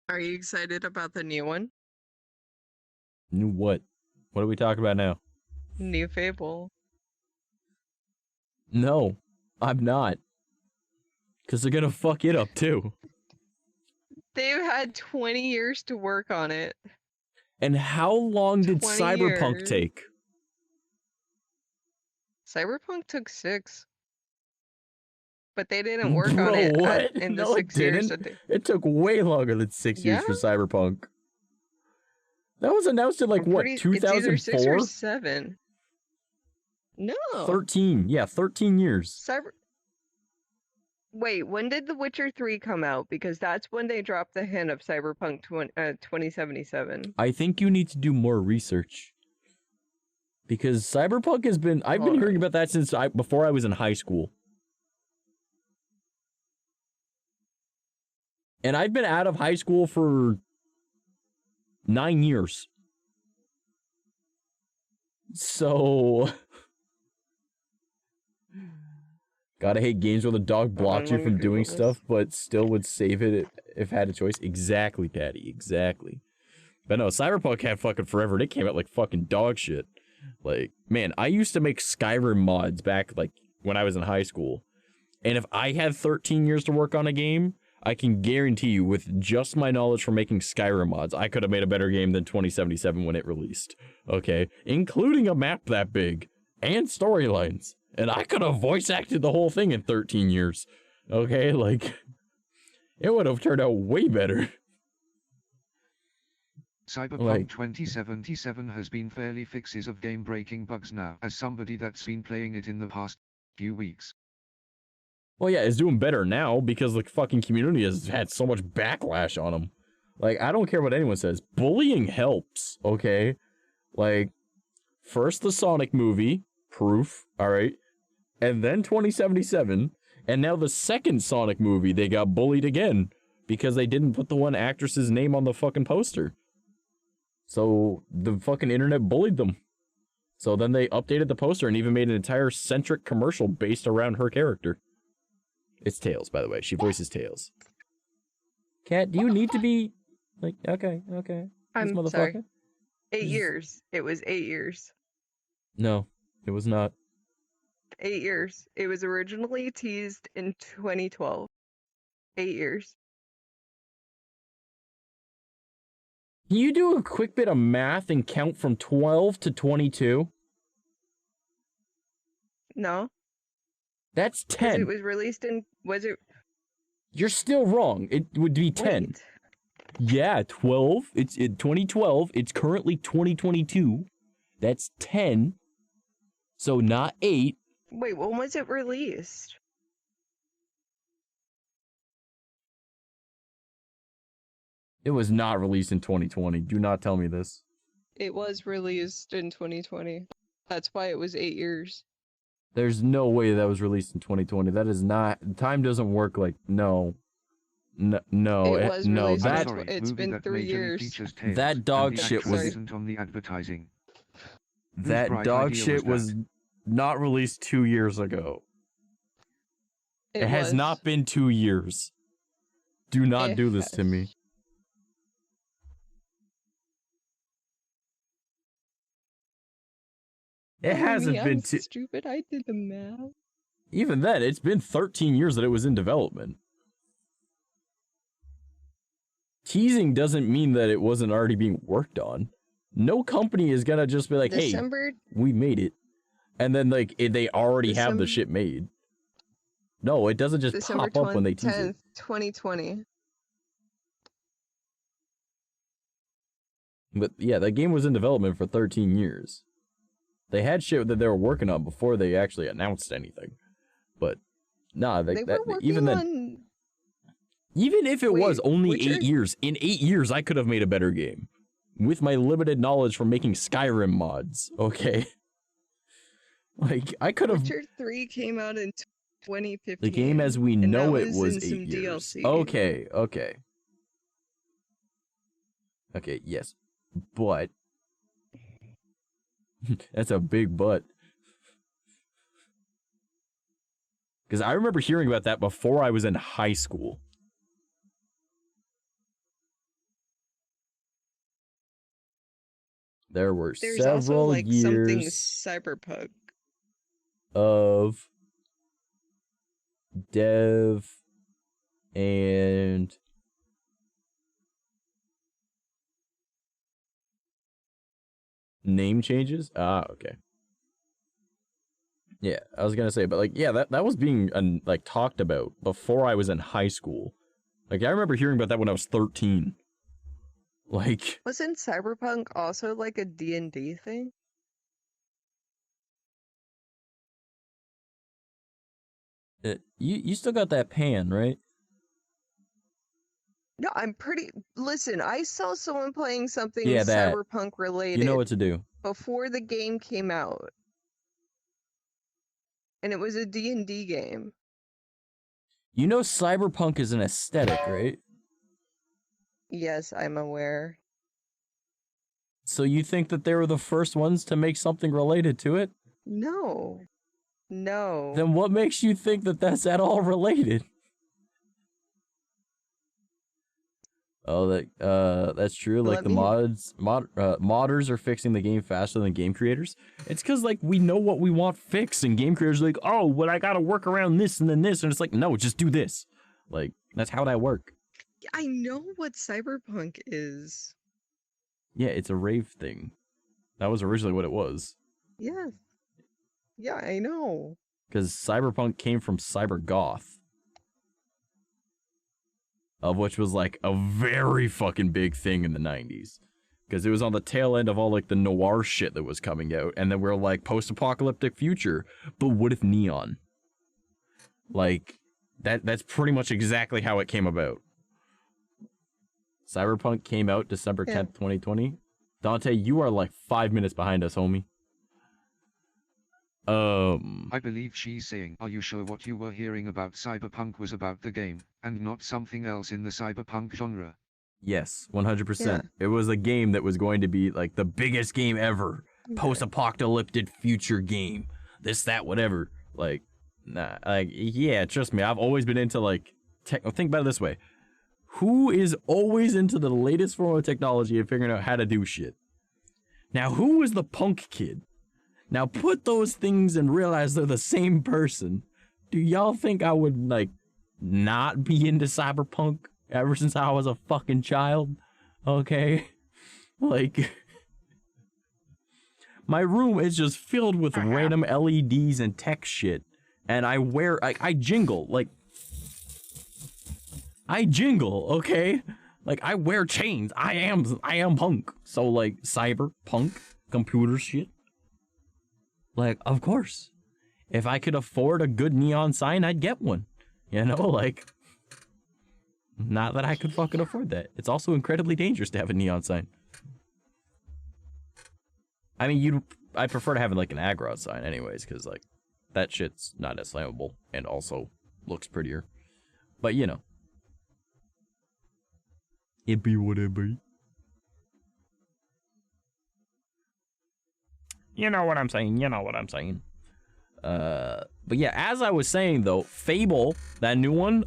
Are you excited about the new one? New what? What are we talking about now? New Fable. No, I'm not. Because they're gonna fuck it up too. They've had 20 years to work on it. And how long did Cyberpunk take? Cyberpunk took 6. But they didn't work on Bro, it what? in the No, 6 it years. didn't. It took way longer than 6 years for Cyberpunk. That was announced in like what, It's either 6 or 2004? 7. No. 13. Yeah, 13 years. Wait, when did The Witcher 3 come out? Because that's when they dropped the hint of Cyberpunk 2077. I think you need to do more research. Because Cyberpunk has been... I've been hearing about that since before I was in high school. And I've been out of high school for 9 years. So... Gotta hate games where the dog blocked you from doing stuff, but still would save it if had a choice. Exactly, Patty. Exactly. But no, Cyberpunk had fucking forever. They came out like fucking dog shit. Like, man, I used to make Skyrim mods back, like, when I was in high school. And if I had 13 years to work on a game, I can guarantee you, with just my knowledge from making Skyrim mods, I could have made a better game than 2077 when it released. Okay? Including a map that big. And storylines. And I could have voice acted the whole thing in 13 years. Okay? Like, it would have turned out way better. Cyberpunk 2077 has been fairly fixes of game-breaking bugs now, as somebody that's been playing it in the past few weeks. Well, yeah, it's doing better now because the fucking community has had so much backlash on them. Like, I don't care what anyone says. Bullying helps, okay? Like, first the Sonic movie, proof, alright? And then 2077, and now the second Sonic movie, they got bullied again because they didn't put the one actress's name on the fucking poster. So the fucking internet bullied them. So then they updated the poster and even made an entire centric commercial based around her character. It's Tails, by the way. She voices Tails. Cat, do you need to be like, okay. I'm sorry. 8 years. It was 8 years. No, it was not. 8 years. It was originally teased in 2012. 8 years. Can you do a quick bit of math and count from 12 to 22? No. That's 10. It was released in... Was it... You're still wrong. It would be 10. Wait. Yeah, 12. It's in 2012. It's currently 2022. That's 10. So not 8. Wait, when was it released? It was not released in 2020. Do not tell me this. It was released in 2020. That's why it was 8 years. There's no way that was released in 2020. That is not... Time doesn't work like... No. No. It was no. released. That... It's been 3 years. That dog shit was... On the advertising. That dog shit was not released 2 years ago. It has not been 2 years. Do not do this to me. It hasn't been too... Stupid, I did the math. Even then, it's been 13 years that it was in development. Teasing doesn't mean that it wasn't already being worked on. No company is gonna just be like, hey, we made it. And then, like, they already have the shit made. No, it doesn't just pop up when they tease it. 2020. But, yeah, that game was in development for 13 years. They had shit that they were working on before they actually announced anything. But, nah, even then... Even if it was only 8 years, in 8 years, I could have made a better game. With my limited knowledge from making Skyrim mods, okay? Like, I could have... Witcher 3 came out in 2015. The game as we know it was 8 years. DLC. Okay. Okay, yes. But... That's a big but. Because I remember hearing about that before I was in high school. There were several years something cyberpunk of dev and name changes. Ah, okay. Yeah, I was gonna say, but like, yeah, that was being like talked about before I was in high school. Like, I remember hearing about that when I was 13. Like, wasn't Cyberpunk also like a D&D thing? You still got that pan, right? No, listen, I saw someone playing something Yeah, that. Cyberpunk related. You know what to do. Before the game came out. And it was a D&D game. You know Cyberpunk is an aesthetic, right? Yes, I'm aware. So you think that they were the first ones to make something related to it? No. No. Then what makes you think that that's at all related? Oh, that's true. Like, modders are fixing the game faster than game creators. It's because, like, we know what we want fixed, and game creators are like, oh, well, I gotta work around this and then this, and it's like, no, just do this. Like, that's how that work. I know what Cyberpunk is. Yeah, it's a rave thing. That was originally what it was. Yes. Yeah, I know. Because Cyberpunk came from cybergoth. Of which was like a very fucking big thing in the 90s. Because it was on the tail end of all like the noir shit that was coming out. And then we're like, post-apocalyptic future. But what if neon? Like, that's pretty much exactly how it came about. Cyberpunk came out December 10th, 2020. Dante, you are like 5 minutes behind us, homie. I believe she's saying, are you sure what you were hearing about Cyberpunk was about the game, and not something else in the Cyberpunk genre? Yes, 100%. It was a game that was going to be like the biggest game ever. Post-apocalyptic future game. This, that, whatever. Like, nah, like, yeah, trust me, I've always been into like, think about it this way. Who is always into the latest form of technology and figuring out how to do shit? Now, who was the punk kid? Now put those things and realize they're the same person. Do y'all think I would, like, not be into Cyberpunk ever since I was a fucking child? Okay? Like, my room is just filled with random LEDs and tech shit. And I jingle, like, I jingle, okay? Like, I wear chains. I am punk. So, like, cyberpunk, computer shit. Like, of course. If I could afford a good neon sign, I'd get one. You know, like, not that I could fucking afford that. It's also incredibly dangerous to have a neon sign. I mean, I prefer to have like an aggro sign anyways, because, like, that shit's not as flammable and also looks prettier. But, you know. It be what it be. You know what I'm saying, you know what I'm saying. But yeah, as I was saying though, Fable, that new one,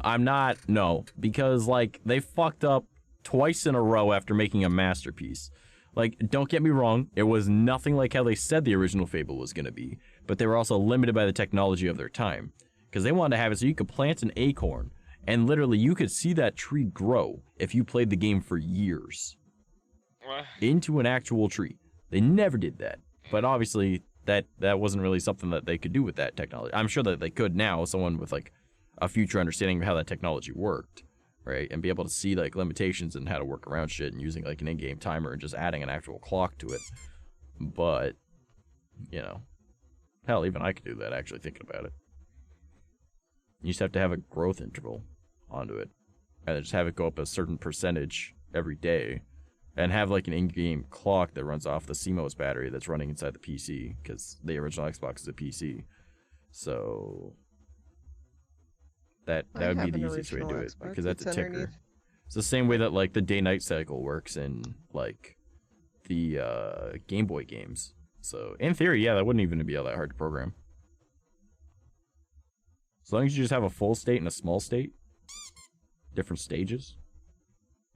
no. Because, like, they fucked up twice in a row after making a masterpiece. Like, don't get me wrong, it was nothing like how they said the original Fable was gonna be. But they were also limited by the technology of their time. Because they wanted to have it so you could plant an acorn, and literally you could see that tree grow if you played the game for years. Into an actual tree. They never did that. But obviously, that wasn't really something that they could do with that technology. I'm sure that they could now, someone with, like, a future understanding of how that technology worked, right? And be able to see, like, limitations and how to work around shit and using, like, an in-game timer and just adding an actual clock to it. But, you know, hell, even I could do that, actually, thinking about it. You just have to have a growth interval onto it. And then just have it go up a certain percentage every day. And have, like, an in-game clock that runs off the CMOS battery that's running inside the PC, because the original Xbox is a PC. So that would be the easiest way to do it, because that's a ticker. It's the same way that, like, the day-night cycle works in, like, the Game Boy games. So in theory, yeah, that wouldn't even be all that hard to program. As long as you just have a full state and a small state, different stages.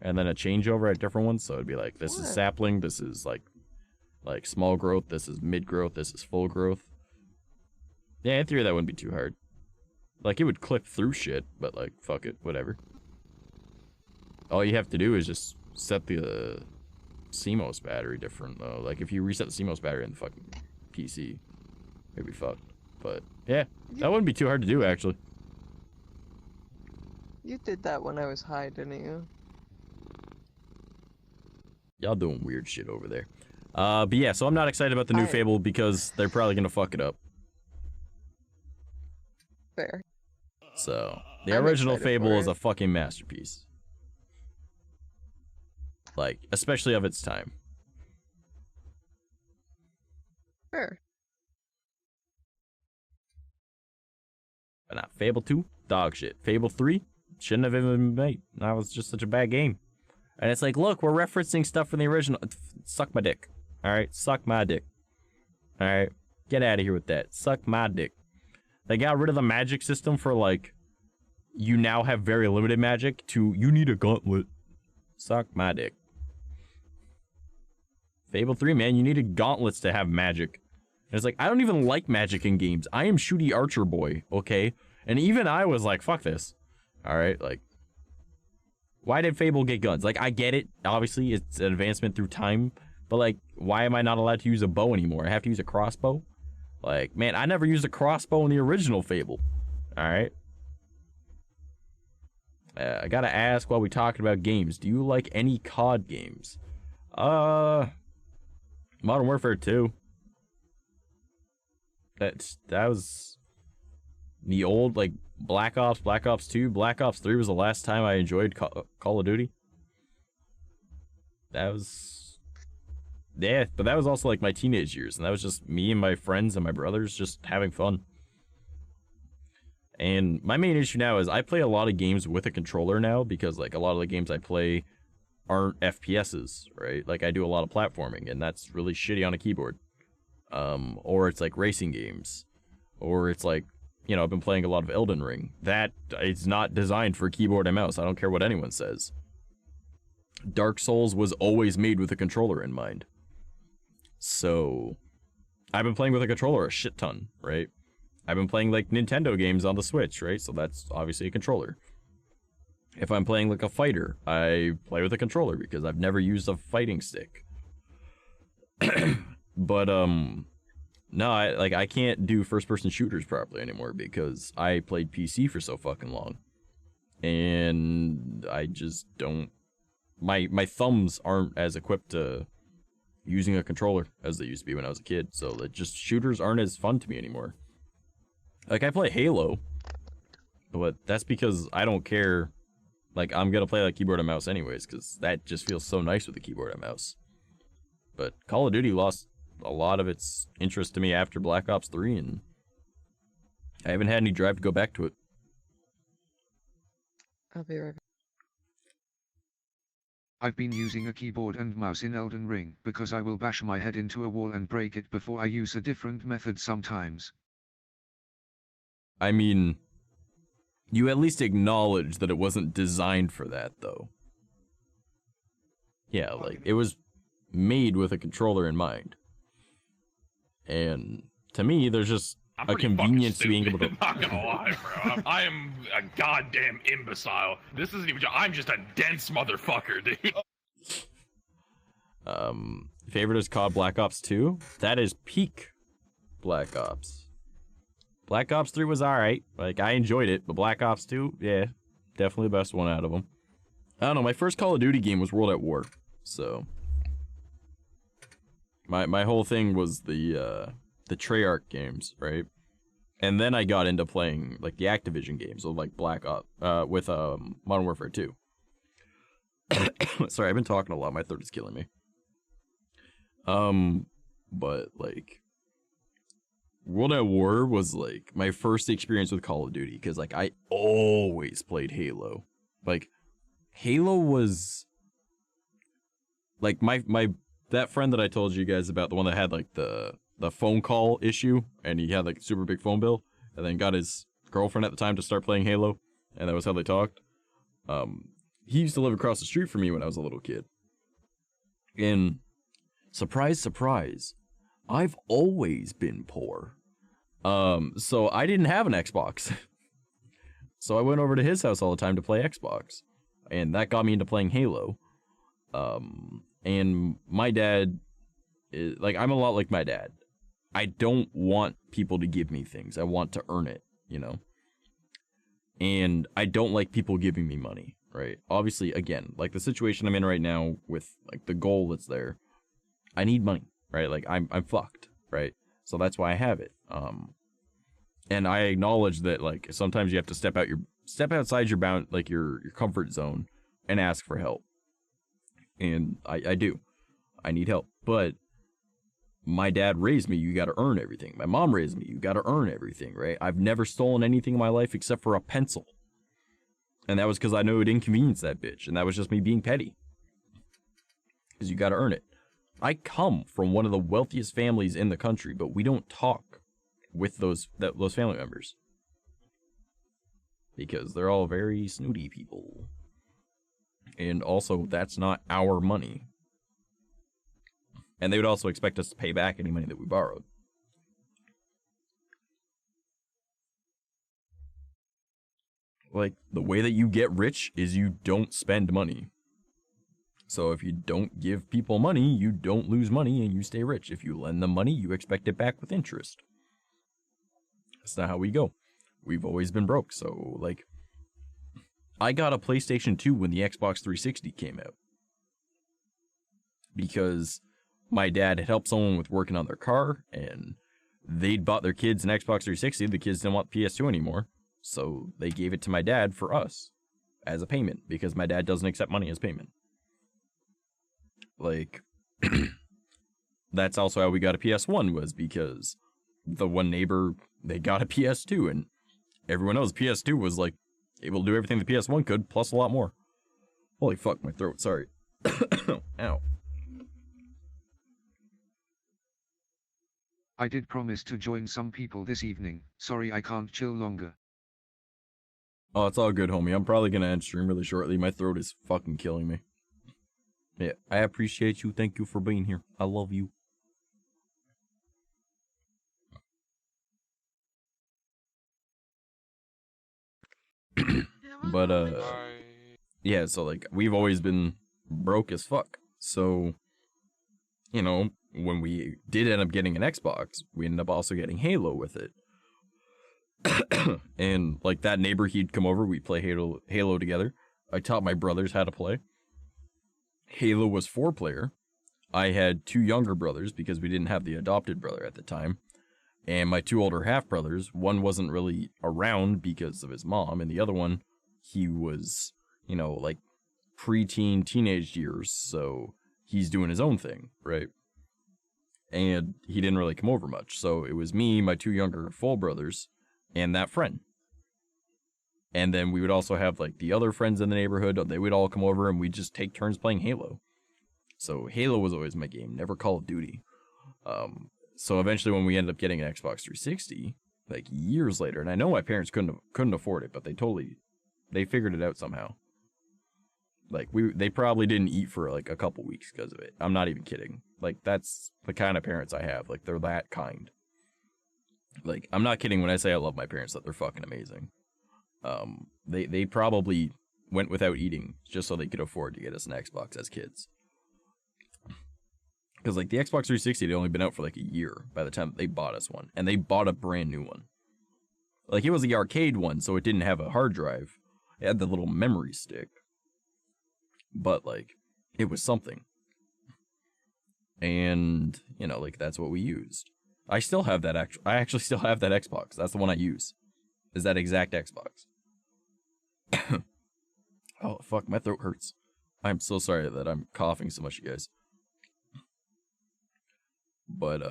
And then a changeover at different ones, so it'd be like, this is sapling, this is like small growth, this is mid growth, this is full growth. Yeah, in theory that wouldn't be too hard. Like, it would clip through shit, but, like, fuck it, whatever. All you have to do is just set the CMOS battery different, though. Like, if you reset the CMOS battery in the fucking PC, it'd be fucked. But yeah, that wouldn't be too hard to do actually. You did that when I was high, didn't you? Y'all doing weird shit over there. But yeah, so I'm not excited about the new Fable because they're probably gonna fuck it up. Fair. So, the original Fable is a fucking masterpiece. Like, especially of its time. Fair. But not Fable 2, dog shit. Fable 3, shouldn't have even been made. That was just such a bad game. And it's like, look, we're referencing stuff from the original. Suck my dick. Alright? Suck my dick. Alright? Get out of here with that. Suck my dick. They got rid of the magic system for, like, you now have very limited magic to, you need a gauntlet. Suck my dick. Fable 3, man, you needed gauntlets to have magic. And it's like, I don't even like magic in games. I am shooty archer boy, okay? And even I was like, fuck this. Alright, like, why did Fable get guns? Like, I get it. Obviously, it's an advancement through time. But, like, why am I not allowed to use a bow anymore? I have to use a crossbow? Like, man, I never used a crossbow in the original Fable. Alright? I gotta ask while we talking about games. Do you like any COD games? Modern Warfare 2. That was the old, like, Black Ops 2. Black Ops 3 was the last time I enjoyed Call of Duty. That was... yeah, but that was also, like, my teenage years. And that was just me and my friends and my brothers just having fun. And my main issue now is I play a lot of games with a controller now because, like, a lot of the games I play aren't FPSs, right? Like, I do a lot of platforming, and that's really shitty on a keyboard. Or it's, like, racing games. Or it's, like, you know, I've been playing a lot of Elden Ring. That is not designed for keyboard and mouse. I don't care what anyone says. Dark Souls was always made with a controller in mind. So, I've been playing with a controller a shit ton, right? I've been playing, like, Nintendo games on the Switch, right? So that's obviously a controller. If I'm playing, like, a fighter, I play with a controller because I've never used a fighting stick. But, no, I can't do first-person shooters properly anymore because I played PC for so fucking long. And I just don't... My thumbs aren't as equipped to using a controller as they used to be when I was a kid. So, just shooters aren't as fun to me anymore. Like, I play Halo, but that's because I don't care. Like, I'm gonna play, like, keyboard and mouse anyways, because that just feels so nice with the keyboard and mouse. But Call of Duty lost a lot of its interest to me after Black Ops 3, and I haven't had any drive to go back to it. I'll be right back. I've been using a keyboard and mouse in Elden Ring because I will bash my head into a wall and break it before I use a different method sometimes. I mean, you at least acknowledge that it wasn't designed for that, though. Yeah, like, it was made with a controller in mind. And to me, there's just a convenience to being able to... I'm not gonna lie, bro. I am a goddamn imbecile. This isn't even... I'm just a dense motherfucker, dude. Favorite is COD Black Ops 2. That is peak Black Ops. Black Ops 3 was alright. Like, I enjoyed it, but Black Ops 2, yeah, definitely the best one out of them. I don't know, my first Call of Duty game was World at War, so... My whole thing was the Treyarch games, right? And then I got into playing, like, the Activision games, so like Black Ops, with, Modern Warfare 2. Sorry, I've been talking a lot, my throat is killing me. But, like... World at War was, like, my first experience with Call of Duty, because, like, I always played Halo. Like, Halo was... Like, that friend that I told you guys about, the one that had, like, the phone call issue, and he had, like, a super big phone bill, and then got his girlfriend at the time to start playing Halo, and that was how they talked. He used to live across the street from me when I was a little kid. And, surprise, surprise, I've always been poor. So I didn't have an Xbox. So I went over to his house all the time to play Xbox. And that got me into playing Halo. And my dad is, like, I'm a lot like my dad. I don't want people to give me things. I want to earn it, you know? And I don't like people giving me money, right? Obviously, again, like the situation I'm in right now with like the goal that's there, I need money, right? Like I'm fucked, right? So that's why I have it. And I acknowledge that like sometimes you have to step outside your comfort zone and ask for help. And I do. I need help. But my dad raised me, you gotta earn everything. My mom raised me, you gotta earn everything, right? I've never stolen anything in my life except for a pencil. And that was because I know it inconvenienced that bitch, and that was just me being petty. Because you gotta earn it. I come from one of the wealthiest families in the country, but we don't talk with those family members. Because they're all very snooty people. And also, that's not our money. And they would also expect us to pay back any money that we borrowed. Like, the way that you get rich is you don't spend money. So if you don't give people money, you don't lose money and you stay rich. If you lend them money, you expect it back with interest. That's not how we go. We've always been broke, so, like... I got a PlayStation 2 when the Xbox 360 came out. Because my dad had helped someone with working on their car, and they'd bought their kids an Xbox 360. The kids didn't want the PS2 anymore, so they gave it to my dad for us as a payment, because my dad doesn't accept money as payment. Like, that's also how we got a PS1, was because the one neighbor, they got a PS2, and everyone knows PS2 was, like, able to do everything the PS1 could, plus a lot more. Holy fuck, my throat, sorry. Ow. I did promise to join some people this evening. Sorry I can't chill longer. Oh, it's all good, homie. I'm probably gonna end stream really shortly. My throat is fucking killing me. Yeah, I appreciate you. Thank you for being here. I love you. But, yeah, so, like, we've always been broke as fuck. So, you know, when we did end up getting an Xbox, we ended up also getting Halo with it. And, like, that neighbor, he'd come over, we'd play Halo together. I taught my brothers how to play. Halo was 4-player. I had 2 younger brothers, because we didn't have the adopted brother at the time. And my 2 older half-brothers, one wasn't really around because of his mom, and the other one, he was, you know, like, preteen, teenage years, so he's doing his own thing, right? And he didn't really come over much, so it was me, my 2 younger full brothers, and that friend. And then we would also have, like, the other friends in the neighborhood, they would all come over, and we'd just take turns playing Halo. So Halo was always my game, never Call of Duty. So eventually when we ended up getting an Xbox 360, like, years later, and I know my parents couldn't afford it, but they figured it out somehow. Like, they probably didn't eat for, like, a couple weeks because of it. I'm not even kidding. Like, that's the kind of parents I have. Like, they're that kind. Like, I'm not kidding when I say I love my parents, that they're fucking amazing. They probably went without eating just so they could afford to get us an Xbox as kids. Because, like, the Xbox 360 had only been out for, like, a year by the time they bought us one. And they bought a brand new one. Like, it was the arcade one, so it didn't have a hard drive. It had the little memory stick. But, like, it was something. And, you know, like, that's what we used. I still have that, I actually still have that Xbox. That's the one I use. Is that exact Xbox. Oh, fuck, my throat hurts. I'm so sorry that I'm coughing so much, you guys. But,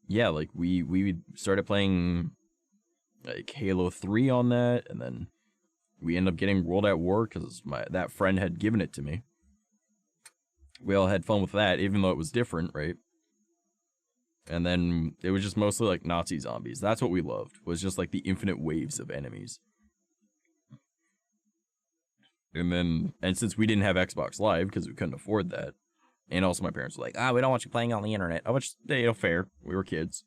yeah, like, we started playing, like, Halo 3 on that, and then we ended up getting World at War, because that friend had given it to me. We all had fun with that, even though it was different, right? And then it was just mostly, like, Nazi zombies. That's what we loved, was just, like, the infinite waves of enemies. And since we didn't have Xbox Live, because we couldn't afford that, and also my parents were like, we don't want you playing on the internet. Which, you know, fair. We were kids.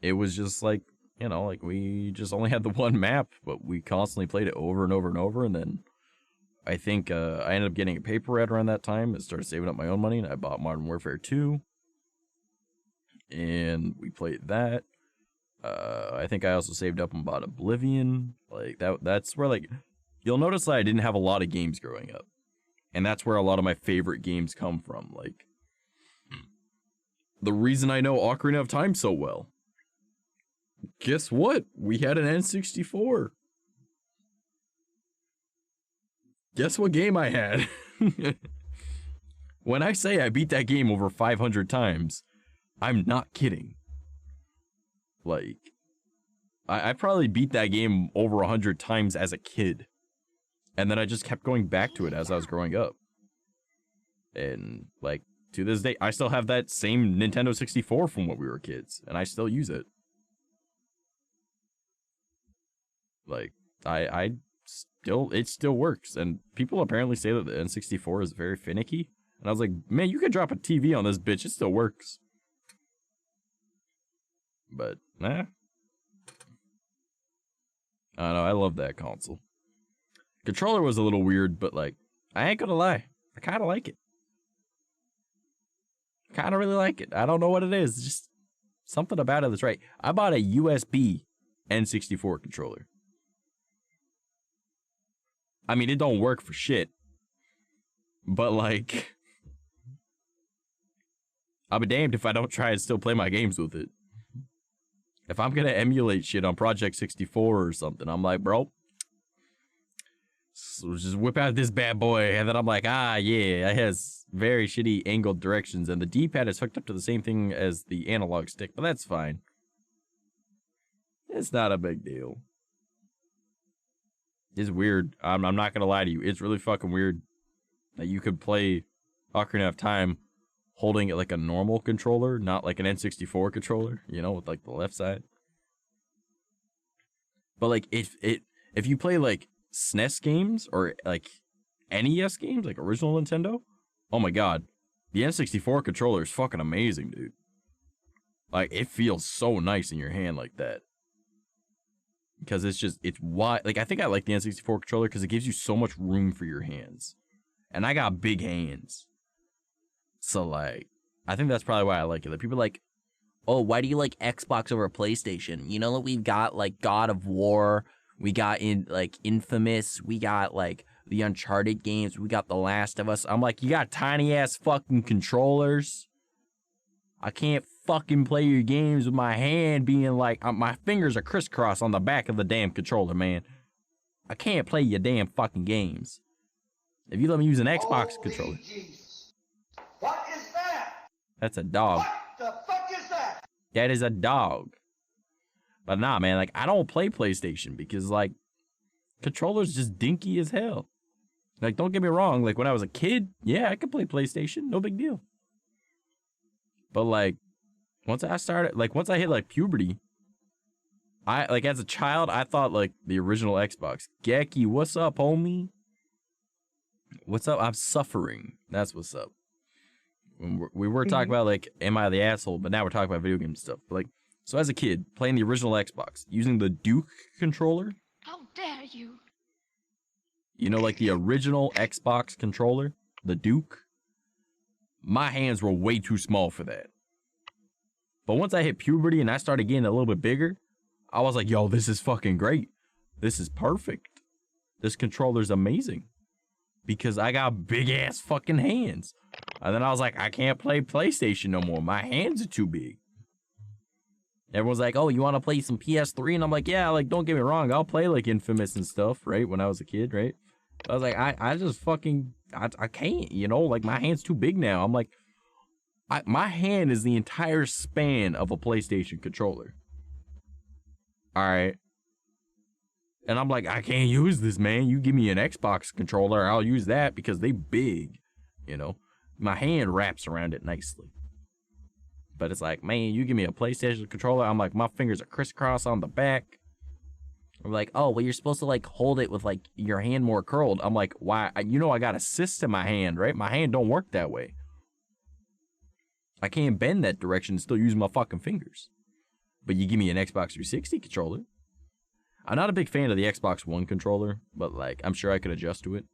It was just like, you know, like, we just only had the one map, but we constantly played it over and over and over, and then I think I ended up getting a paper route around that time and started saving up my own money, and I bought Modern Warfare 2, and we played that. I think I also saved up and bought Oblivion. Like that's where like you'll notice that I didn't have a lot of games growing up. And that's where a lot of my favorite games come from. Like the reason I know Ocarina of Time so well. Guess what? We had an N64. Guess what game I had? When I say I beat that game over 500 times, I'm not kidding. Like, I probably beat that game over 100 times as a kid. And then I just kept going back to it as I was growing up. And, like, to this day, I still have that same Nintendo 64 from when we were kids. And I still use it. Like, it still works. And people apparently say that the N64 is very finicky. And I was like, man, you could drop a TV on this bitch, it still works. But, nah. I don't know, I love that console. Controller was a little weird, but like, I ain't gonna lie. I kinda like it. Kinda really like it. I don't know what it is, just something about it that's right. I bought a USB N64 controller. I mean, it don't work for shit. But like, I'll be damned if I don't try and still play my games with it. If I'm gonna emulate shit on Project 64 or something, I'm like, bro, so just whip out this bad boy, and then I'm like, ah, yeah, it has very shitty angled directions, and the D-pad is hooked up to the same thing as the analog stick, but that's fine. It's not a big deal. It's weird. I'm not gonna lie to you. It's really fucking weird that you could play Ocarina of Time holding it like a normal controller, not like an N64 controller, you know, with like the left side. But like if you play like SNES games or like NES games, like original Nintendo, oh my god, the N64 controller is fucking amazing, dude. Like it feels so nice in your hand like that. Because it's wide. Like I think I like the N64 controller because it gives you so much room for your hands. And I got big hands. So, like, I think that's probably why I like it. Like, people are like, oh, why do you like Xbox over PlayStation? You know that we've got, like, God of War. We got, Infamous. We got, like, the Uncharted games. We got The Last of Us. I'm like, you got tiny-ass fucking controllers. I can't fucking play your games with my hand being, like, my fingers are crisscrossed on the back of the damn controller, man. I can't play your damn fucking games. If you let me use an Xbox controller. What is that? That's a dog. What the fuck is that? That is a dog. But nah, man, like, I don't play PlayStation because, like, controllers just dinky as hell. Like, don't get me wrong. Like, when I was a kid, yeah, I could play PlayStation. No big deal. But, like, once I hit, like, puberty, like, as a child, I thought, like, the original Xbox. Gecky, what's up, homie? What's up? I'm suffering. That's what's up. We were talking about, like, am I the asshole? But now we're talking about video game stuff. But, like, so as a kid, playing the original Xbox, using the Duke controller. How dare you? You know, like the original Xbox controller, the Duke. My hands were way too small for that. But once I hit puberty and I started getting a little bit bigger, I was like, yo, this is fucking great. This is perfect. This controller's amazing. Because I got big ass fucking hands. And then I was like, I can't play PlayStation no more. My hands are too big. Everyone's like, oh, you want to play some PS3? And I'm like, yeah, like, don't get me wrong. I'll play, like, Infamous and stuff, right? When I was a kid, right? But I was like, I just fucking, I can't, you know? Like, my hand's too big now. I'm like, my hand is the entire span of a PlayStation controller. All right. And I'm like, I can't use this, man. You give me an Xbox controller, I'll use that because they big, you know? My hand wraps around it nicely. But it's like, man, you give me a PlayStation controller, I'm like, my fingers are crisscrossed on the back. I'm like, oh, well, you're supposed to, like, hold it with, like, your hand more curled. I'm like, why? You know I got a cyst in my hand, right? My hand don't work that way. I can't bend that direction and still use my fucking fingers. But you give me an Xbox 360 controller. I'm not a big fan of the Xbox One controller, but, like, I'm sure I could adjust to it.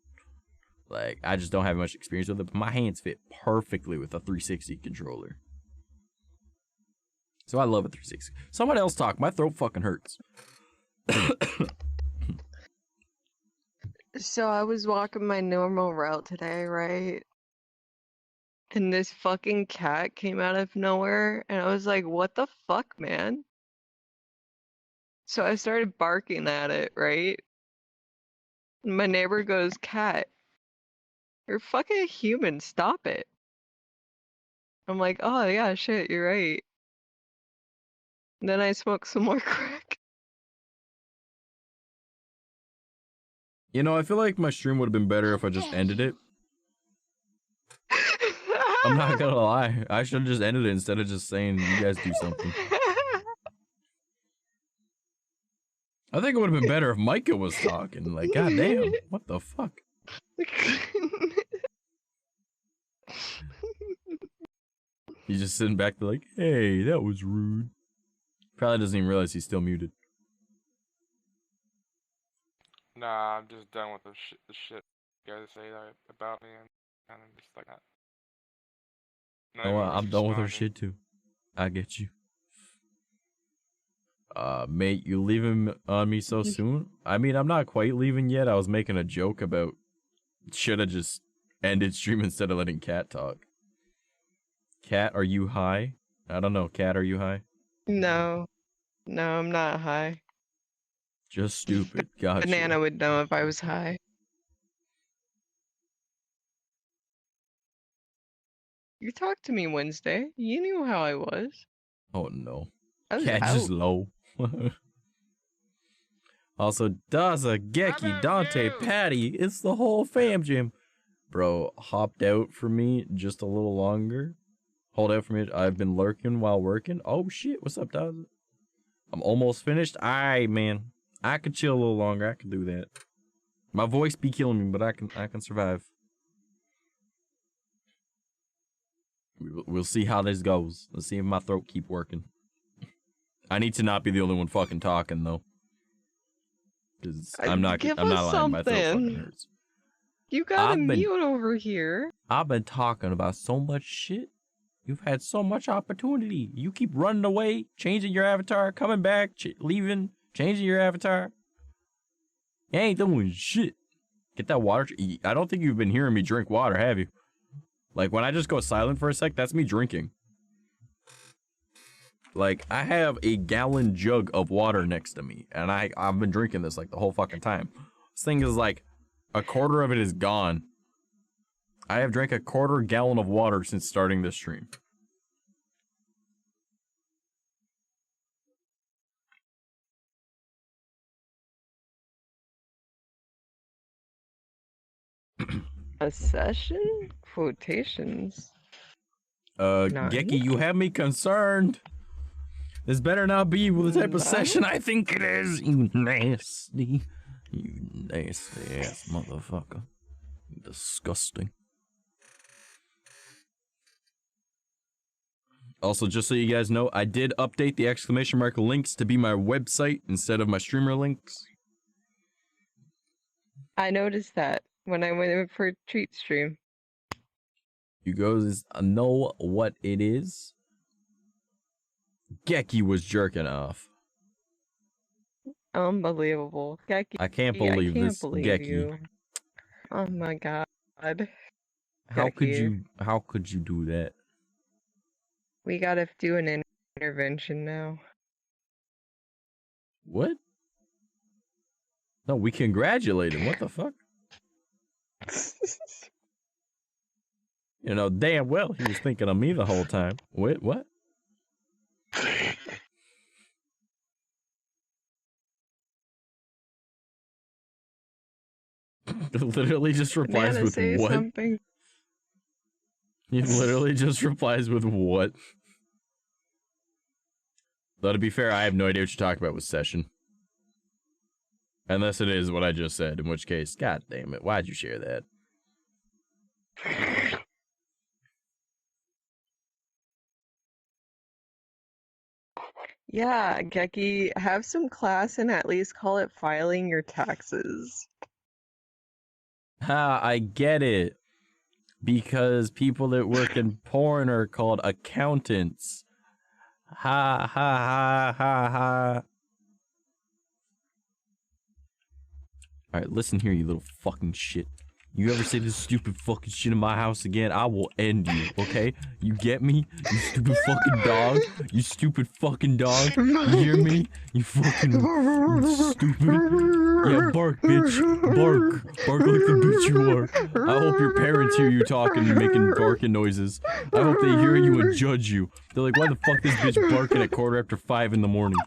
Like, I just don't have much experience with it, but my hands fit perfectly with a 360 controller. So I love a 360. Someone else talk. My throat fucking hurts. So I was walking my normal route today, right? And this fucking cat came out of nowhere, and I was like, what the fuck, man? So I started barking at it, right? And my neighbor goes, cat, you're fucking human, stop it. I'm like, oh yeah, shit, you're right. And then I smoked some more crack. You know, I feel like my stream would have been better if I just ended it. I'm not gonna lie. I should have just ended it instead of just saying you guys do something. I think it would have been better if Micah was talking. Like, goddamn, what the fuck? He's just sitting back there like, hey, that was rude. Probably doesn't even realize he's still muted. Nah, I'm just done with the shit you guys say about me and kind of just like that. Oh, I'm done with her shit too. I get you. Mate, you leaving on me so soon? I mean, I'm not quite leaving yet. I was making a joke about should have just ended stream instead of letting Cat talk. Cat, are you high? I don't know. Cat, are you high? No. No, I'm not high. Just stupid. Gotcha. Banana would know if I was high. You talked to me Wednesday. You knew how I was. Oh no. I was Cat out. just low. Also, Daza, Geki, Dante, Patty, it's the whole fam, Jim. Bro, hopped out for me just a little longer. Hold out for me. I've been lurking while working. Oh shit, what's up, Daza? I'm almost finished. Alright, man. I could chill a little longer. I can do that. My voice be killing me, but I can survive. We'll see how this goes. Let's see if my throat keep working. I need to not be the only one fucking talking though. Cause I'm not lying, my throat fucking hurts. You got a mute over here. I've been talking about so much shit. You've had so much opportunity. You keep running away, changing your avatar, coming back, leaving, changing your avatar. You ain't doing shit. Get that water. I don't think you've been hearing me drink water, have you? Like, when I just go silent for a sec, that's me drinking. Like, I have a gallon jug of water next to me, and I've been drinking this, like, the whole fucking time. This thing is, like, a quarter of it is gone. I have drank a quarter gallon of water since starting this stream. A session? Quotations. Geki, you have me concerned. This better not be the type of session I think it is, you nasty. You nasty ass motherfucker. Disgusting. Also, just so you guys know, I did update the exclamation mark links to be my website instead of my streamer links. I noticed that when I went in for a treat stream. You guys know what it is. Geki was jerking off. Unbelievable. Geki, I can't believe this, Geki. You. Oh my god. How could you do that? We gotta do an intervention now. What? No, we congratulate him. What the fuck? You know, damn well he was thinking of me the whole time. Wait, what? Literally just replies with what? Something. He literally just replies with what? Though to be fair, I have no idea what you're talking about with session. Unless it is what I just said, in which case, god damn it, why'd you share that? Yeah, Geki, have some class and at least call it filing your taxes. Ha, I get it. Because people that work in porn are called accountants. Ha ha ha ha ha. Alright, listen here, you little fucking shit. You ever say this stupid fucking shit in my house again, I will end you, okay? You get me? You stupid fucking dog? You stupid fucking dog? You hear me? You fucking stupid. Yeah, bark, bitch. Bark. Bark like the bitch you are. I hope your parents hear you talking and making barking noises. I hope they hear you and judge you. They're like, why the fuck this bitch barking at 5:15 in the morning?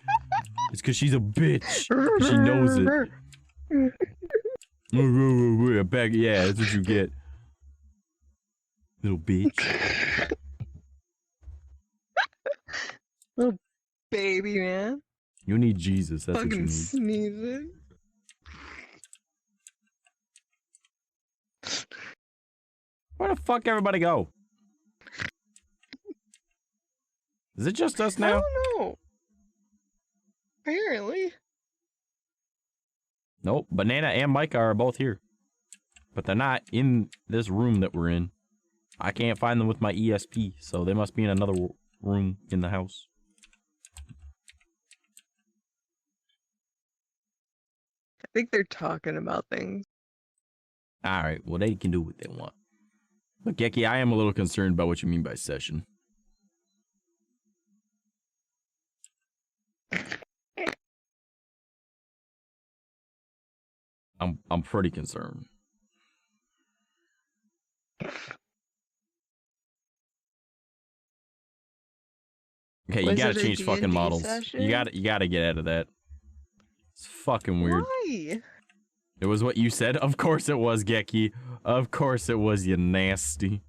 It's because she's a bitch. She knows it. Back, yeah, that's what you get. Little bitch. Little baby, man. You need Jesus, that's what you Fucking need. sneezing. Where the fuck everybody go? Is it just us I now? don't know. Apparently. Nope, Banana and Micah are both here. But they're not in this room that we're in. I can't find them with my ESP, so they must be in another room in the house. I think they're talking about things. Alright, well they can do what they want. But Geki, I am a little concerned about what you mean by session. I'm pretty concerned. Okay, you Was gotta it a change fucking D&D models. session? You gotta get out of that. It's fucking weird. Why? It was what you said? Of course it was, Geki. Of course it was, you nasty.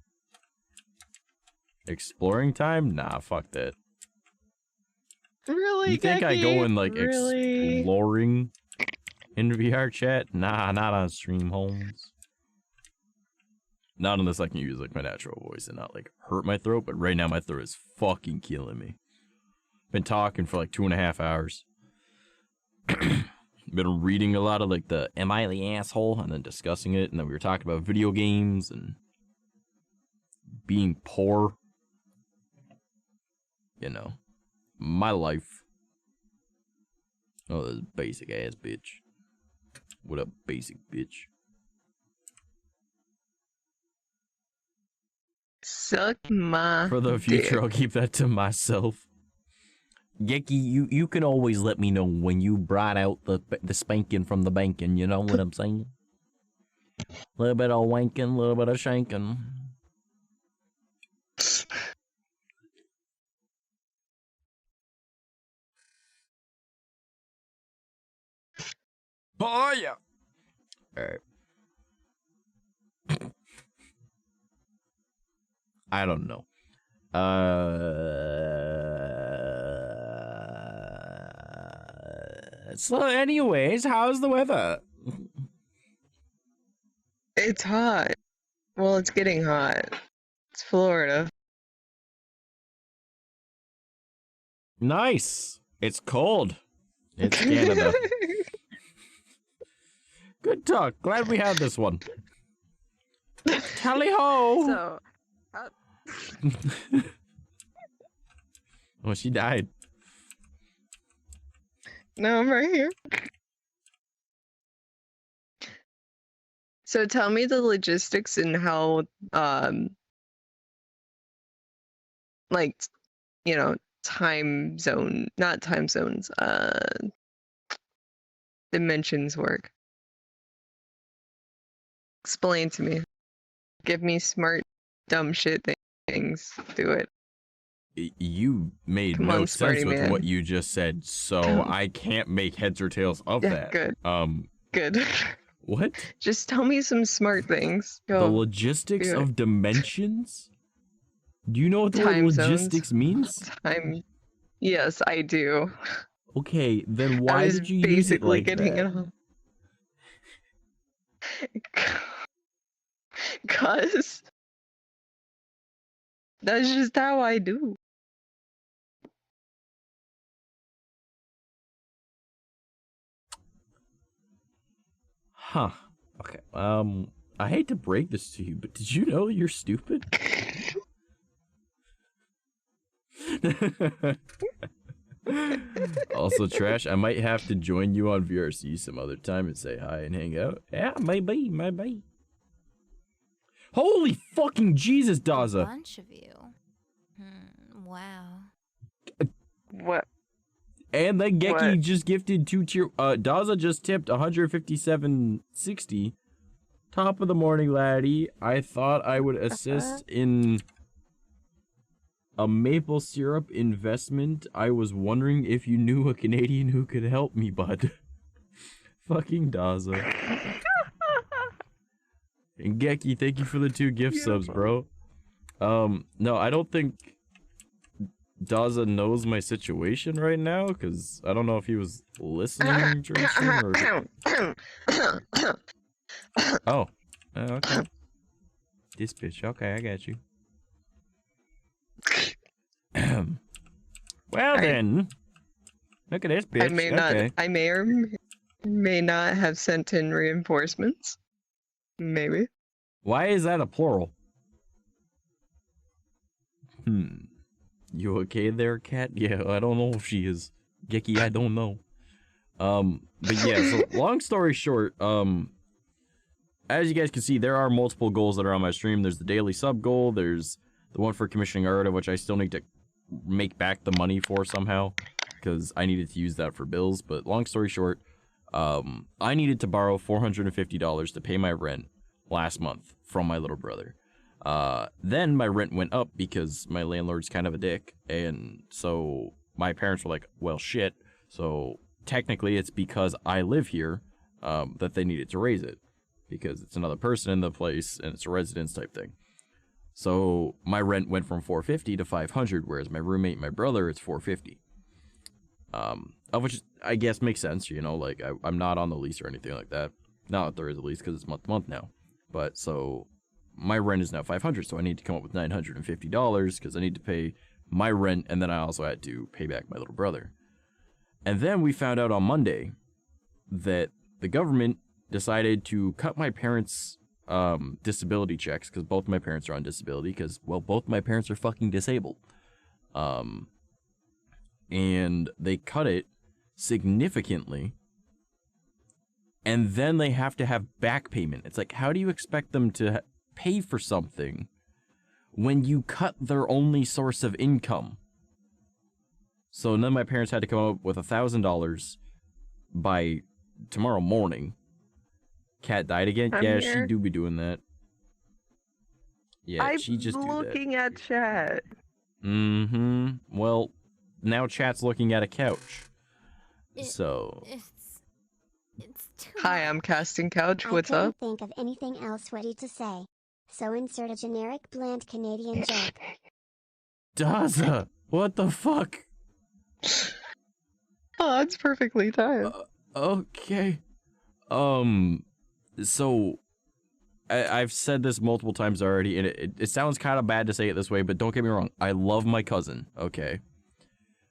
Exploring time? Nah, fuck that. Really, You think I go in, like, really? exploring in VRChat? Nah, not on stream, Holmes. Not unless I can use, like, my natural voice and not, like, hurt my throat, but right now my throat is fucking killing me. Been talking for, like, 2.5 hours. Been reading a lot of, like, the Am I the Asshole? And then discussing it, and then we were talking about video games and being poor. You know, my life. Oh, this basic ass bitch. What up, basic bitch? Suck my For the future, dick. I'll keep that to myself. Geki, you can always let me know when you brought out the spanking from the banking, you know what I'm saying? Little bit of wanking, little bit of shanking. Oh yeah. Alright. I don't know. So anyways, how's the weather? It's hot. Well, it's getting hot. It's Florida. Nice. It's cold. It's Canada. Good talk. Glad we had this one. Tally ho! So, Oh, she died. no, I'm right here. So tell me the logistics and how, like, you know, not time zones, dimensions work. Explain to me. Give me smart, dumb shit things. Do it. You made Come no on, sense Smarty with Man. what you just said, so I can't make heads or tails of Yeah, that. good. Good. What? Just tell me some smart things. The Go. logistics do it. of dimensions? Do you know what the Time word zones. logistics means? Yes, I do. Okay, then I why was did you use it basically like getting that? it all. Cause that's just how I do. Huh. Okay. I hate to break this to you, but did you know you're stupid? Also, Trash, I might have to join you on VRC some other time and say hi and hang out. Yeah, maybe. Holy fucking Jesus, Daza! A bunch of you. Wow. What? And then Geki What? just gifted 2 tier. Daza just tipped 157.60. Top of the morning, laddie. I thought I would assist in a maple syrup investment. I was wondering if you knew a Canadian who could help me, bud. Fucking Daza. And Geki, thank you for the 2 gift subs, bro. No, I don't think Daza knows my situation right now, because I don't know if he was listening during stream or... Oh. Okay. This bitch. Okay, I got you. Well then. Look at this bitch. I may or may not have sent in reinforcements. Maybe. Why is that a plural? You okay there, Cat? Yeah, I don't know if she is. Geki, I don't know. But yeah, so long story short, as you guys can see, there are multiple goals that are on my stream. There's the daily sub goal, there's the one for commissioning AITA, which I still need to make back the money for somehow, because I needed to use that for bills. But long story short, I needed to borrow $450 to pay my rent last month from my little brother. Then my rent went up because my landlord's kind of a dick, and so my parents were like, well, shit. So technically it's because I live here that they needed to raise it, because it's another person in the place and it's a residence type thing. So my rent went from $450 to $500, whereas my roommate and my brother, it's $450. Of which I guess makes sense, you know, like I'm not on the lease or anything like that. Not that there is a lease because it's month to month now. But so my rent is now $500, so I need to come up with $950 because I need to pay my rent, and then I also had to pay back my little brother. And then we found out on Monday that the government decided to cut my parents' disability checks, because both my parents are on disability, because, well, both my parents are fucking disabled. And they cut it significantly, and then they have to have back payment. It's like, how do you expect them to pay for something when you cut their only source of income? So then my parents had to come up with $1,000 by tomorrow morning. Cat died again? Yeah, she do be doing that. Yeah, she just do that. I'm looking at chat. Well, now chat's looking at a couch. It's too Hi, I'm Casting Couch. What's up? I couldn't think of anything else ready to say, so insert a generic bland Canadian joke. Daza, what the fuck? Oh, it's perfectly timed. Okay. So I've said this multiple times already, and it sounds kind of bad to say it this way, but don't get me wrong. I love my cousin, okay?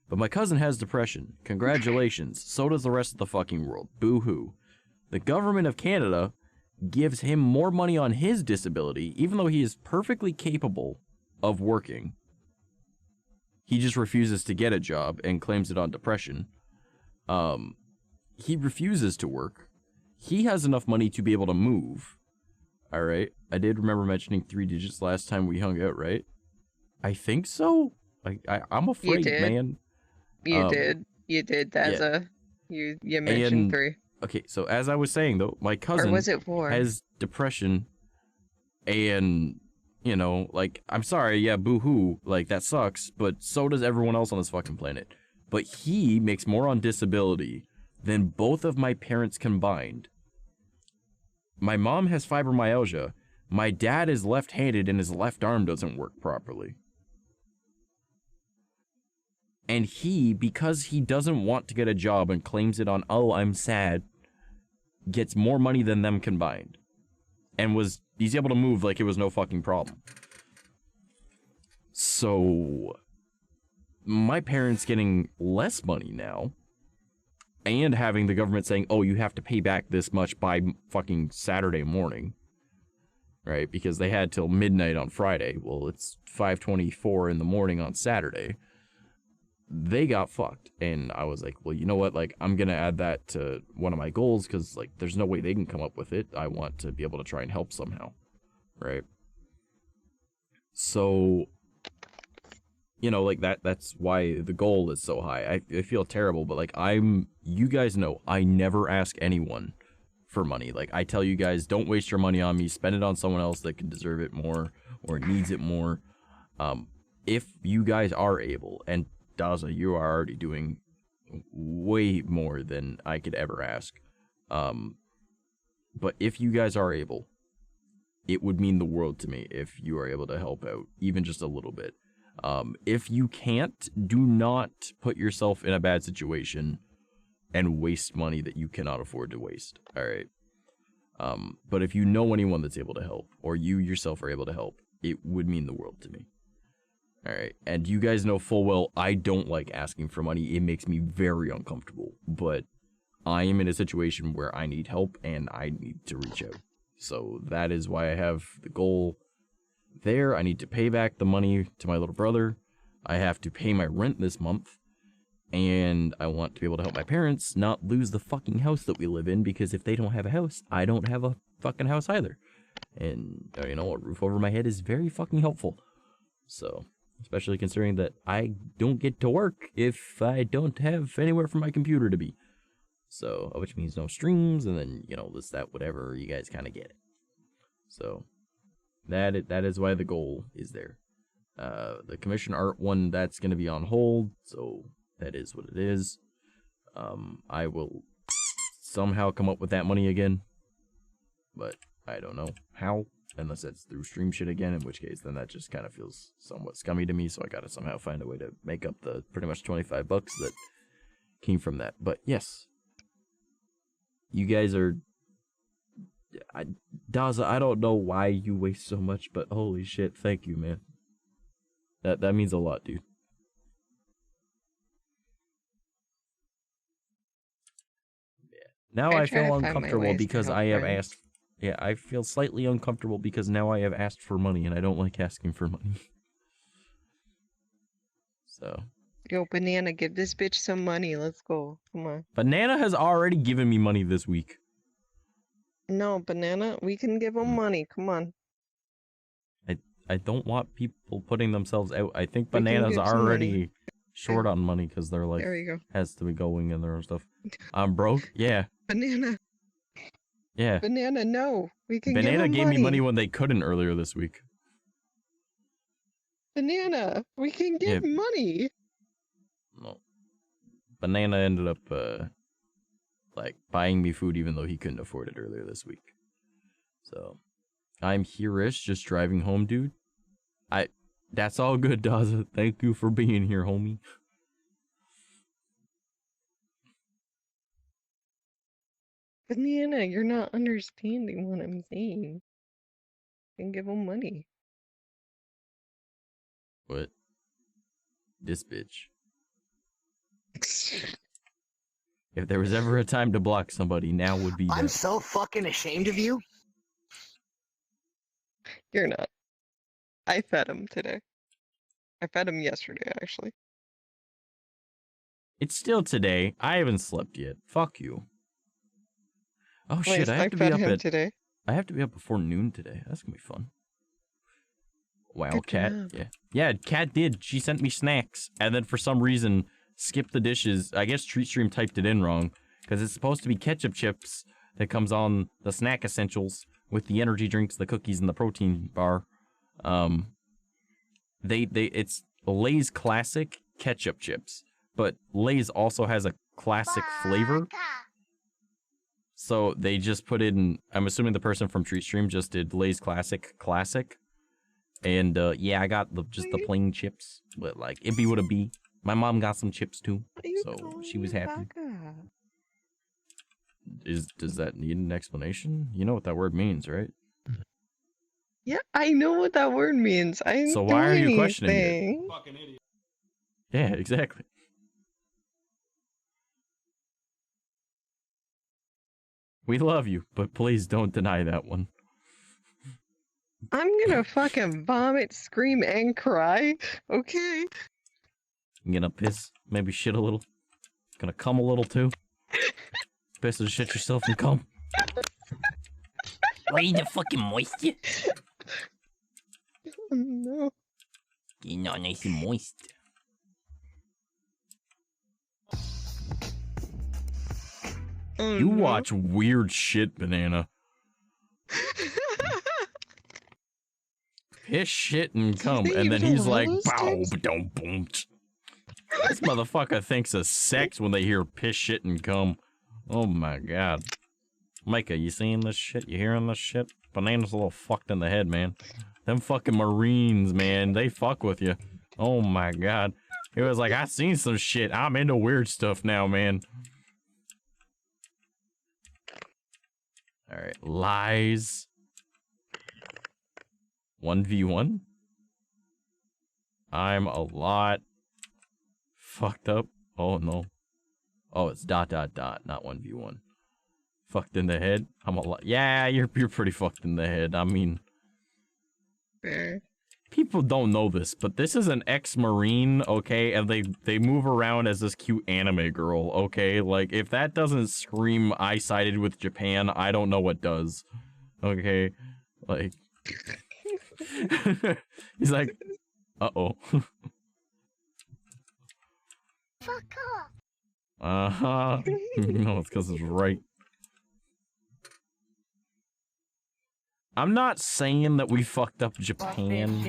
But my cousin has depression. Congratulations. So does the rest of the fucking world. Boo-hoo. The government of Canada gives him more money on his disability, even though he is perfectly capable of working. He just refuses to get a job and claims it on depression. He refuses to work. He has enough money to be able to move. Alright? I did remember mentioning 3 digits last time we hung out, right? I think so? I'm afraid, man. You did. That's you mentioned 3. Okay, so as I was saying though, my cousin was it 4? has depression, and you know, like, I'm sorry, yeah, boo-hoo, like, that sucks, but so does everyone else on this fucking planet. But he makes more on disability than both of my parents combined. My mom has fibromyalgia. My dad is left-handed and his left arm doesn't work properly. And he, because he doesn't want to get a job and claims it on, oh, I'm sad, gets more money than them combined. And he's able to move like it was no fucking problem. So, my parents getting less money now, and having the government saying, oh, you have to pay back this much by fucking Saturday morning, right? Because they had till midnight on Friday. Well, it's 5:24 in the morning on Saturday. they got fucked. And I was like, well, you know what? Like, I'm going to add that to one of my goals because, like, there's no way they can come up with it. I want to be able to try and help somehow. Right? So, you know, like, that's why the goal is so high. I feel terrible, but, like, you guys know, I never ask anyone for money. Like, I tell you guys, don't waste your money on me. Spend it on someone else that can deserve it more or needs it more. If you guys are able, and Daza, you are already doing way more than I could ever ask. But if you guys are able, it would mean the world to me if you are able to help out, even just a little bit. If you can't, do not put yourself in a bad situation and waste money that you cannot afford to waste. All right. But if you know anyone that's able to help, or you yourself are able to help, it would mean the world to me. All right. And you guys know full well I don't like asking for money. It makes me very uncomfortable. But I am in a situation where I need help and I need to reach out. So that is why I have the goal there. I need to pay back the money to my little brother. I have to pay my rent this month. And I want to be able to help my parents not lose the fucking house that we live in, because if they don't have a house, I don't have a fucking house either. And, you know, a roof over my head is very fucking helpful. So, especially considering that I don't get to work if I don't have anywhere for my computer to be. So, which means no streams, and then, you know, this, that, whatever, you guys kind of get it. So, that is why the goal is there. The commission art one, that's going to be on hold, so that is what it is. I will somehow come up with that money again, but I don't know how, unless that's through stream shit again, in which case then that just kind of feels somewhat scummy to me, so I gotta somehow find a way to make up the pretty much $25 that came from that. But yes, you guys are... Daza, I don't know why you waste so much, but holy shit, thank you, man. That means a lot, dude. Now I feel uncomfortable because I have asked... Yeah, I feel slightly uncomfortable because now I have asked for money, and I don't like asking for money. So... Yo, Banana, give this bitch some money. Let's go. Come on. Banana has already given me money this week. No, Banana, we can give him money. Come on. I don't want people putting themselves out. I think Banana's already short on money because they're like, there you go. Has to be going and their stuff. I'm broke? Yeah. Banana. Yeah. Banana, no. We can Banana give him gave me money when they couldn't earlier this week. Banana, we can give money. No. Banana ended up, like, buying me food even though he couldn't afford it earlier this week. So, I'm here-ish, just driving home, dude. That's all good, Daza. Thank you for being here, homie. Banana, you're not understanding what I'm saying. You can give him money. What? This bitch. If there was ever a time to block somebody, now would be I'm so fucking ashamed of you. You're not. I fed him today. I fed him yesterday, actually. It's still today. I haven't slept yet. Fuck you. Oh Wait, shit, I have to be up at today. I have to be up before noon today. That's gonna be fun. Wow, Cat. Yeah. Yeah, Cat did. She sent me snacks. And then for some reason skipped the dishes. I guess TreatStream typed it in wrong. Because it's supposed to be ketchup chips that comes on the snack essentials with the energy drinks, the cookies, and the protein bar. It's Lay's classic ketchup chips, but Lay's also has a classic flavor. So they just put in, I'm assuming the person from TreatStream just did Lay's classic. And yeah, I got just the plain chips, but like it be what it be. My mom got some chips too, so she was happy. Does that need an explanation? You know what that word means, right? Yeah, I know what that word means. So why are you questioning it? Fucking idiot. Yeah, exactly. We love you, but please don't deny that one. I'm gonna fucking vomit, scream, and cry. Okay. You gonna piss? Maybe shit a little? Gonna cum a little too? Piss and shit yourself and cum? Why you the fucking moist? No. You're not nice and moist. Oh, You no. watch weird shit, Banana. Piss, shit, and cum, think and you then can he's roll like, those bow, things? ba-dum, boom. This motherfucker thinks of sex when they hear piss, shit, and cum. Oh my god. Micah, you seeing this shit? You hearing this shit? Banana's a little fucked in the head, man. Them fucking Marines, man, they fuck with you. Oh my god. He was like, I seen some shit. I'm into weird stuff now, man. Alright, lies. 1v1? I'm a lot fucked up. Oh no. Oh, it's ... not 1v1. Fucked in the head. I'm a lot. Yeah, you're pretty fucked in the head. I mean, people don't know this, but this is an ex-Marine, okay? And they move around as this cute anime girl, okay? Like, if that doesn't scream I sided with Japan, I don't know what does. Okay? Like, he's like, uh-oh. Fuck off. Uh-huh. No, it's because it's right. I'm not saying that we fucked up Japan.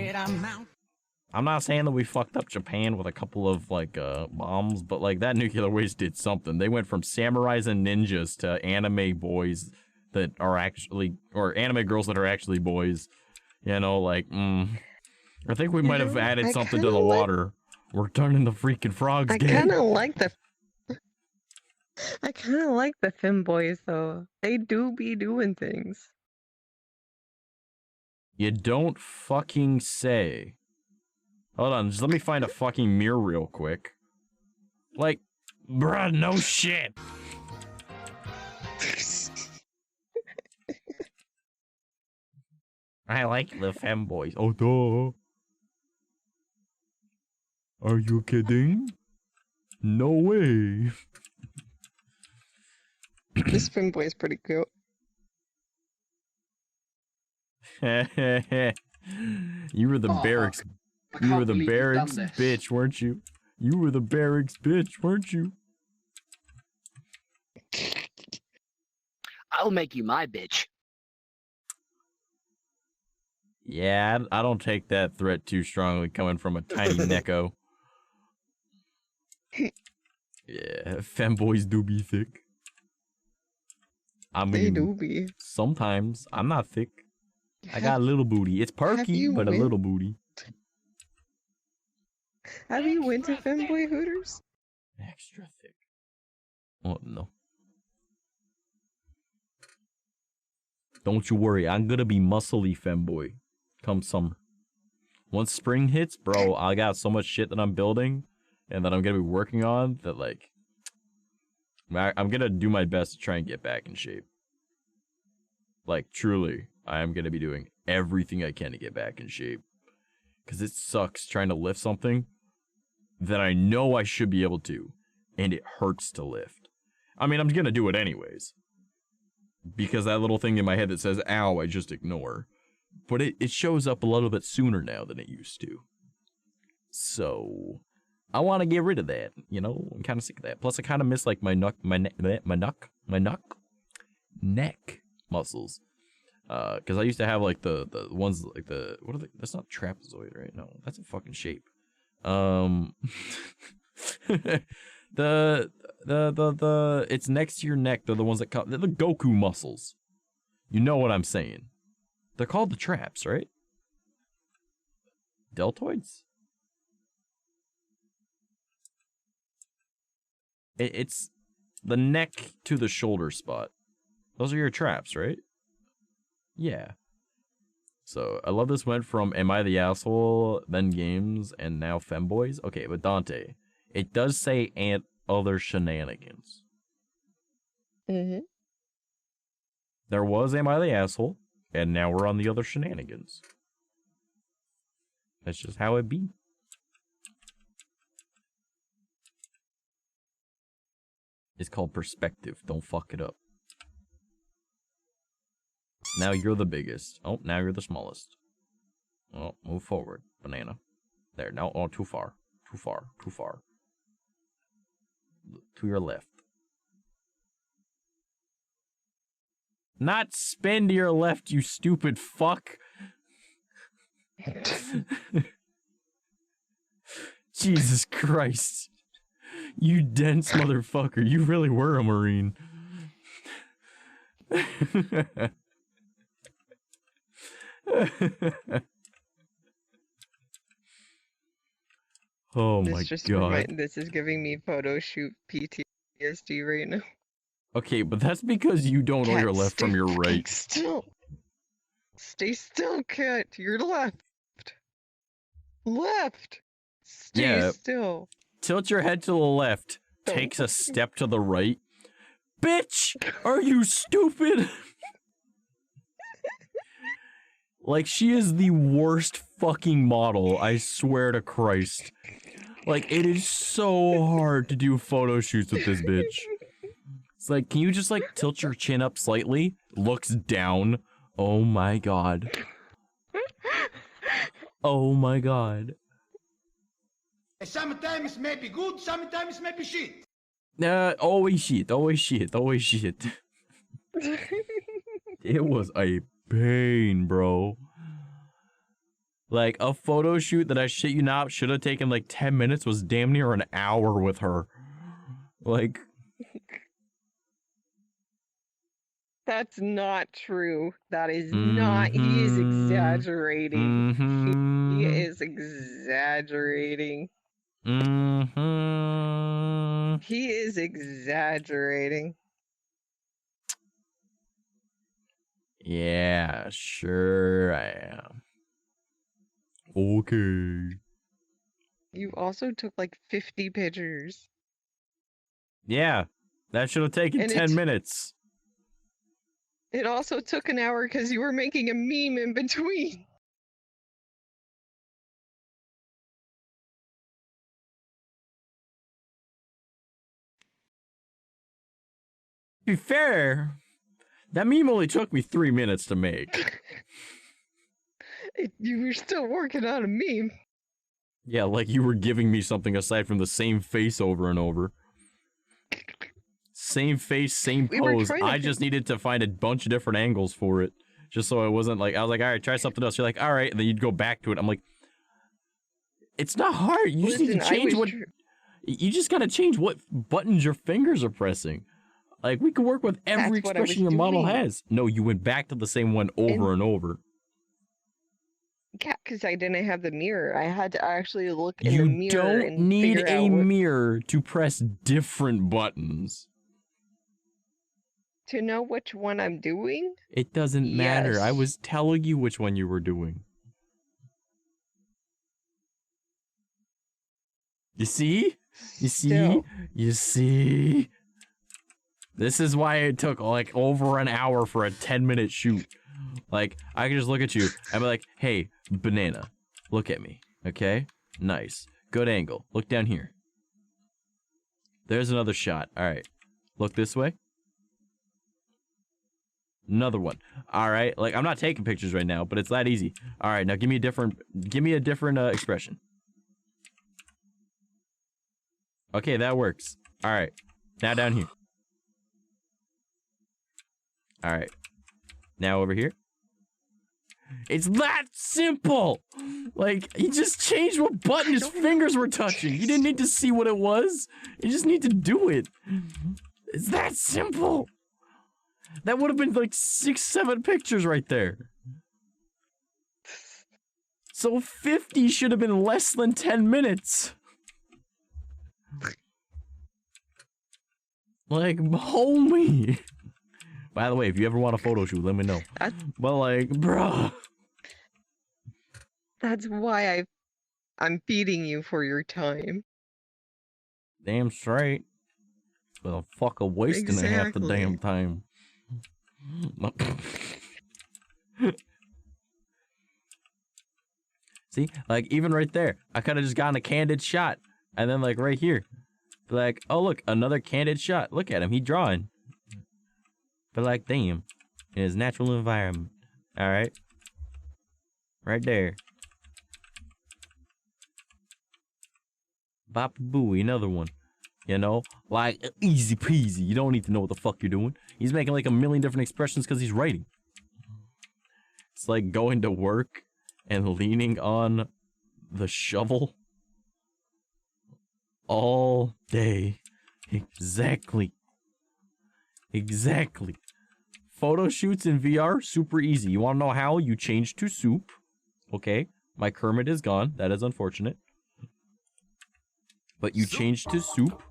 I'm not saying that we fucked up Japan with a couple of, like, bombs, but, like, that nuclear waste did something. They went from samurais and ninjas to anime boys that are actually, or anime girls that are actually boys. You know, like, I think we might have added something to the water. We're turning the freaking frogs gay. I kind of like the femboys, though. They do be doing things. You don't fucking say. Hold on, just let me find a fucking mirror real quick. Like, bruh, no shit. I like the femboys. Oh, duh. Are you kidding? No way. This femboy is pretty cute. You were the barracks. You were the barracks bitch, weren't you? You were the barracks bitch, weren't you? I'll make you my bitch. Yeah, I don't take that threat too strongly coming from a tiny necko. Yeah, femboys do be thick. I mean, They do be. Sometimes. I'm not thick. I got a little booty. It's perky, but a little booty. Have you went to femboy Hooters? Extra thick. Oh, no. Don't you worry, I'm gonna be muscly femboy come summer. Once spring hits, bro, I got so much shit that I'm building and that I'm gonna be working on that, like, I'm gonna do my best to try and get back in shape. Like, truly, I am gonna be doing everything I can to get back in shape. Because it sucks trying to lift something that I know I should be able to, and it hurts to lift. I mean, I'm gonna do it anyways. Because that little thing in my head that says, ow, I just ignore. But it shows up a little bit sooner now than it used to. So, I want to get rid of that, you know? I'm kind of sick of that. Plus, I kind of miss, like, my neck muscles. Because I used to have, like, the ones, like, what are they? That's not trapezoid, right? No, that's a fucking shape. It's next to your neck. They're the ones that they're the Goku muscles. You know what I'm saying. They're called the traps, right? Deltoids? It's the neck to the shoulder spot. Those are your traps, right? Yeah. So, I love this went from Am I the Asshole, then Games, and now Femboys. Okay, but Dante, it does say and other shenanigans. Mm-hmm. There was Am I the Asshole, and now we're on the other shenanigans. That's just how it be. It's called perspective. Don't fuck it up. Now you're the biggest. Oh, now you're the smallest. Oh, move forward, banana. There, now, oh, too far. Too far, too far. To your left. Not spin to your left, you stupid fuck. Jesus Christ. You dense motherfucker. You really were a Marine. Oh my god. This is giving me photo shoot PTSD right now. Okay, but that's because you don't know your left from your right. Still. Stay still, cat. You're left. Left. Stay still. Tilt your head to the left. Takes a step to the right. Bitch! Are you stupid? Like, she is the worst fucking model, I swear to Christ. Like, it is so hard to do photo shoots with this bitch. It's like, can you just, like, tilt your chin up slightly? Looks down. Oh my god. Oh my god. Sometimes may be good, sometimes may be shit. Always shit, always shit, always shit. It was a pain, bro. Like, a photo shoot that I shit you not should have taken like 10 minutes was damn near an hour with her. Like... That's not true. That is not. He is exaggerating. He is exaggerating. He is exaggerating. Yeah, sure I am. Okay. You also took like 50 pictures. Yeah, that should have taken 10 minutes. It also took an hour because you were making a meme in between. To be fair, that meme only took me 3 minutes to make. You were still working on a meme. Yeah, like you were giving me something aside from the same face over and over. Same face, same pose. I just needed to find a bunch of different angles for it. Just so it wasn't like, I was like, alright, try something else. You're like, alright, and then you'd go back to it. I'm like, it's not hard. You just need to change what... You just gotta change what buttons your fingers are pressing. Like, we can work with every expression your model has. No, you went back to the same one over and over. Yeah, because I didn't have the mirror. I had to actually look in the mirror. You don't need a mirror to press different buttons. To know which one I'm doing? It doesn't matter. I was telling you which one you were doing. You see? You see? You see? This is why it took like over an hour for a 10-minute shoot. Like, I can just look at you and be like, hey, banana, look at me, okay? Nice. Good angle. Look down here. There's another shot. All right. Look this way. Another one. All right. Like, I'm not taking pictures right now, but it's that easy. All right. Now give me a different expression. Okay, that works. All right. Now down here. All right. Now over here. It's that simple. Like, he just changed what button his fingers were touching. You didn't need to see what it was. You just need to do it. It's that simple. That would have been like 6, 7 pictures right there. So 50 should have been less than 10 minutes. Like, homie. By the way, if you ever want a photo shoot, let me know. But like, bruh. That's why I'm feeding you for your time. Damn straight. Well, fuck a wasting half the damn time. See, like even right there, I could have just gotten a candid shot, and then like right here, Be like, oh look, another candid shot. Look at him, he drawing. But like, damn, in his natural environment. All right, right there. Bop booey, another one. You know, like easy peasy. You don't need to know what the fuck you're doing. He's making like a million different expressions because he's writing. It's like going to work and leaning on the shovel all day. Exactly. Exactly. Photo shoots in VR, super easy. You want to know how? You change to soup. Okay, my Kermit is gone. That is unfortunate. But you change to soup.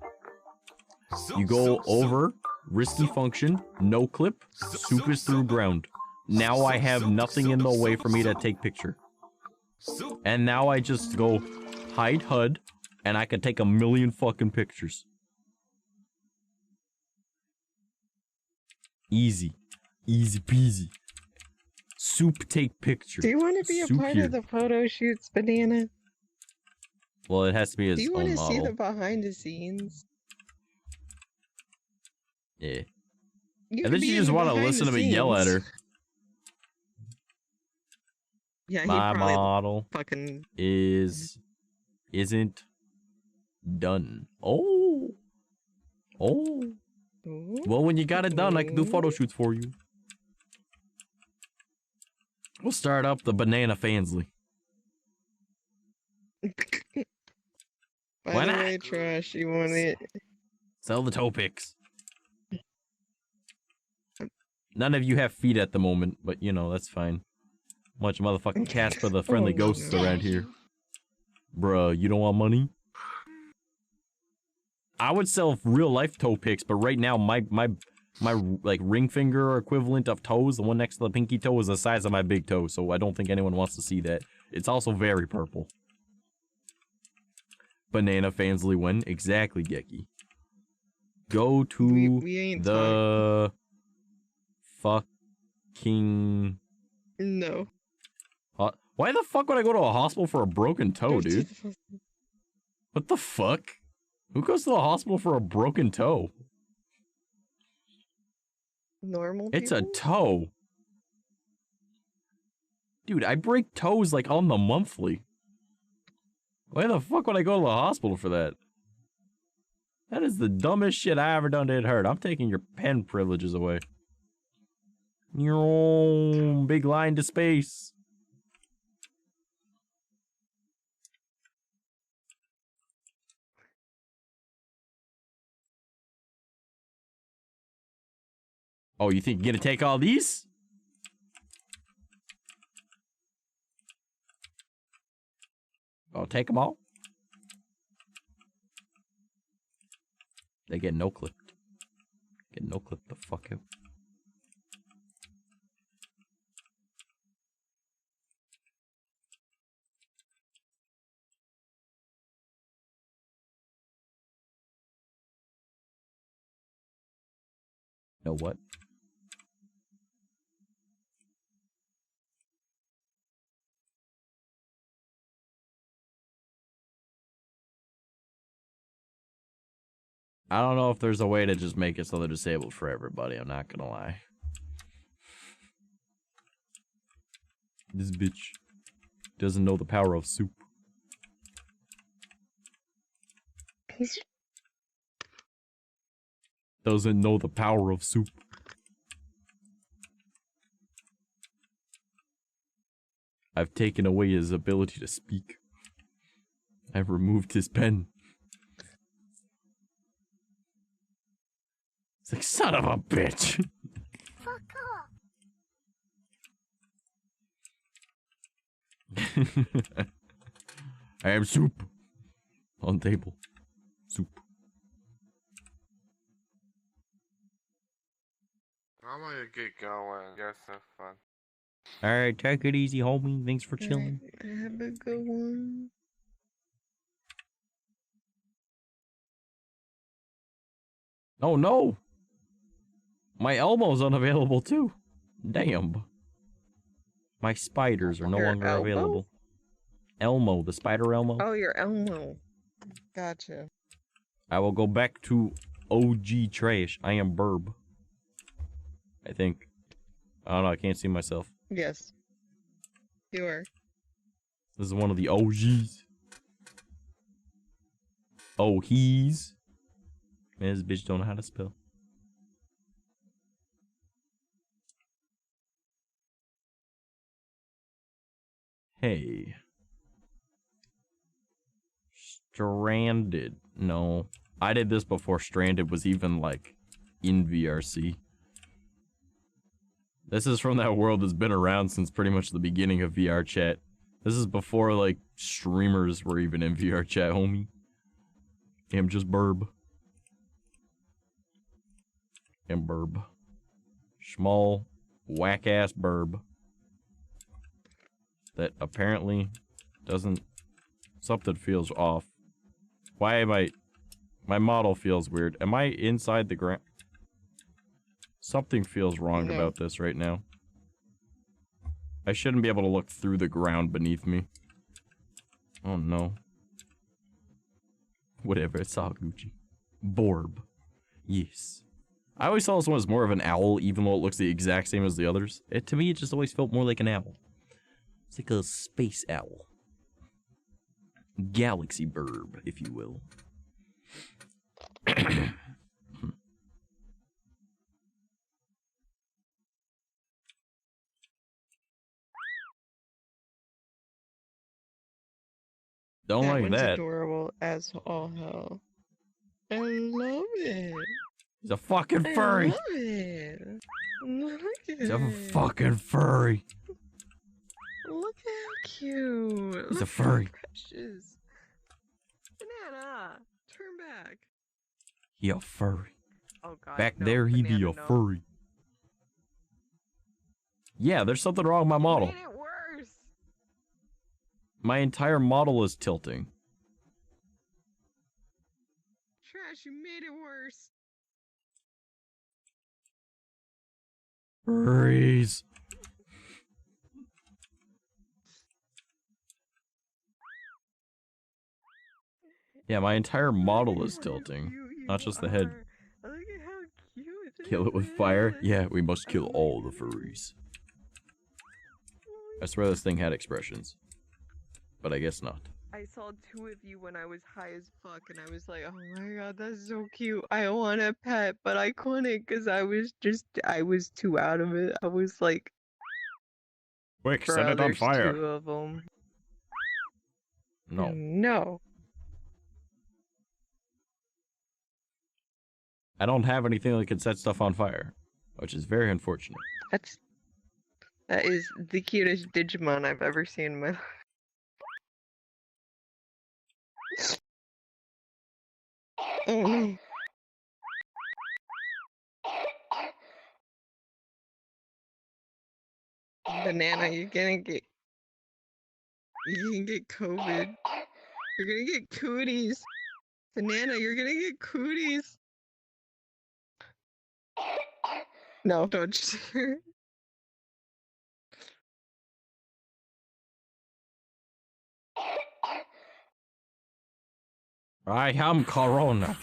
You go over, risky function, no clip, soup is through ground. Now I have nothing in the way for me to take picture. And now I just go hide HUD, and I can take a million fucking pictures. Easy. Easy peasy. Soup take picture. Do you want to be a part of the photo shoots, Banana? Well, it has to be his Do you own want to model. see the behind the scenes? Yeah. You I could think be you in just the want to behind listen the to me yell at her. scenes. Yeah, he My probably model fucking isn't done. Oh. Oh. Well, when you got it done, I can do photo shoots for you. We'll start up the Banana Fansly. By Why the not? way, Trash, you want it? Sell the toe pics. None of you have feet at the moment, but you know, that's fine. Bunch of motherfucking Casper the Friendly Oh, Ghosts no. around here. Bruh, you don't want money? I would sell real life toe pics, but right now my like ring finger equivalent of toes, the one next to the pinky toe, is the size of my big toe, so I don't think anyone wants to see that. It's also very purple. Banana Fansly when? Exactly, Gecky. Go to we ain't the fucking... No. Why the fuck would I go to a hospital for a broken toe, dude? What the fuck? Who goes to the hospital for a broken toe? Normal It's a people? toe. Dude, I break toes like on the monthly. Why the fuck would I go to the hospital for that? That is the dumbest shit I ever done to it hurt. I'm taking your pen privileges away. Big line to space. Oh, you think you're gonna take all these? I'll take them all. They get no clipped. Get no clipped the fuck out. Know what? I don't know if there's a way to just make it so they're disabled for everybody, I'm not gonna lie. This bitch doesn't know the power of soup. Doesn't know the power of soup. I've taken away his ability to speak. I've removed his pen. It's like, son of a bitch. Fuck off. I am soup. On table. Soup. I'm gonna get going. You guys have fun. Alright, take it easy, homie. Thanks for chilling. Have a good one. Oh no! My elmow's unavailable too. Damn. My spiders are no Your longer elbow? available. Elmo, the spider Elmo. Oh, your Elmo. Gotcha. I will go back to OG trash. I am Burb. I think. I don't know, I can't see myself. Yes. You are. This is one of the OGs. Oh, he's. Man, this bitch don't know how to spell. Hey. Stranded. No. I did this before Stranded was even, like, in VRC. This is from that world that's been around since pretty much the beginning of VRChat. This is before, like, streamers were even in VRChat, homie. I'm just Burb. I'm Burb. Small, whack-ass Burb. That apparently doesn't... Something feels off. Why am I... My model feels weird. Am I inside the ground? Something feels wrong about this right now. I shouldn't be able to look through the ground beneath me. Oh no. Whatever, it's all Gucci. Borb. Yes. I always saw this one as more of an owl, even though it looks the exact same as the others. To me, it just always felt more like an owl. It's like a space owl. Galaxy burb, if you will. Don't like one's that. Adorable as all hell. I love it. He's a fucking furry. I love it. Look at He's a it. fucking furry. Look how cute. He's a Look furry. how precious. Banana, turn back. He a furry. Oh god. Back no, there, he banana, be a no. furry. Yeah, there's something wrong with my model. Made it worse. My entire model is tilting. Trash, you made it worse. Furries. Yeah, my entire model is tilting. Not just the head. Look at how cute it Kill it with is. fire? Yeah, we must kill all the furries. I swear this thing had expressions. But I guess not. I saw two of you when I was high as fuck, and I was like, oh my god, that's so cute. I want a pet, but I couldn't because I was too out of it. I was like, Quick, bro, set it on there's fire. two of them. No. No. I don't have anything that can set stuff on fire. Which is very unfortunate. That is the cutest Digimon I've ever seen in my life. Oh no. Banana, you're gonna get COVID. You're gonna get cooties. Banana, you're gonna get cooties. No, don't you. I am Corona.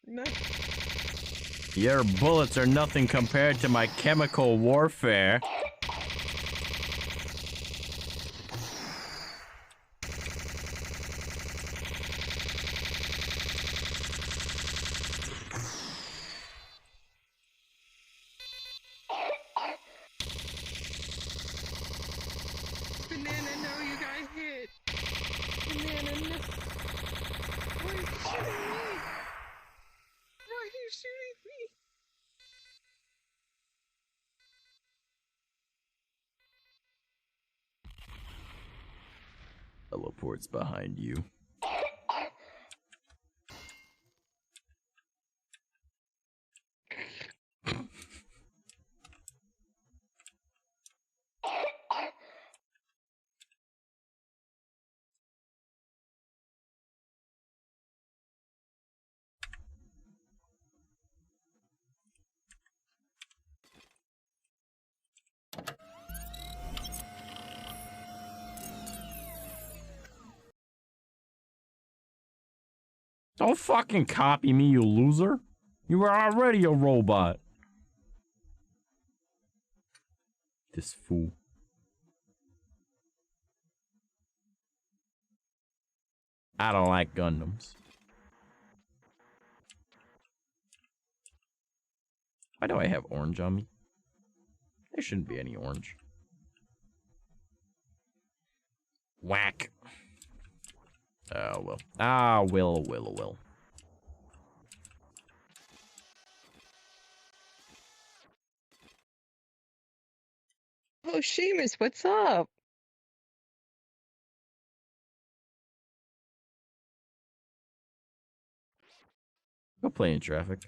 No. Your bullets are nothing compared to my chemical warfare. Banana, no, you got hit. Banana, no. Why are you shooting me? Why are you shooting me? Teleport's behind you. Don't fucking copy me, you loser. You were already a robot. This fool. I don't like Gundams. Why do I have orange on me? There shouldn't be any orange. Whack. Oh, well. Ah, will. Oh, Seamus, what's up? Go play in traffic.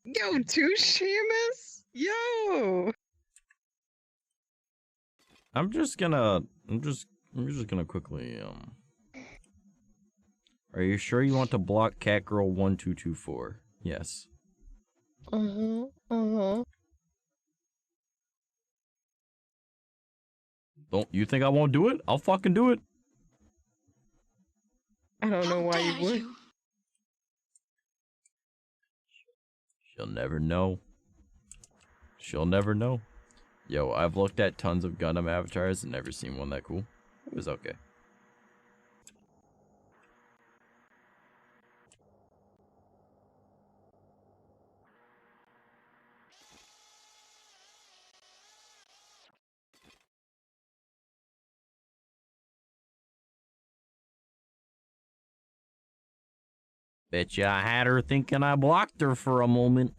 Yo, too, Seamus? Yo! I'm just gonna quickly, Are you sure you want to block catgirl1224? Yes. Don't you think I won't do it? I'll fucking do it. I don't know why you would. She'll never know. She'll never know. Yo, I've looked at tons of Gundam avatars and never seen one that cool. It was okay. Betcha I had her thinking I blocked her for a moment.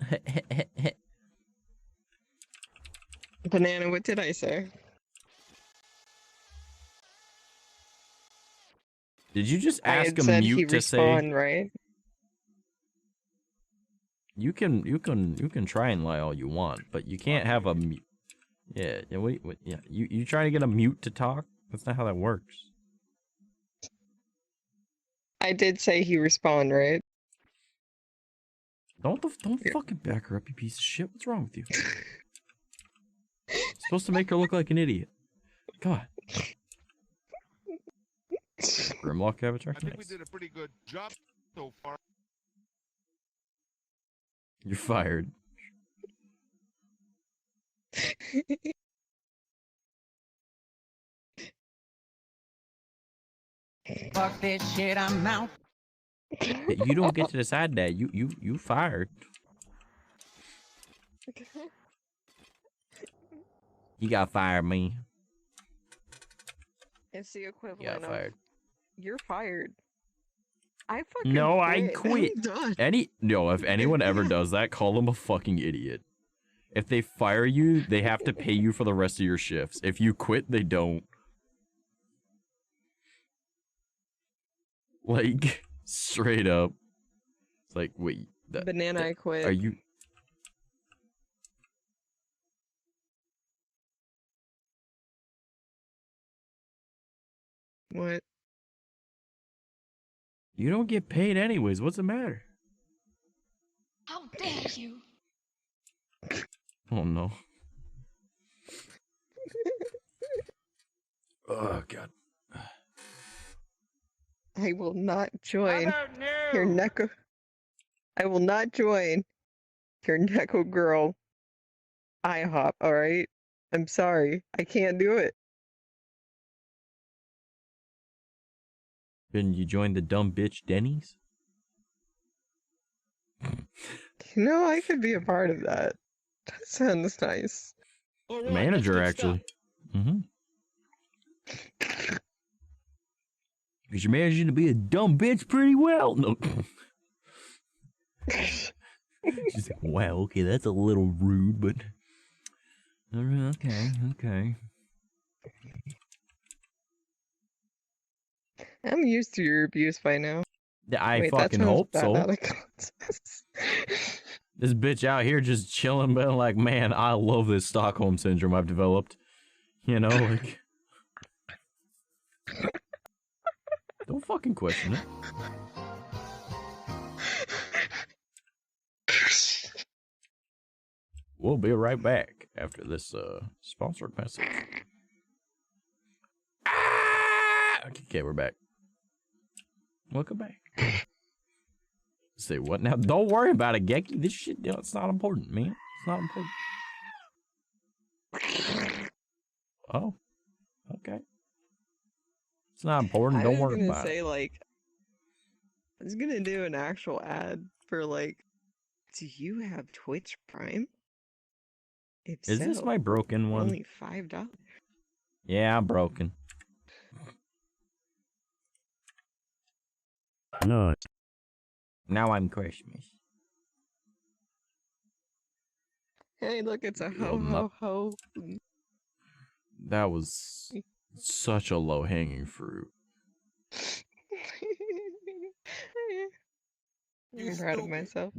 Banana, what did I say? Did you just I ask had a said mute he to say? respawned, right? You can try and lie all you want, but you can't have a mute. Yeah, wait, yeah. You trying to get a mute to talk? That's not how that works. I did say he respawned, right? Don't fucking back her up, you piece of shit. What's wrong with you? Supposed to make her look like an idiot. God. Grimlock avatar? I think we Nice. did a pretty good job so far. You're fired. Fuck this shit, I'm out. You don't get to decide that. You fired. You got fired, me. It's the equivalent You got of fired. you're fired. I fucking No, quit. I quit. I'm done. If anyone ever does that, call them a fucking idiot. If they fire you, they have to pay you for the rest of your shifts. If you quit, they don't. Like, straight up. It's like, wait. Banana, I quit. Are you... What? You don't get paid anyways. What's the matter? How dare you? Oh, no. Oh, God. I will not join your Neko. I will not join your Neko girl IHOP, alright? I'm sorry. I can't do it. Then you join the dumb bitch Denny's? You know, I could be a part of that. That sounds nice. The manager, actually. Mm-hmm. Because you're managing to be a dumb bitch pretty well. No. She's like, wow, okay, that's a little rude, but... Okay. I'm used to your abuse by now. I Wait, fucking that sounds hope bad so. out of context. This bitch out here just chilling, being like, man, I love this Stockholm syndrome I've developed. You know, like... Don't fucking question it. We'll be right back after this sponsored message. Okay, we're back. Welcome back. say what now? Don't worry about it, Gecky. This shit, it's not important, man. It's not important. Oh, okay. It's not important. Don't worry about it. I was gonna say, like, I was gonna do an actual ad for, like, do you have Twitch Prime? If Is this my broken one? Only $5. Yeah, I'm broken. No. Now I'm Christmas. Hey, look, it's a ho. That was such a low-hanging fruit. I'm proud of myself.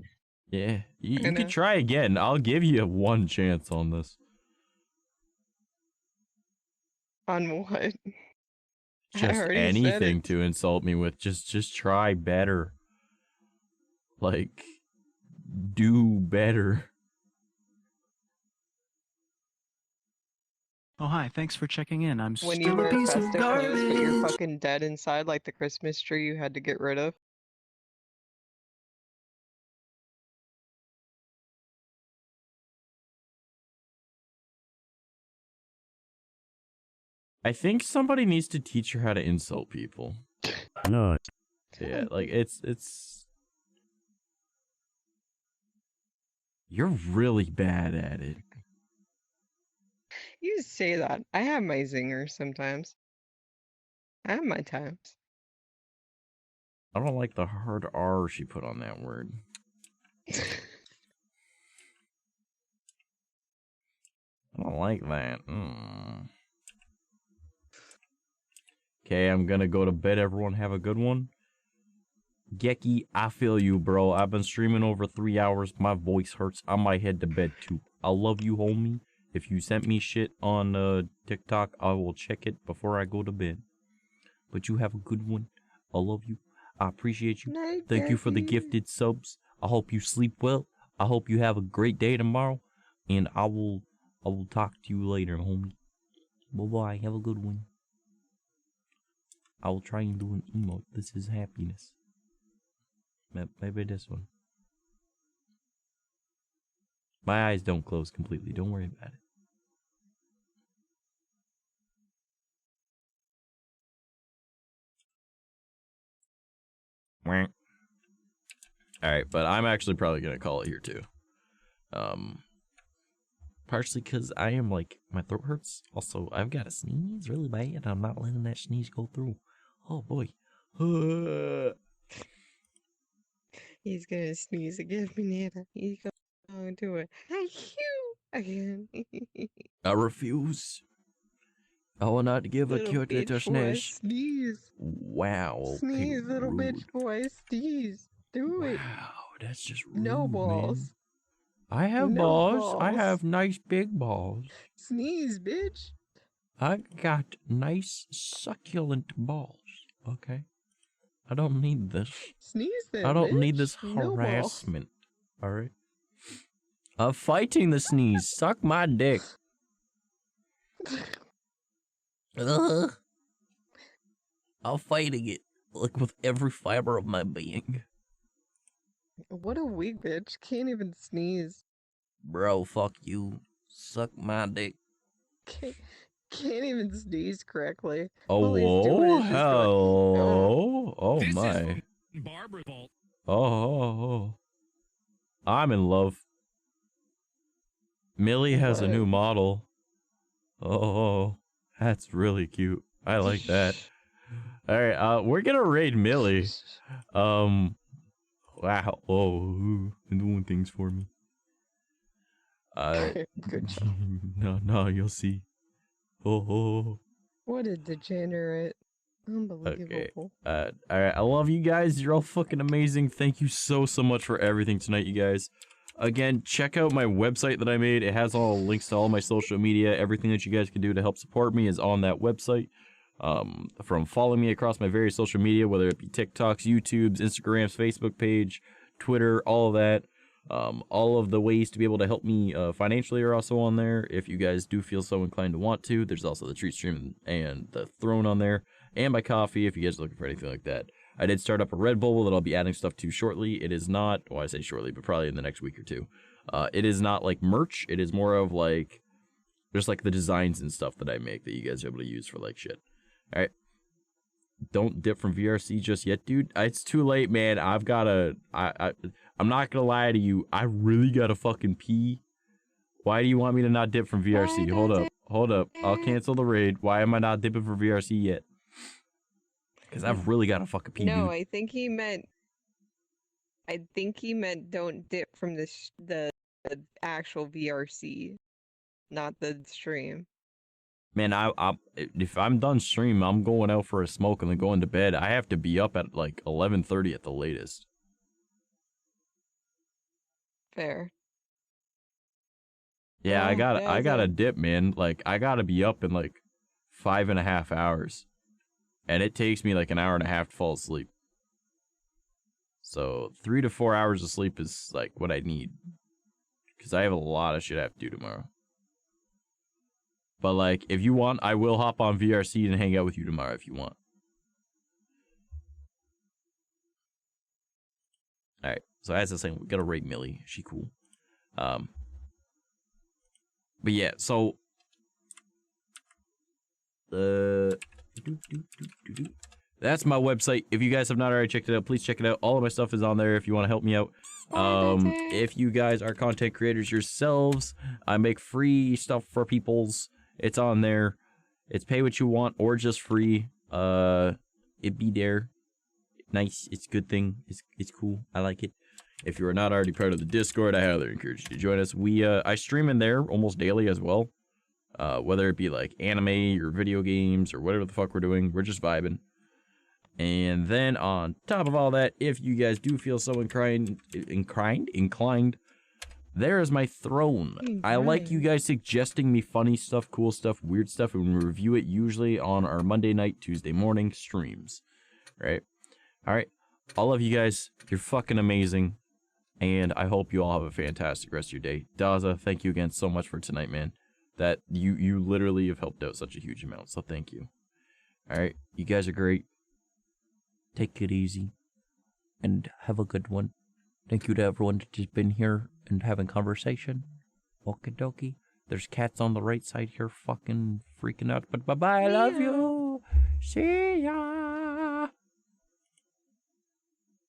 Yeah, you can try again. I'll give you one chance on this. On what? Just anything to insult me with. Just try better. Like, do better. Oh, hi. Thanks for checking in. I'm When you still a wear piece of festive clothes, but you're garbage. fucking dead inside, like the Christmas tree you had to get rid of. I think somebody needs to teach her how to insult people. No. Yeah, like it's you're really bad at it. You say that. I have my zingers sometimes. I have my times. I don't like the hard R she put on that word. I don't like that. Okay, I'm gonna go to bed. Everyone have a good one. Gecky, I feel you, bro. I've been streaming over 3 hours. My voice hurts. I might head to bed too. I love you, homie. If you sent me shit on TikTok, I will check it before I go to bed. But you have a good one. I love you. I appreciate you. Night, Thank you for the gifted subs. I hope you sleep well. I hope you have a great day tomorrow. And I will talk to you later, homie. Bye-bye. Have a good one. I will try and do an emote. This is happiness. Maybe this one. My eyes don't close completely. Don't worry about it. Alright, but I'm actually probably going to call it here too. Partially because I am like, my throat hurts. Also, I've got a sneeze really bad. I'm not letting that sneeze go through. Oh boy. He's gonna sneeze again, Banana. He's going to it. Again. I refuse. I will not give a Little cute little bitch boy, sneeze. sneeze. Wow. Sneeze, little rude. bitch boy, sneeze. Do it. Wow, that's just rude, No balls. man. I have No balls. I balls. have nice big balls. Sneeze, bitch. I got nice succulent balls. Okay. I don't need this. Sneeze then, I don't need bitch. this No balls. harassment. Alright. I'm fighting the sneeze. Suck my dick. Ugh. I'm fighting it. Like with every fiber of my being. What a weak bitch. Can't even sneeze. Bro, fuck you. Suck my dick. Can't even sneeze correctly. Oh, All he's doing whoa, is just going, hello. Oh, This my. is Barbara's fault. Oh. I'm in love. Millie has a new model. Oh, that's really cute. I like that. All right, we're gonna raid Millie. Wow. Oh, been doing things for me. Good job. No, you'll see. Oh. What a degenerate. Unbelievable. Okay. All right. I love you guys. You're all fucking amazing. Thank you so much for everything tonight, you guys. Again, check out my website that I made. It has all links to all my social media. Everything that you guys can do to help support me is on that website. From following me across my various social media, whether it be TikToks, YouTubes, Instagrams, Facebook page, Twitter, all of that. All of the ways to be able to help me financially are also on there. If you guys do feel so inclined to want to, there's also the treat stream and the throne on there, and my coffee if you guys are looking for anything like that. I did start up a Red Bull that I'll be adding stuff to shortly. It is not, well, I say shortly, but probably in the next week or two. It is not like merch. It is more of like, just like the designs and stuff that I make that you guys are able to use for like shit. All right. Don't dip from VRC just yet, dude. It's too late, man. I've gotta, I'm not gonna lie to you. I really gotta fucking pee. Why do you want me to not dip from VRC? Hold up. I'll cancel the raid. Why am I not dipping from VRC yet? Because I've really gotta fucking pee, No, dude. I think he meant don't dip from the actual VRC, not the stream. Man, if I'm done streaming, I'm going out for a smoke and then going to bed. I have to be up at like 11:30 at the latest. Fair. Yeah, I yeah, gotta dip, man. Like, I gotta be up in like 5.5 hours. And it takes me like an hour and a half to fall asleep. So 3 to 4 hours of sleep is like what I need. Because I have a lot of shit I have to do tomorrow. But like, if you want, I will hop on VRC and hang out with you tomorrow if you want. Alright, so as I was saying, we gotta rate Millie. She cool. But yeah, so that's my website. If you guys have not already checked it out, please check it out. All of my stuff is on there if you want to help me out. If you guys are content creators yourselves, I make free stuff for peoples. It's on there. It's pay what you want or just free. It be there. Nice. It's a good thing. It's cool. I like it. If you are not already part of the Discord, I highly encourage you to join us. I stream in there almost daily as well. Whether it be like anime or video games or whatever the fuck we're doing, we're just vibing. And then on top of all that, if you guys do feel so inclined, there is my throne. I like you guys suggesting me funny stuff, cool stuff, weird stuff, and we review it usually on our Monday night, Tuesday morning streams. Right? Alright. All of you guys, you're fucking amazing. And I hope you all have a fantastic rest of your day. Daza, thank you again so much for tonight, man. That you literally have helped out such a huge amount, so thank you. Alright, you guys are great. Take it easy. And have a good one. Thank you to everyone that's just been here and having conversation. Okie dokie. There's cats on the right side here fucking freaking out. But bye-bye, I love you. See ya.